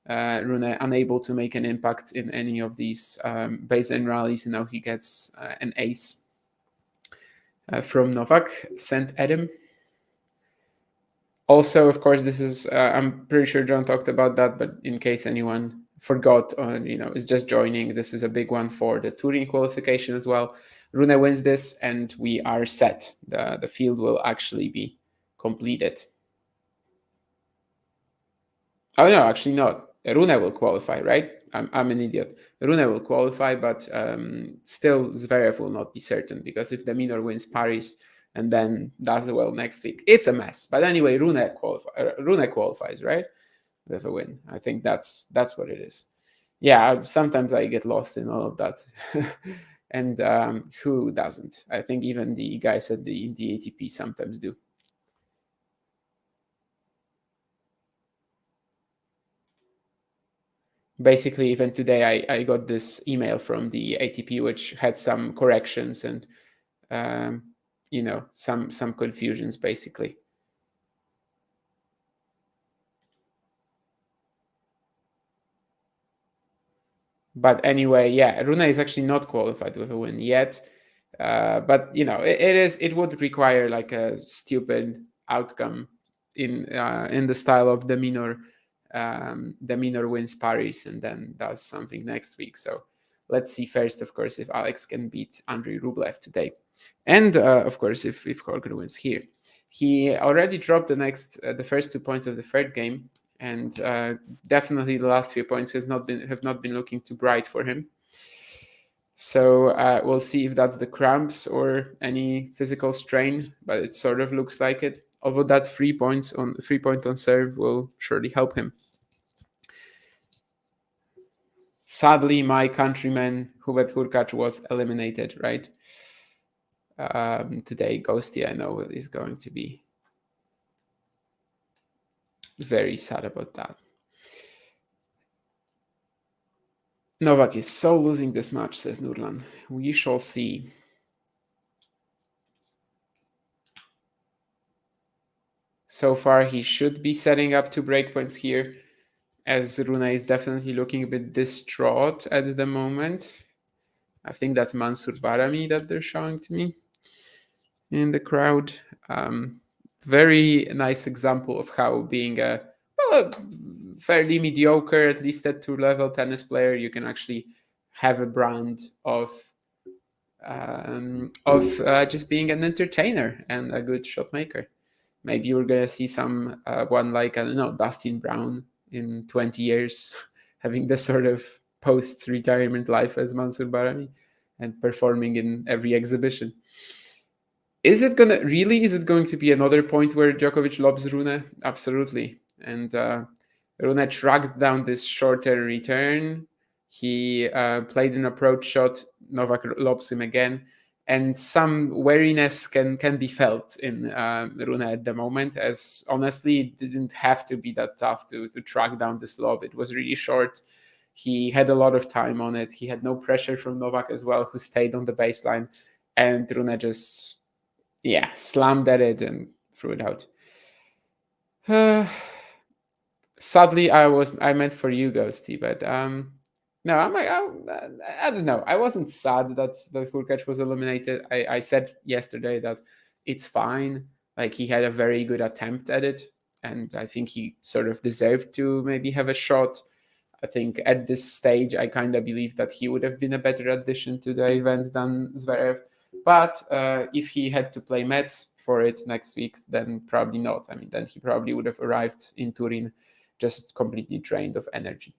Rune unable to make an impact in any of these base end rallies, and now he gets an ace from Novak sent at him. Also, of course, this is, I'm pretty sure John talked about that, but in case anyone forgot or, is just joining, this is a big one for the Turin qualification as well. Rune wins this and we are set. The field will actually be completed. Oh, no, actually not. Rune will qualify, right? I'm an idiot. Rune will qualify, but still Zverev will not be certain, because if the Minor wins Paris and then does well next week, it's a mess. But anyway, Rune qualifies, right? With a win. I think that's what it is. Yeah, sometimes I get lost in all of that. And who doesn't? I think even the guys in the ATP sometimes do. Basically, even today, I got this email from the ATP, which had some corrections and, some confusions, basically. But anyway, yeah, Rune is actually not qualified with a win yet. But it would require like a stupid outcome in the style of the minor wins Paris and then does something next week. So let's see first, of course, if Alex can beat Andrei Rublev today, and of course if Holger wins here. He already dropped the first 2 points of the third game, and definitely the last few points have not been looking too bright for him. So we'll see if that's the cramps or any physical strain, but it sort of looks like it. Although that 3 point on serve will surely help him. Sadly, my countryman Hubert Hurkacz was eliminated, right? Today, Ghosty, I know, is going to be very sad about that. Novak is so losing this match, says Nurlan. We shall see. So far, he should be setting up 2 breakpoints here, as Rune is definitely looking a bit distraught at the moment. I think that's Mansur Barami that they're showing to me in the crowd. Very nice example of how being a fairly mediocre, at least at tour level tennis player, you can actually have a brand of just being an entertainer and a good shot maker. Maybe we're gonna see some one like, I don't know, Dustin Brown in 20 years having this sort of post-retirement life as Mansur Barami and performing in every exhibition. Is it going to be another point where Djokovic lobs Rune? Absolutely. And Rune tracked down this shorter return. He played an approach shot. Novak lobs him again. And some wariness can be felt in Rune at the moment, as honestly, it didn't have to be that tough to track down this lob. It was really short. He had a lot of time on it. He had no pressure from Novak as well, who stayed on the baseline. And Rune just, slammed at it and threw it out. Sadly, I meant for you, Ghosty, but no, I don't know. I wasn't sad that Hurkacz was eliminated. I said yesterday that it's fine. Like, he had a very good attempt at it, and I think he sort of deserved to maybe have a shot. I think at this stage, I kind of believe that he would have been a better addition to the event than Zverev. But if he had to play Metz for it next week, then probably not. I mean, then he probably would have arrived in Turin just completely drained of energy.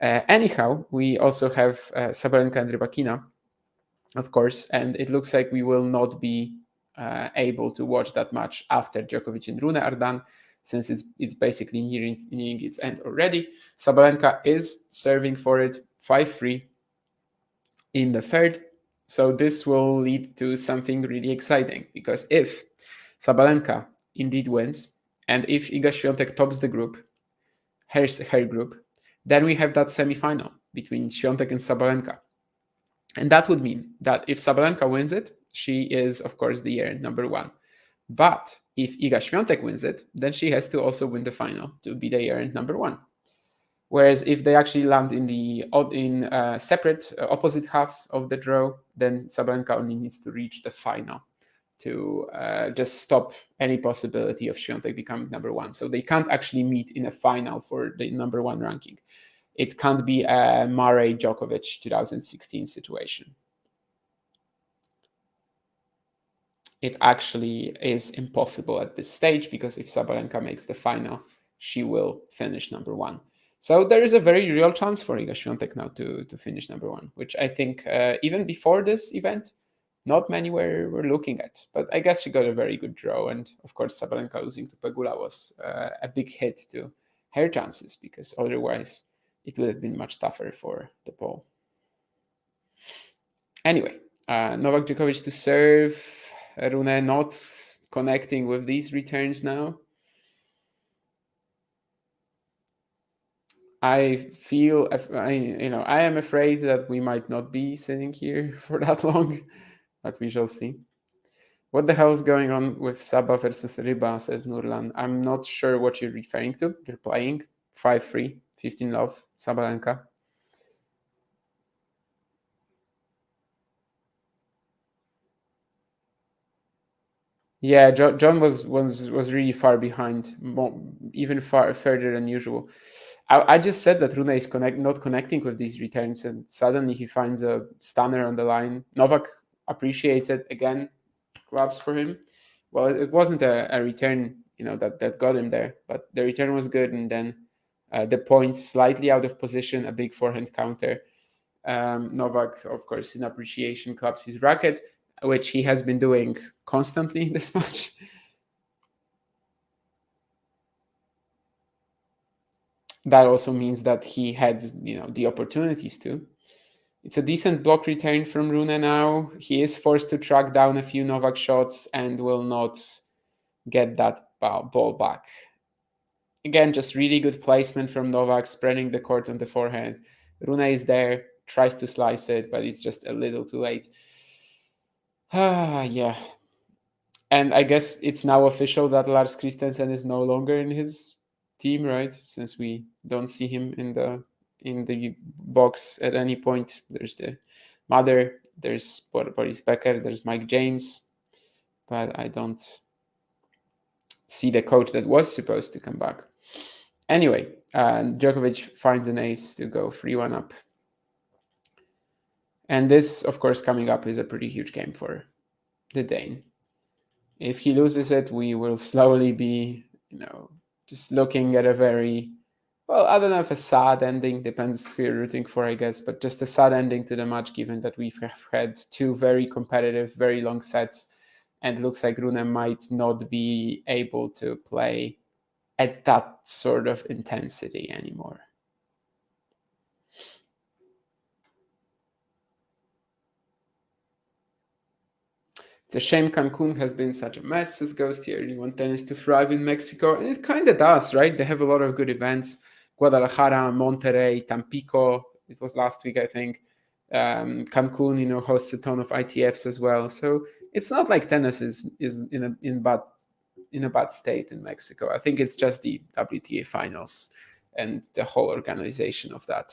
Anyhow, we also have Sabalenka and Rybakina, of course, and it looks like we will not be able to watch that match after Djokovic and Rune are done, since it's basically nearing its end already. Sabalenka is serving for it 5-3 in the third. So this will lead to something really exciting, because if Sabalenka indeed wins, and if Iga Świątek tops the group, her group, then we have that semi-final between Świątek and Sabalenka. And that would mean that if Sabalenka wins it, she is, of course, the year number 1. But if Iga Świątek wins it, then she has to also win the final to be the year number 1. Whereas if they actually land in separate opposite halves of the draw, then Sabalenka only needs to reach the final to just stop any possibility of Świątek becoming number 1. So they can't actually meet in a final for the number 1 ranking. It can't be a Murray-Djokovic 2016 situation. It actually is impossible at this stage, because if Sabalenka makes the final, she will finish number 1. So there is a very real chance for Iga Świątek now to finish number 1, which I think even before this event, not many were looking at. But I guess she got a very good draw. And of course, Sabalenka losing to Pegula was a big hit to her chances, because otherwise it would have been much tougher for the Pole. Anyway, Novak Djokovic to serve. Rune not connecting with these returns now. I feel, I am afraid that we might not be sitting here for that long, but we shall see. What the hell is going on with Saba versus Ryba, says Nurlan. I'm not sure what you're referring to. They're playing 5-3, 15 love, Sabalenka. Yeah, John was really far behind, even further than usual. I just said that Rune is not connecting with these returns, and suddenly he finds a stunner on the line. Novak appreciates it again, claps for him. Well, it wasn't a return, that got him there, but the return was good, and then the point slightly out of position, a big forehand counter. Novak, of course, in appreciation, claps his racket, which he has been doing constantly in this match. That also means that he had, the opportunities to. It's a decent block return from Rune now. He is forced to track down a few Novak shots and will not get that ball back. Again, just really good placement from Novak, spreading the court on the forehand. Rune is there, tries to slice it, but it's just a little too late. Yeah. And I guess it's now official that Lars Christensen is no longer in his team, right? Since we don't see him in the box at any point. There's the mother, there's Boris Becker, there's Mike James, but I don't see the coach that was supposed to come back. Anyway, Djokovic finds an ace to go 3-1 up. And this, of course, coming up is a pretty huge game for the Dane. If he loses it, we will slowly be, just looking at a very, well, I don't know if a sad ending, depends who you're rooting for, I guess, but just a sad ending to the match, given that we've had two very competitive, very long sets, and it looks like Rune might not be able to play at that sort of intensity anymore. It's a shame Cancun has been such a mess, says Ghosty. I really want tennis to thrive in Mexico. And it kind of does, right? They have a lot of good events. Guadalajara, Monterrey, Tampico. It was last week, I think. Cancun, hosts a ton of ITFs as well. So it's not like tennis is in a bad state in Mexico. I think it's just the WTA finals and the whole organization of that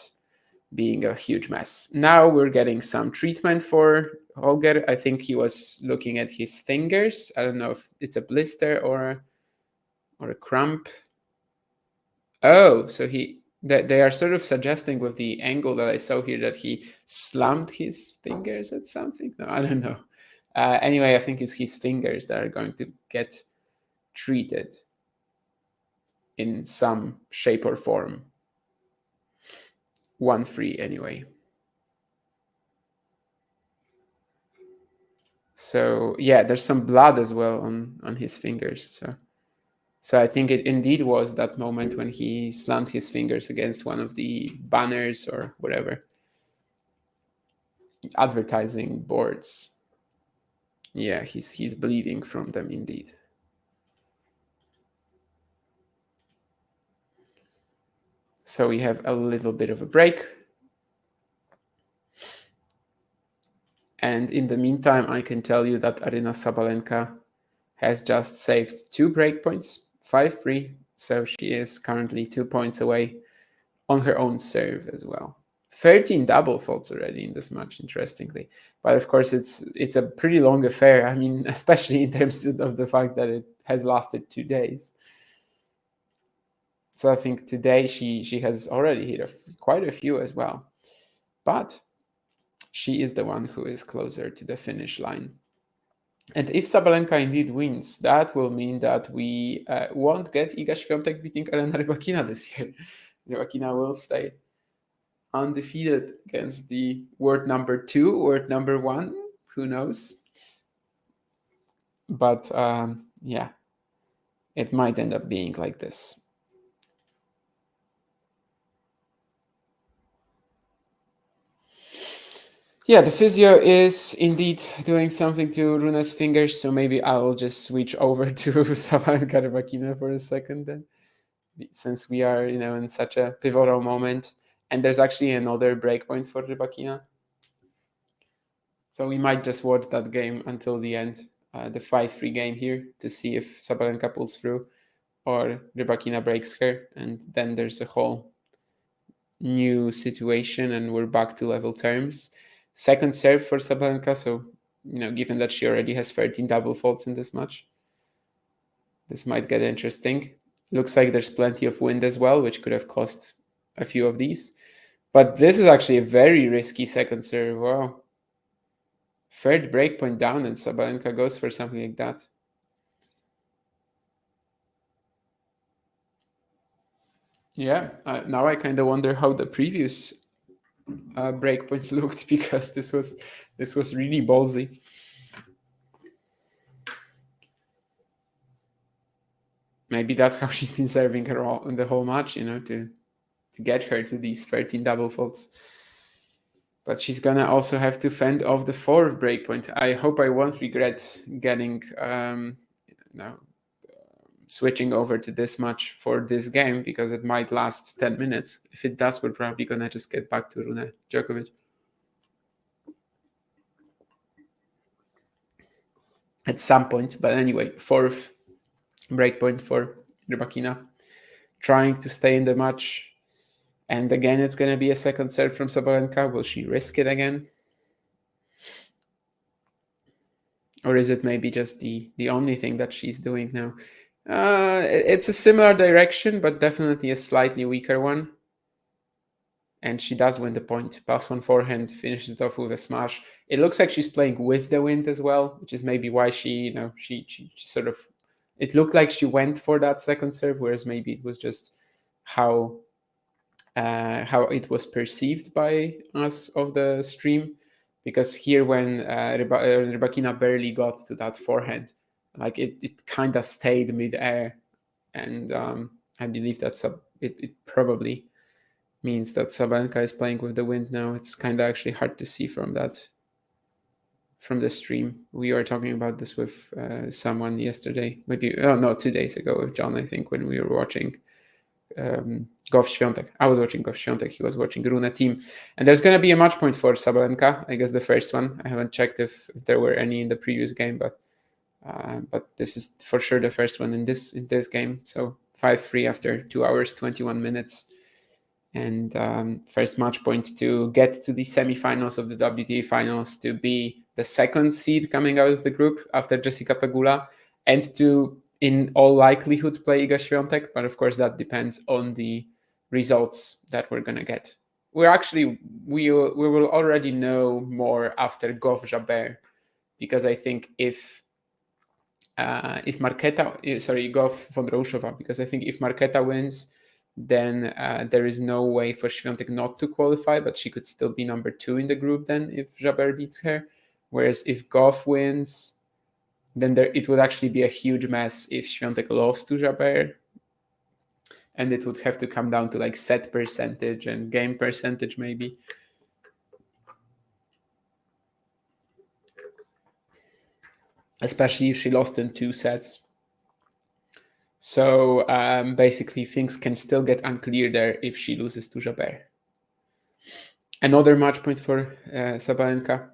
being a huge mess. Now we're getting some treatment for Holger. I think he was looking at his fingers. I don't know if it's a blister or a cramp. Oh, so they are sort of suggesting with the angle that I saw here that he slammed his fingers at something. No, I don't know. Anyway, I think it's his fingers that are going to get treated in some shape or form. 1-3 anyway. So yeah, there's some blood as well on his fingers. So I think it indeed was that moment when he slammed his fingers against one of the banners or whatever. Advertising boards. Yeah, he's bleeding from them indeed. So we have a little bit of a break. And in the meantime, I can tell you that Aryna Sabalenka has just saved 2 break points, 5-3. So she is currently 2 points away on her own serve as well. 13 double faults already in this match, interestingly. But of course, it's a pretty long affair. I mean, especially in terms of the fact that it has lasted 2 days. So I think today she has already hit quite a few as well. But she is the one who is closer to the finish line. And if Sabalenka indeed wins, that will mean that we won't get Iga Świątek beating Elena Rybakina this year. Rybakina will stay undefeated against the world number 2, world number 1. Who knows? But yeah, it might end up being like this. Yeah, the physio is indeed doing something to Rune's fingers, so maybe I will just switch over to Sabalenka Rybakina for a second then, since we are, in such a pivotal moment. And there's actually another breakpoint for Rybakina. So we might just watch that game until the end, the 5-3 game here, to see if Sabalenka pulls through or Rybakina breaks her. And then there's a whole new situation and we're back to level terms. Second serve for Sabalenka, so given that she already has 13 double faults in this match, This might get interesting. Looks like there's plenty of wind as well, which could have cost a few of these. But this is actually a very risky second serve. Wow. Third breakpoint down, and Sabalenka goes for something like that. Yeah, now I kind of wonder how the previous breakpoints looked, because this was really ballsy. Maybe that's how she's been serving her all in the whole match, you know, to get her to these 13 double faults. But she's gonna also have to fend off the fourth breakpoint. I hope I won't regret getting switching over to this match for this game, because it might last 10 minutes. If it does, we're probably gonna just get back to Rune Djokovic. At some point, but anyway, fourth breakpoint for Rybakina, trying to stay in the match. And again, it's going to be a second serve from Sabalenka. Will she risk it again? Or is it maybe just the only thing that she's doing now? It's a similar direction, but definitely a slightly weaker one. And she does win the point. +1 forehand, finishes it off with a smash. It looks like she's playing with the wind as well, which is maybe why she sort of... It looked like she went for that second serve, whereas maybe it was just how it was perceived by us of the stream. Because here, when Rybakina barely got to that forehand, like it kind of stayed mid-air, and I believe that's it probably means that Sabalenka is playing with the wind now. It's kind of actually hard to see from the stream. We were talking about this with someone yesterday, maybe 2 days ago with John, I think, when we were watching Goff Świątek. I was watching Goff Świątek, he was watching Rune team. And there's going to be a match point for Sabalenka, I guess the first one. I haven't checked if there were any in the previous game, but this is for sure the first one in this game. So 5-3 after 2 hours 21 minutes. And first match point to get to the semifinals of the WTA finals, to be the second seed coming out of the group after Jessica Pegula, and to, in all likelihood, play Iga Świątek. But of course, that depends on the results that we're going to get. We will already know more after Goff Jabeur, because I think if Goff Vondrousova, because I think if Marketa wins, then there is no way for Świątek not to qualify, but she could still be number 2 in the group then if Jabeur beats her. Whereas if Goff wins, then it would actually be a huge mess if Świątek lost to Jabeur. And it would have to come down to like set percentage and game percentage maybe. Especially if she lost in 2 sets. So basically, things can still get unclear there if she loses to Jabeur. Another match point for Sabalenka.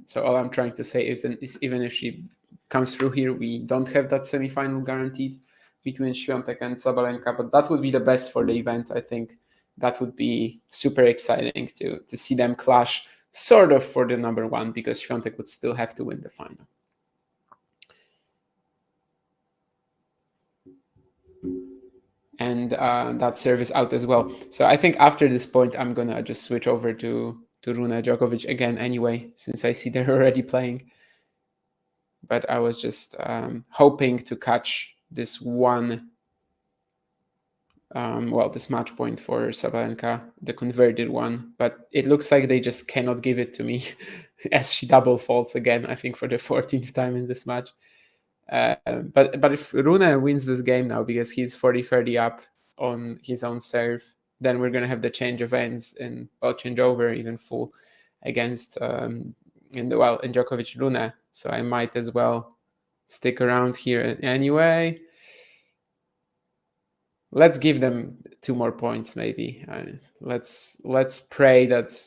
So all I'm trying to say is even if she comes through here, we don't have that semifinal guaranteed between Świątek and Sabalenka, but that would be the best for the event. I think that would be super exciting to see them clash sort of for the number 1, because Świątek would still have to win the final. And that serve is out as well. So I think after this point, I'm going to just switch over to Rune Djokovic again anyway, since I see they're already playing. But I was just hoping to catch this one, this match point for Sabalenka, the converted one. But it looks like they just cannot give it to me as she double faults again, I think for the 14th time in this match. But if Rune wins this game now, because he's 40-30 up on his own serve, then we're going to have the change of ends change over even full against in Djokovic Rune. So I might as well stick around here anyway. Let's give them 2 more points maybe. Let's pray that,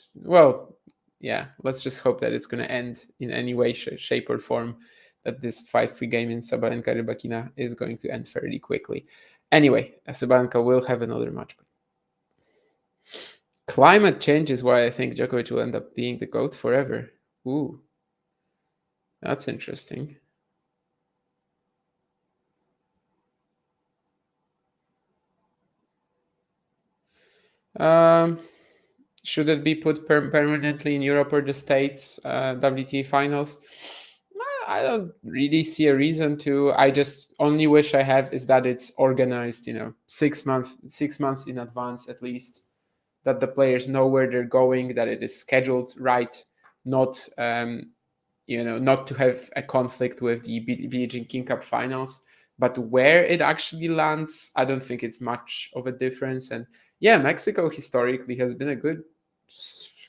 let's just hope that it's going to end in any way, shape or form, that this 5-3 game in Sabalenka Rybakina is going to end fairly quickly. Anyway, Sabalenka will have another match. Climate change is why I think Djokovic will end up being the GOAT forever. Ooh, that's interesting. Should it be put permanently in Europe or the States WTA finals? I don't really see a reason to. I just only wish I have is that it's organized, 6 months in advance at least, that the players know where they're going, that it is scheduled right, not not to have a conflict with the Billie Jean King Cup finals. But where it actually lands, I don't think it's much of a difference. And yeah, Mexico historically has been a good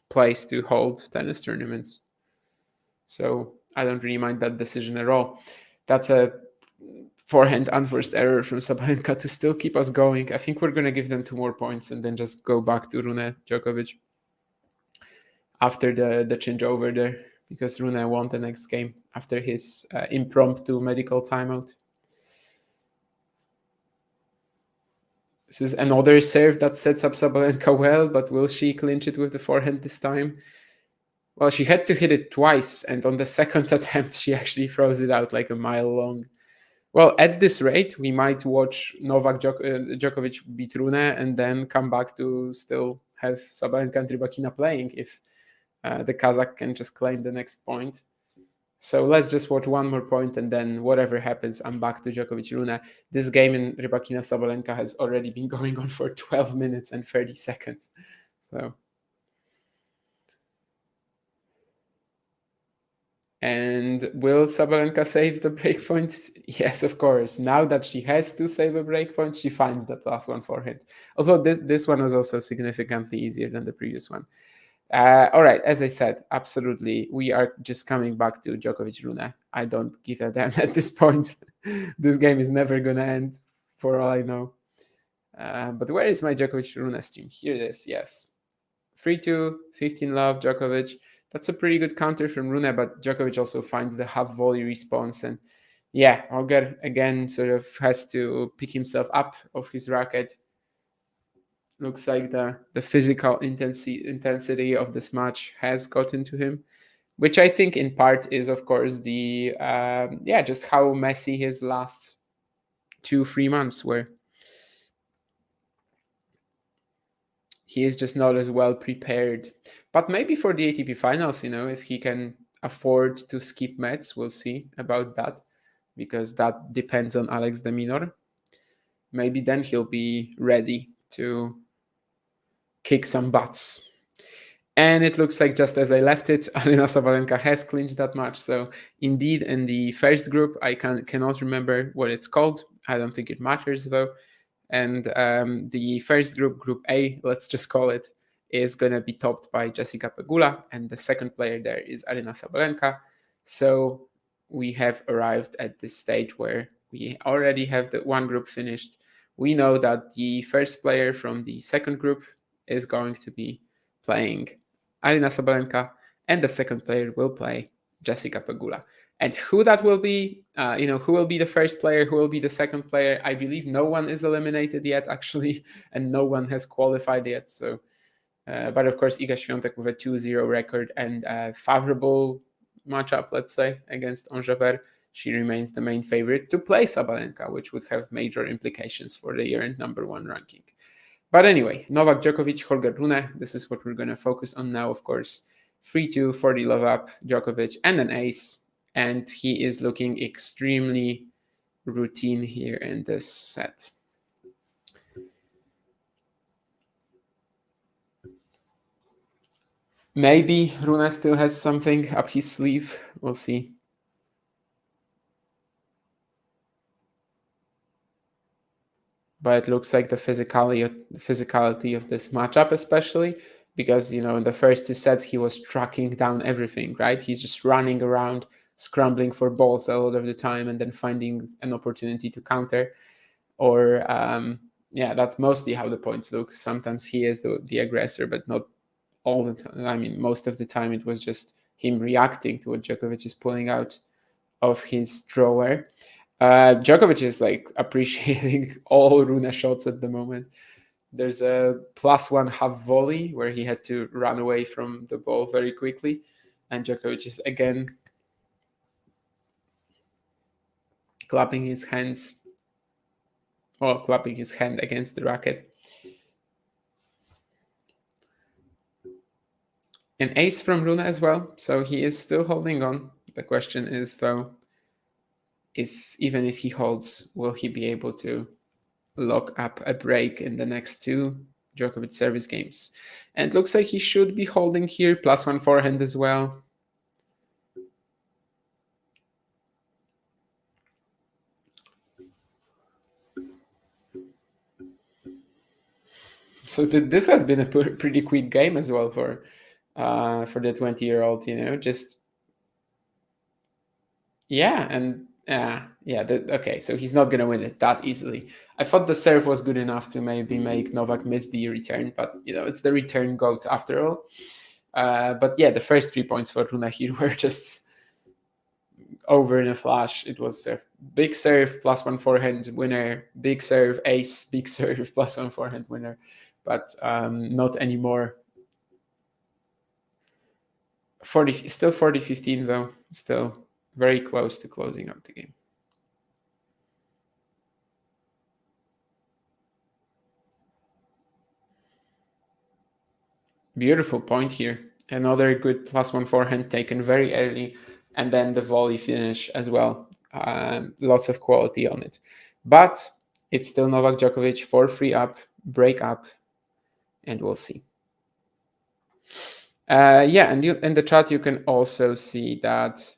place to hold tennis tournaments. So I don't really mind that decision at all. That's a forehand unforced error from Sabalenka to still keep us going. I think we're going to give them 2 more points and then just go back to Rune Djokovic after the changeover there, because Rune won the next game after his impromptu medical timeout. This is another serve that sets up Sabalenka well, but will she clinch it with the forehand this time? Well, she had to hit it twice, and on the second attempt, she actually throws it out like a mile long. Well, at this rate, we might watch Novak Djokovic beat Rune and then come back to still have Sabalenka and Rybakina playing if the Kazakh can just claim the next point. So let's just watch 1 more point, and then whatever happens, I'm back to Djokovic Rune. This game in Rybakina Sabalenka has already been going on for 12 minutes and 30 seconds. So. And will Sabalenka save the breakpoint? Yes, of course. Now that she has to save a breakpoint, she finds the +1 forehand. Although this one was also significantly easier than the previous one. All right, as I said, absolutely. We are just coming back to Djokovic Rune. I don't give a damn at this point. This game is never going to end, for all I know. But where is my Djokovic Rune stream? Here it is, yes. 3-2, 15 love, Djokovic. That's a pretty good counter from Rune, but Djokovic also finds the half volley response. And yeah, Holger again sort of has to pick himself up off his racket. Looks like the physical intensity of this match has gotten to him, which I think in part is, of course, the just how messy his last 2-3 months were. He is just not as well prepared. But maybe for the ATP finals, if he can afford to skip Mets, we'll see about that, because that depends on Alex de Minaur. Maybe then he'll be ready to kick some butts. And it looks like just as I left it, Aryna Sabalenka has clinched that match. So indeed, in the first group, I cannot remember what it's called. I don't think it matters though. And the first group, Group A, let's just call it, is going to be topped by Jessica Pegula. And the second player there is Aryna Sabalenka. So we have arrived at this stage where we already have the one group finished. We know that the first player from the second group is going to be playing Aryna Sabalenka, and the second player will play Jessica Pegula. And who that will be, who will be the first player, who will be the second player, I believe no one is eliminated yet, actually, and no one has qualified yet. So, but of course, Iga Świątek with a 2-0 record and a favorable matchup, let's say, against Angers, she remains the main favorite to play Sabalenka, which would have major implications for the year-end number 1 ranking. But anyway, Novak Djokovic, Holger Rune, this is what we're going to focus on now, of course. 3-2, 40 love up, Djokovic, and an ace. And he is looking extremely routine here in this set. Maybe Rune still has something up his sleeve. We'll see. But it looks like the physicality of this matchup, especially because, in the first 2 sets, he was tracking down everything, right? He's just running around, scrambling for balls a lot of the time, and then finding an opportunity to counter. Or, that's mostly how the points look. Sometimes he is the aggressor, but not all the time. I mean, most of the time it was just him reacting to what Djokovic is pulling out of his drawer. Djokovic is appreciating all Rune shots at the moment. There's a +1 half volley where he had to run away from the ball very quickly. And Djokovic is again clapping his hand against the racket. an ace from Rune as well, so he is still holding on. The question is, though, if even if he holds, will he be able to lock up a break in the next two Djokovic service games? And it looks like he should be holding here, +1 forehand as well. So this has been a pretty quick game as well for the 20-year-old, just yeah, and okay, so he's not gonna win it that easily. I thought the serve was good enough to maybe make Novak miss the return, but it's the return goat after all. But yeah, the first 3 points for Rune here were just over in a flash. It was a big serve, +1 forehand winner, big serve, ace, big serve, +1 forehand winner, but not anymore. Still 40-15 though, still very close to closing out the game. Beautiful point here. Another good +1 forehand taken very early, and then the volley finish as well. Lots of quality on it. But it's still Novak Djokovic, 4-3 up, break up, and we'll see. Yeah, and in the chat you can also see that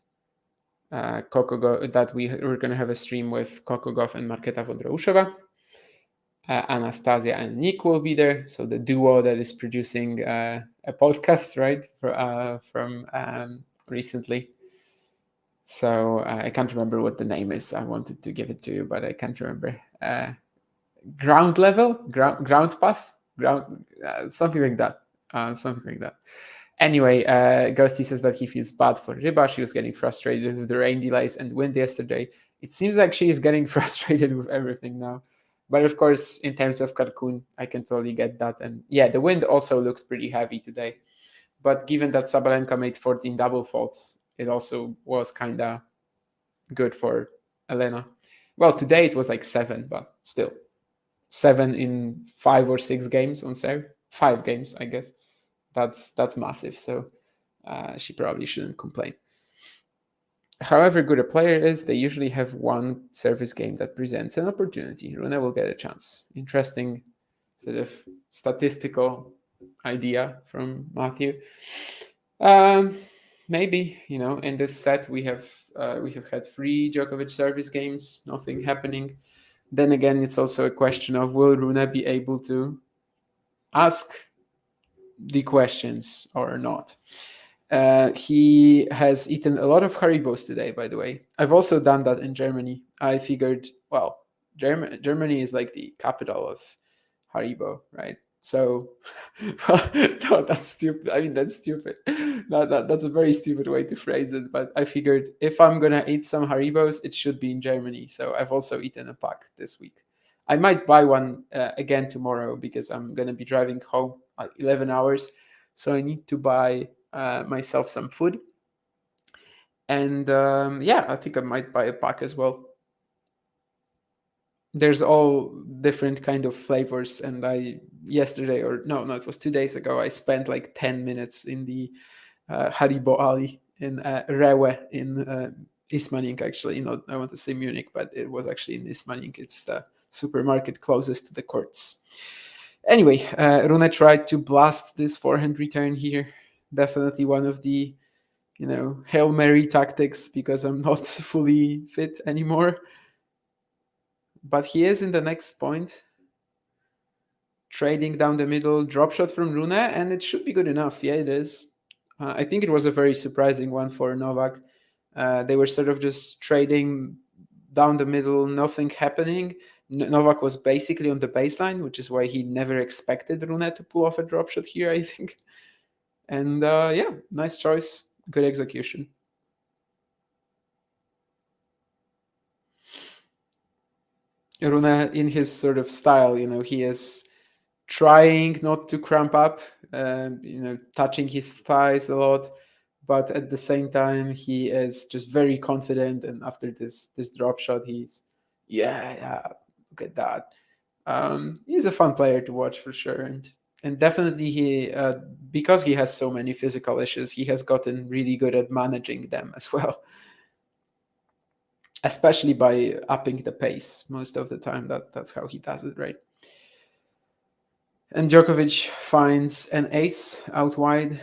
that we're going to have a stream with Coco Gauff and Marketa Wondrouszova. Anastasia and Nick will be there, so the duo that is producing a podcast, right, from recently. So I can't remember what the name is. I wanted to give it to you, but I can't remember. Ground level, ground pass, something like that. Anyway, Ghosty says that he feels bad for Ryba. She was getting frustrated with the rain delays and wind yesterday. It seems like she is getting frustrated with everything now. But of course, in terms of Cancun, I can totally get that. And yeah, the wind also looked pretty heavy today. But given that Sabalenka made 14 double faults, it also was kind of good for Elena. Well, today it was like 7, but still. 7 in 5 or 6 games on serve. 5 games, I guess. That's massive. So she probably shouldn't complain. However good a player is, they usually have one service game that presents an opportunity. Rune will get a chance. Interesting sort of statistical idea from Matthew. Maybe, in this set we have had 3 Djokovic service games, nothing happening. Then again, it's also a question of, will Rune be able to ask the questions or not? He has eaten a lot of Haribos today, by the way. I've also done that in Germany. I figured, well, Germany is like the capital of Haribo, right? So, no, that's stupid. I mean, that's stupid. That's a very stupid way to phrase it. But I figured if I'm going to eat some Haribos, it should be in Germany. So I've also eaten a pack this week. I might buy one again tomorrow because I'm going to be driving home like 11 hours. So I need to buy myself some food. And yeah, I think I might buy a pack as well. There's all different kind of flavors, and yesterday, or no, it was 2 days ago, I spent like 10 minutes in the Haribo alley in Rewe in Ismaning, actually. I want to say Munich, but it was actually in Ismaning. It's the supermarket closest to the courts. Anyway, Rune tried to blast this forehand return here. Definitely one of the Hail Mary tactics, because I'm not fully fit anymore. But he is in the next point. Trading down the middle, drop shot from Rune, and it should be good enough. Yeah, it is. I think it was a very surprising one for Novak. They were sort of just trading down the middle, nothing happening. Novak was basically on the baseline, which is why he never expected Rune to pull off a drop shot here, I think. And yeah, nice choice. Good execution. Rune, in his sort of style, he is trying not to cramp up, touching his thighs a lot, but at the same time, he is just very confident. And after this drop shot, he's, yeah, look at that. He's a fun player to watch for sure. And And definitely he, because he has so many physical issues, he has gotten really good at managing them as well. Especially by upping the pace most of the time. That's how he does it, right? And Djokovic finds an ace out wide.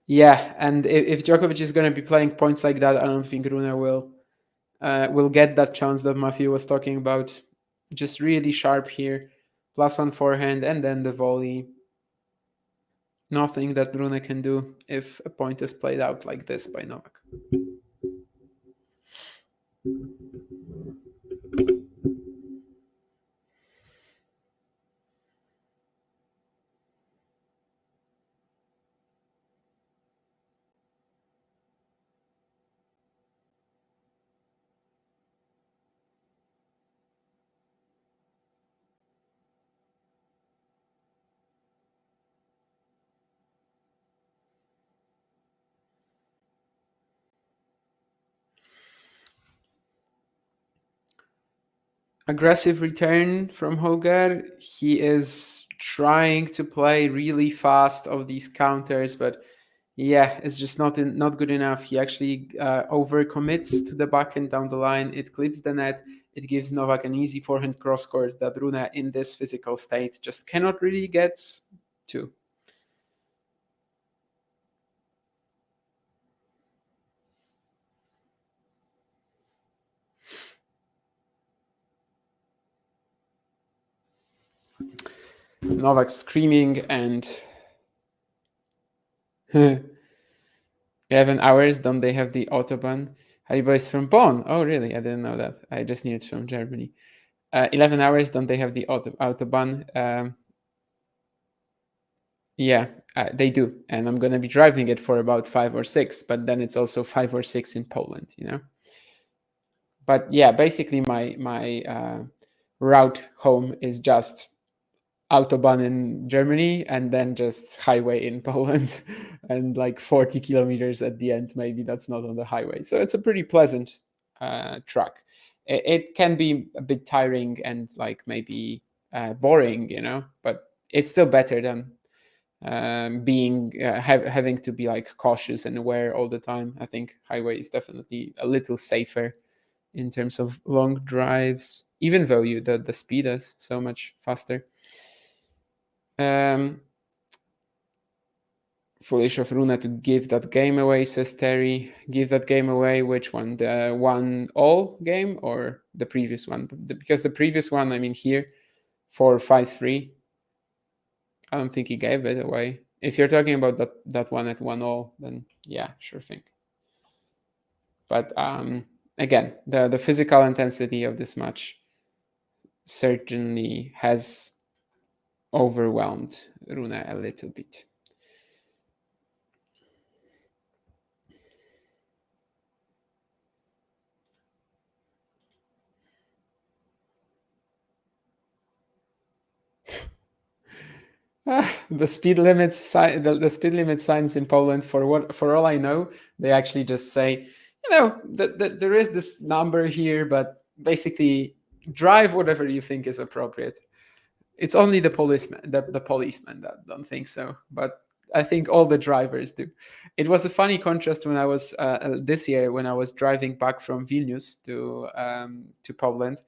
Yeah, and if Djokovic is going to be playing points like that, I don't think Rune will get that chance that Matthew was talking about. Just really sharp here. +1 forehand, and then the volley. Nothing that Rune can do if a point is played out like this by Novak. Aggressive return from Holger. He is trying to play really fast of these counters, but yeah, it's just not good enough. He actually overcommits to the backhand down the line. It clips the net. It gives Novak an easy forehand cross court that Rune, in this physical state, just cannot really get to. Novak screaming and 11 hours, don't they have the Autobahn? Haribo is from Bonn. Oh, really? I didn't know that. I just knew it's from Germany. 11 hours, don't they have the Autobahn? Yeah, they do. And I'm going to be driving it for about 5 or 6, but then it's also 5 or 6 in Poland, you know? But yeah, basically my route home is just Autobahn in Germany and then just highway in Poland and like 40 kilometers at the end. Maybe that's not on the highway. So it's a pretty pleasant track. It can be a bit tiring and like maybe boring, you know, but it's still better than having to be like cautious and aware all the time. I think highway is definitely a little safer in terms of long drives, even though the speed is so much faster. Foolish of Rune to give that game away, says Terry. Give that game away. Which one? The 1-all game or the previous one? Because the previous one, I mean, here, 4-5-3. I don't think he gave it away. If you're talking about that one at 1-all, then yeah, sure thing. But again, the physical intensity of this match certainly has overwhelmed Rune a little bit. The speed limits the speed limit signs in Poland, for all I know, they actually just say, you know, there is this number here, but basically drive whatever you think is appropriate. It's only the policeman that don't think so, but I think all the drivers do. It was a funny contrast when I was this year when I was driving back from Vilnius to Poland.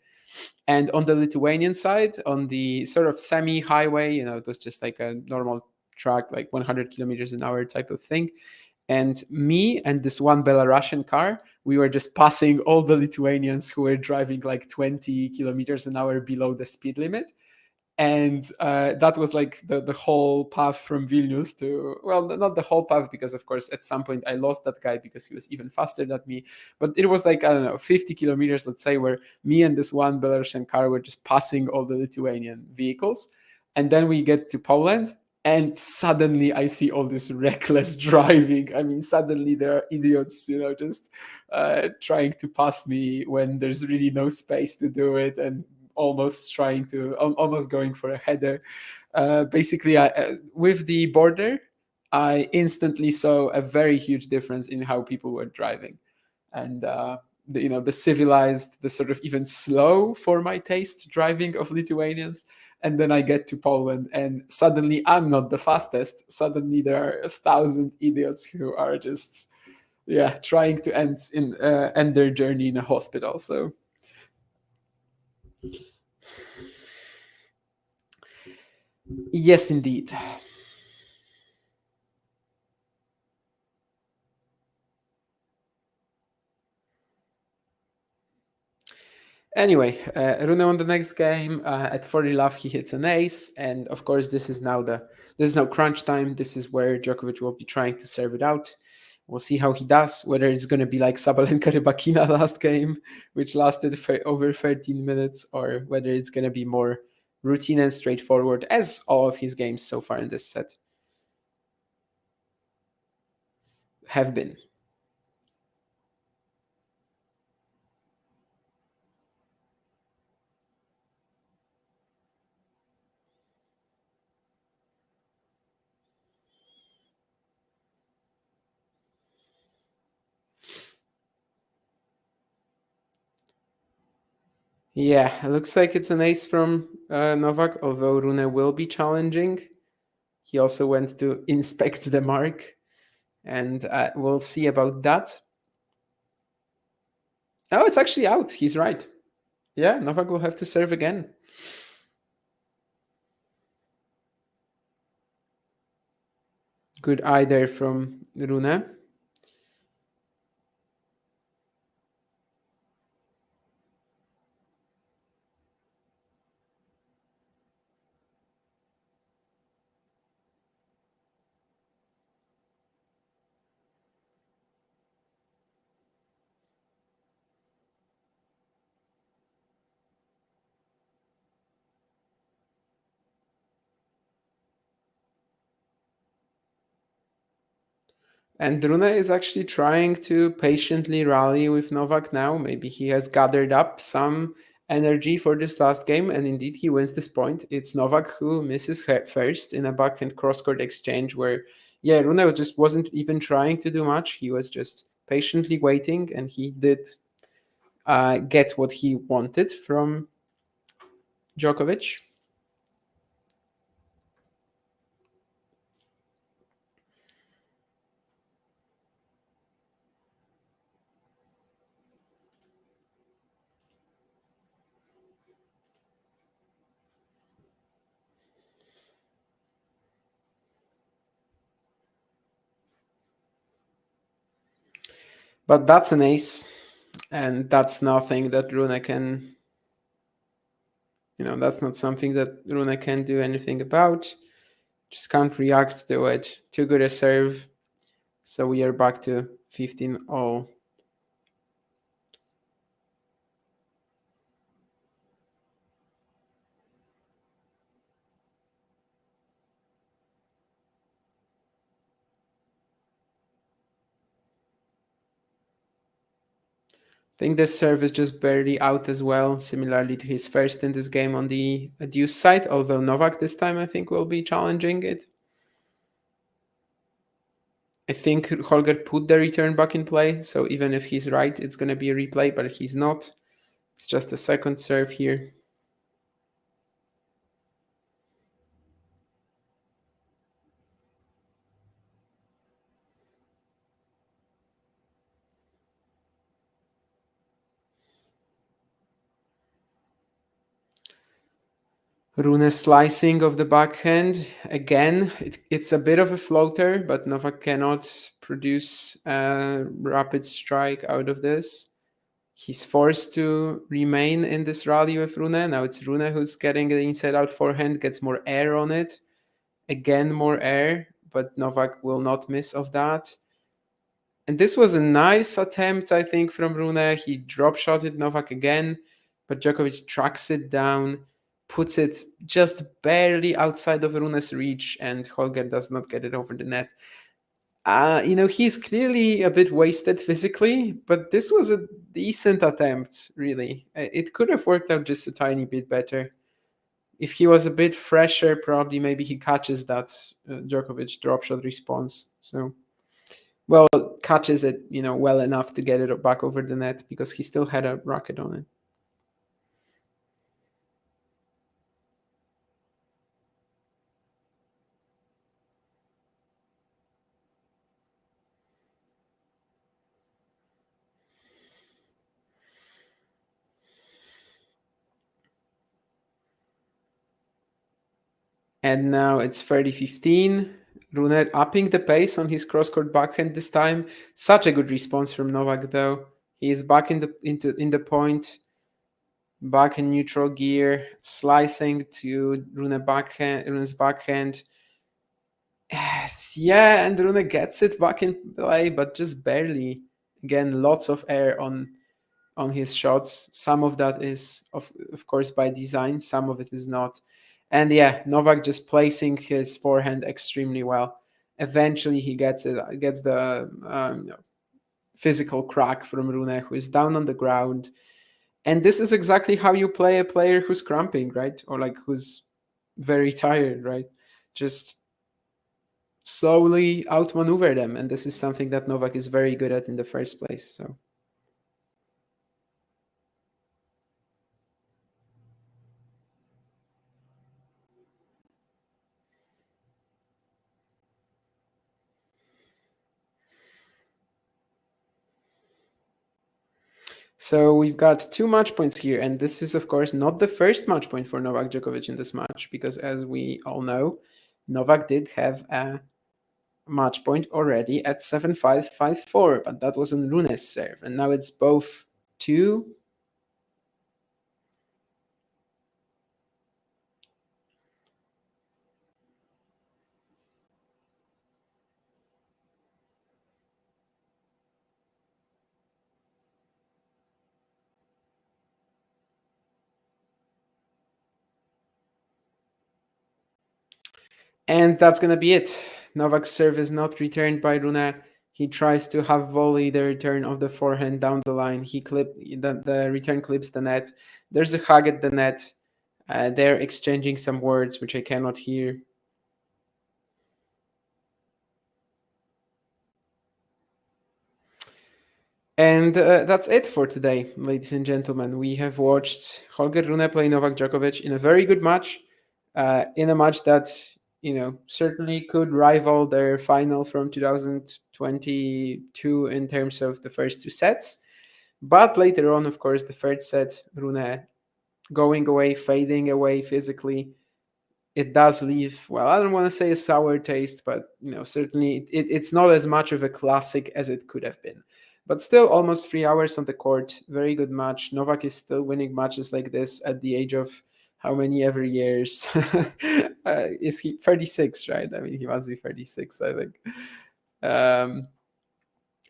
And on the Lithuanian side, on the sort of semi-highway, you know, it was just like a normal track, like 100 kilometers an hour type of thing. And me and this one Belarusian car, we were just passing all the Lithuanians who were driving like 20 kilometers an hour below the speed limit. And that was like the whole path from Vilnius to, well, not the whole path, because of course at some point I lost that guy because he was even faster than me, but it was like, I don't know, 50 kilometers, let's say, where me and this one Belarusian car were just passing all the Lithuanian vehicles. And then we get to Poland and suddenly I see all this reckless driving. I mean, suddenly there are idiots, you know, just trying to pass me when there's really no space to do it, and almost going for a header. Basically, with the border, I instantly saw a very huge difference in how people were driving. And the civilized, the sort of even slow for my taste driving of Lithuanians. And then I get to Poland and suddenly I'm not the fastest. Suddenly there are 1,000 idiots who are just trying to end their journey in a hospital. So yes, indeed. Anyway, Rune won the next game. At 40 love, he hits an ace, and of course, this is now crunch time. This is where Djokovic will be trying to serve it out. We'll see how he does. Whether it's going to be like Sabalenka Rybakina last game, which lasted for over 13 minutes, or whether it's going to be more routine and straightforward, as all of his games so far in this set have been. Yeah, it looks like it's an ace from Novak, although Rune will be challenging. He also went to inspect the mark, and we'll see about that. Oh, it's actually out. He's right. Yeah, Novak will have to serve again. Good eye there from Rune. And Rune is actually trying to patiently rally with Novak now. Maybe he has gathered up some energy for this last game, and indeed he wins this point. It's Novak who misses first in a backhand cross-court exchange where, Rune just wasn't even trying to do much. He was just patiently waiting, and he did get what he wanted from Djokovic. But that's an ace, and that's nothing that Rune can, that's not something that Rune can do anything about. Just can't react to it. Too good a serve. So we are back to 15-all. I think this serve is just barely out as well, similarly to his first in this game on the deuce side, although Novak this time I think will be challenging it. I think Holger put the return back in play, so even if he's right, it's going to be a replay, but he's not. It's just a second serve here. Rune slicing of the backhand. Again, it's a bit of a floater, but Novak cannot produce a rapid strike out of this. He's forced to remain in this rally with Rune. Now it's Rune who's getting the inside-out forehand, gets more air on it. Again, more air, but Novak will not miss of that. And this was a nice attempt, I think, from Rune. He drop-shotted Novak again, but Djokovic tracks it down, puts it just barely outside of Rune's reach, and Holger does not get it over the net. He's clearly a bit wasted physically, but this was a decent attempt, really. It could have worked out just a tiny bit better. if he was a bit fresher, probably maybe he catches that Djokovic drop shot response. So, well, catches it, well enough to get it back over the net because he still had a racket on it. And now it's 30-15. Rune upping the pace on his cross-court backhand this time. Such a good response from Novak, though. He is back in the point, back in neutral gear, slicing to Rune's backhand. Yeah, and Rune gets it back in play, but just barely. Again, lots of air on his shots. Some of that is, of course, by design. Some of it is not. And yeah, Novak just placing his forehand extremely well. Eventually, he gets the physical crack from Rune, who is down on the ground. And this is exactly how you play a player who's cramping, right? Or like who's very tired, right? Just slowly outmaneuver them. And this is something that Novak is very good at in the first place. So. So we've got 2 match points here, and this is, of course, not the first match point for Novak Djokovic in this match, because as we all know, Novak did have a match point already at 7-5, 5-4, but that was on Rune's serve, and now it's both 2. And that's going to be it. Novak's serve is not returned by Rune. He tries to have volley the return of the forehand down the line. The return clips the net. There's a hug at the net. They're exchanging some words, which I cannot hear. And that's it for today, ladies and gentlemen. We have watched Holger Rune play Novak Djokovic in a very good match, in a match that certainly could rival their final from 2022 in terms of the first 2 sets. But later on, of course, the third set, Rune going away, fading away physically. It does leave, well, I don't want to say a sour taste, but certainly it's not as much of a classic as it could have been. But still, almost 3 hours on the court. Very good match. Novak is still winning matches like this at the age of how many ever years? Is he 36, right? I mean, he must be 36, I think. I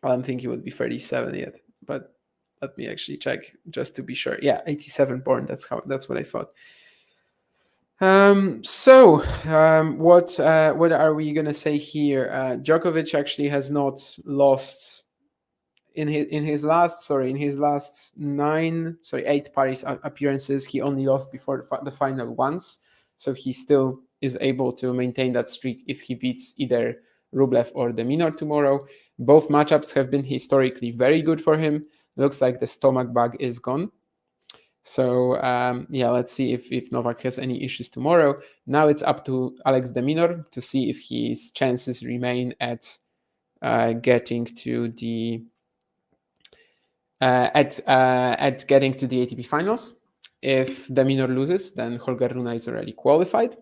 don't think he would be 37 yet, but let me actually check just to be sure. Yeah, 87 born. That's what I thought. What are we gonna say here? Djokovic actually has not lost in his last 8 Paris appearances. He only lost before the final once, so he still is able to maintain that streak if he beats either Rublev or de Minaur tomorrow. Both matchups have been historically very good for him. Looks like the stomach bug is gone. So let's see if Novak has any issues tomorrow. Now it's up to Alex de Minaur to see if his chances remain at getting to the ATP finals. If de Minaur loses, then Holger Rune is already qualified.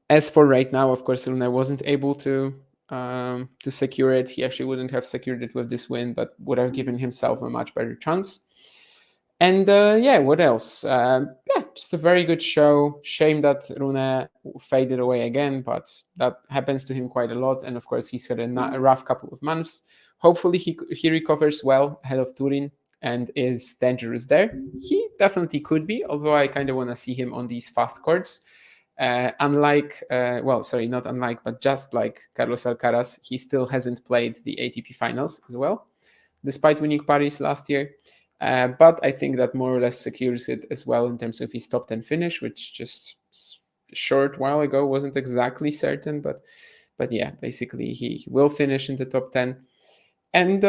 As for right now, of course, Rune wasn't able to secure it. He actually wouldn't have secured it with this win, but would have given himself a much better chance. And what else? Just a very good show. Shame that Rune faded away again, but that happens to him quite a lot. And of course, he's had a rough couple of months. Hopefully, he recovers well ahead of Turin and is dangerous there. He definitely could be, although I kind of want to see him on these fast courts. Just like Carlos Alcaraz, he still hasn't played the ATP finals as well, despite winning Paris last year. But I think that more or less secures it as well in terms of his top 10 finish, which just a short while ago wasn't exactly certain, but yeah, basically he will finish in the top 10. And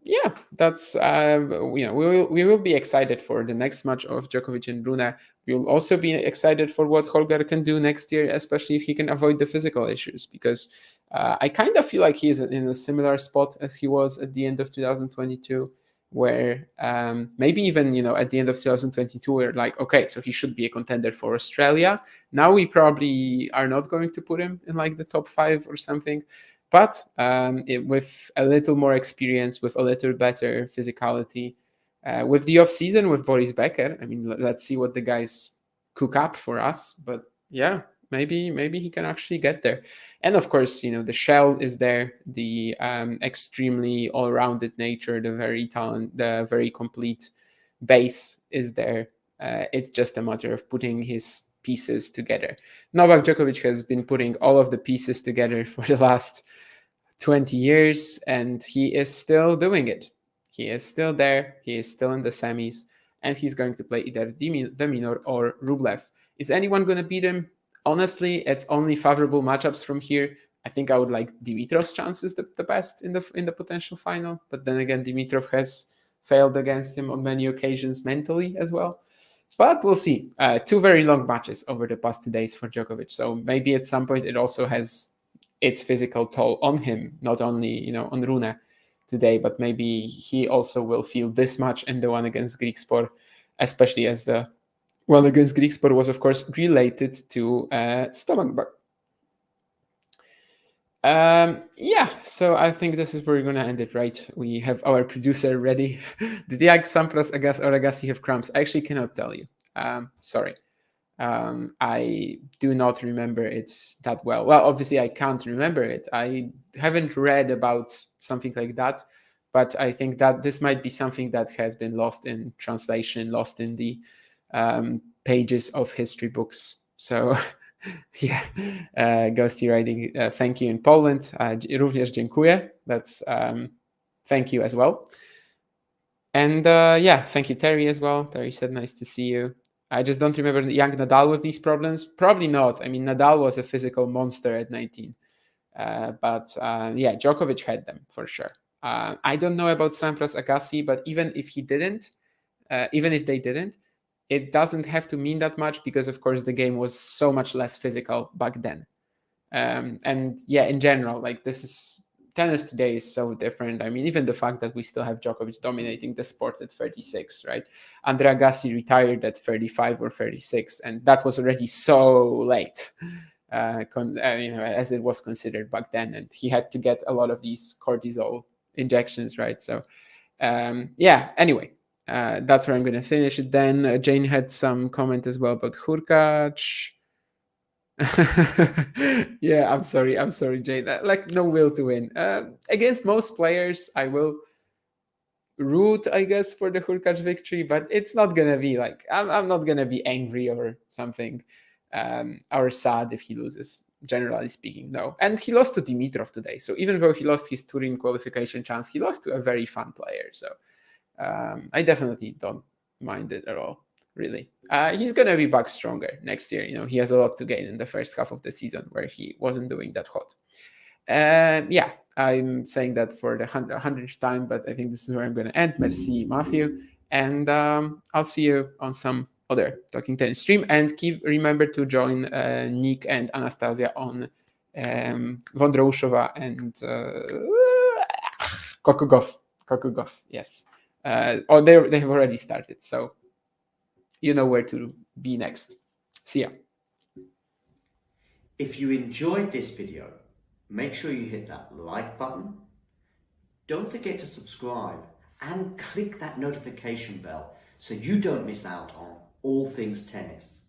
yeah, that's we will be excited for the next match of Djokovic and Rune. We will also be excited for what Holger can do next year, especially if he can avoid the physical issues, because I kind of feel like he is in a similar spot as he was at the end of 2022, where maybe even at the end of 2022 we're like, okay, so he should be a contender for Australia. Now we probably are not going to put him in like the top 5 or something. But with a little more experience, with a little better physicality, with the off-season with Boris Becker, I mean, let's see what the guys cook up for us. But yeah, maybe he can actually get there. And of course, the shell is there, the extremely all-rounded nature, the very complete base is there. It's just a matter of putting his pieces together. Novak Djokovic has been putting all of the pieces together for the last 20 years, and he is still doing it. He is still there. He is still in the semis, and he's going to play either Deminor or Rublev. Is anyone going to beat him? Honestly, it's only favorable matchups from here. I think I would like Dimitrov's chances the best in the potential final, but then again, Dimitrov has failed against him on many occasions mentally as well. But we'll see. 2 very long matches over the past 2 days for Djokovic. So maybe at some point it also has its physical toll on him, not only on Rune today, but maybe he also will feel this much in the one against Griekspoor, especially as the one against Griekspoor was, of course, related to stomach bug. Yeah, so I think this is where we're going to end it, right? We have our producer ready. Did Diag, Sampras, or Agassi have cramps? I actually cannot tell you. Sorry. I do not remember it that well. Well, obviously I can't remember it. I haven't read about something like that, but I think that this might be something that has been lost in translation, lost in the pages of history books. So yeah, Ghosty writing, thank you in Poland. Również dziękuję. That's thank you as well. And yeah, thank you, Terry, as well. Terry said, nice to see you. I just don't remember young Nadal with these problems. Probably not. I mean, Nadal was a physical monster at 19. But yeah, Djokovic had them for sure. I don't know about Sampras, Agassi, but even if they didn't, it doesn't have to mean that much because, of course, the game was so much less physical back then. And yeah, in general, like tennis today is so different. I mean, even the fact that we still have Djokovic dominating the sport at 36, right? Andre Agassi retired at 35 or 36, and that was already so late, as it was considered back then. And he had to get a lot of these cortisol injections, right? So, yeah, anyway. That's where I'm going to finish it then. Jane had some comment as well about Hurkacz. Yeah, I'm sorry, Jane. Like, no will to win. Against most players, I will root, I guess, for the Hurkacz victory, but it's not going to be like, I'm not going to be angry or something, or sad if he loses, generally speaking, no. And he lost to Dimitrov today. So even though he lost his Turin qualification chance, he lost to a very fun player. So I definitely don't mind it at all, really. He's going to be back stronger next year. He has a lot to gain in the first half of the season where he wasn't doing that hot. Yeah, I'm saying that for the 100th time, but I think this is where I'm going to end. Merci, Matthew. And I'll see you on some other Talking Tennis stream. And remember to join Nick and Anastasia on Wondrouszova and Kokogov, yes. They have already started, so you know where to be next. See ya. If you enjoyed this video, make sure you hit that like button. Don't forget to subscribe and click that notification bell so you don't miss out on all things tennis.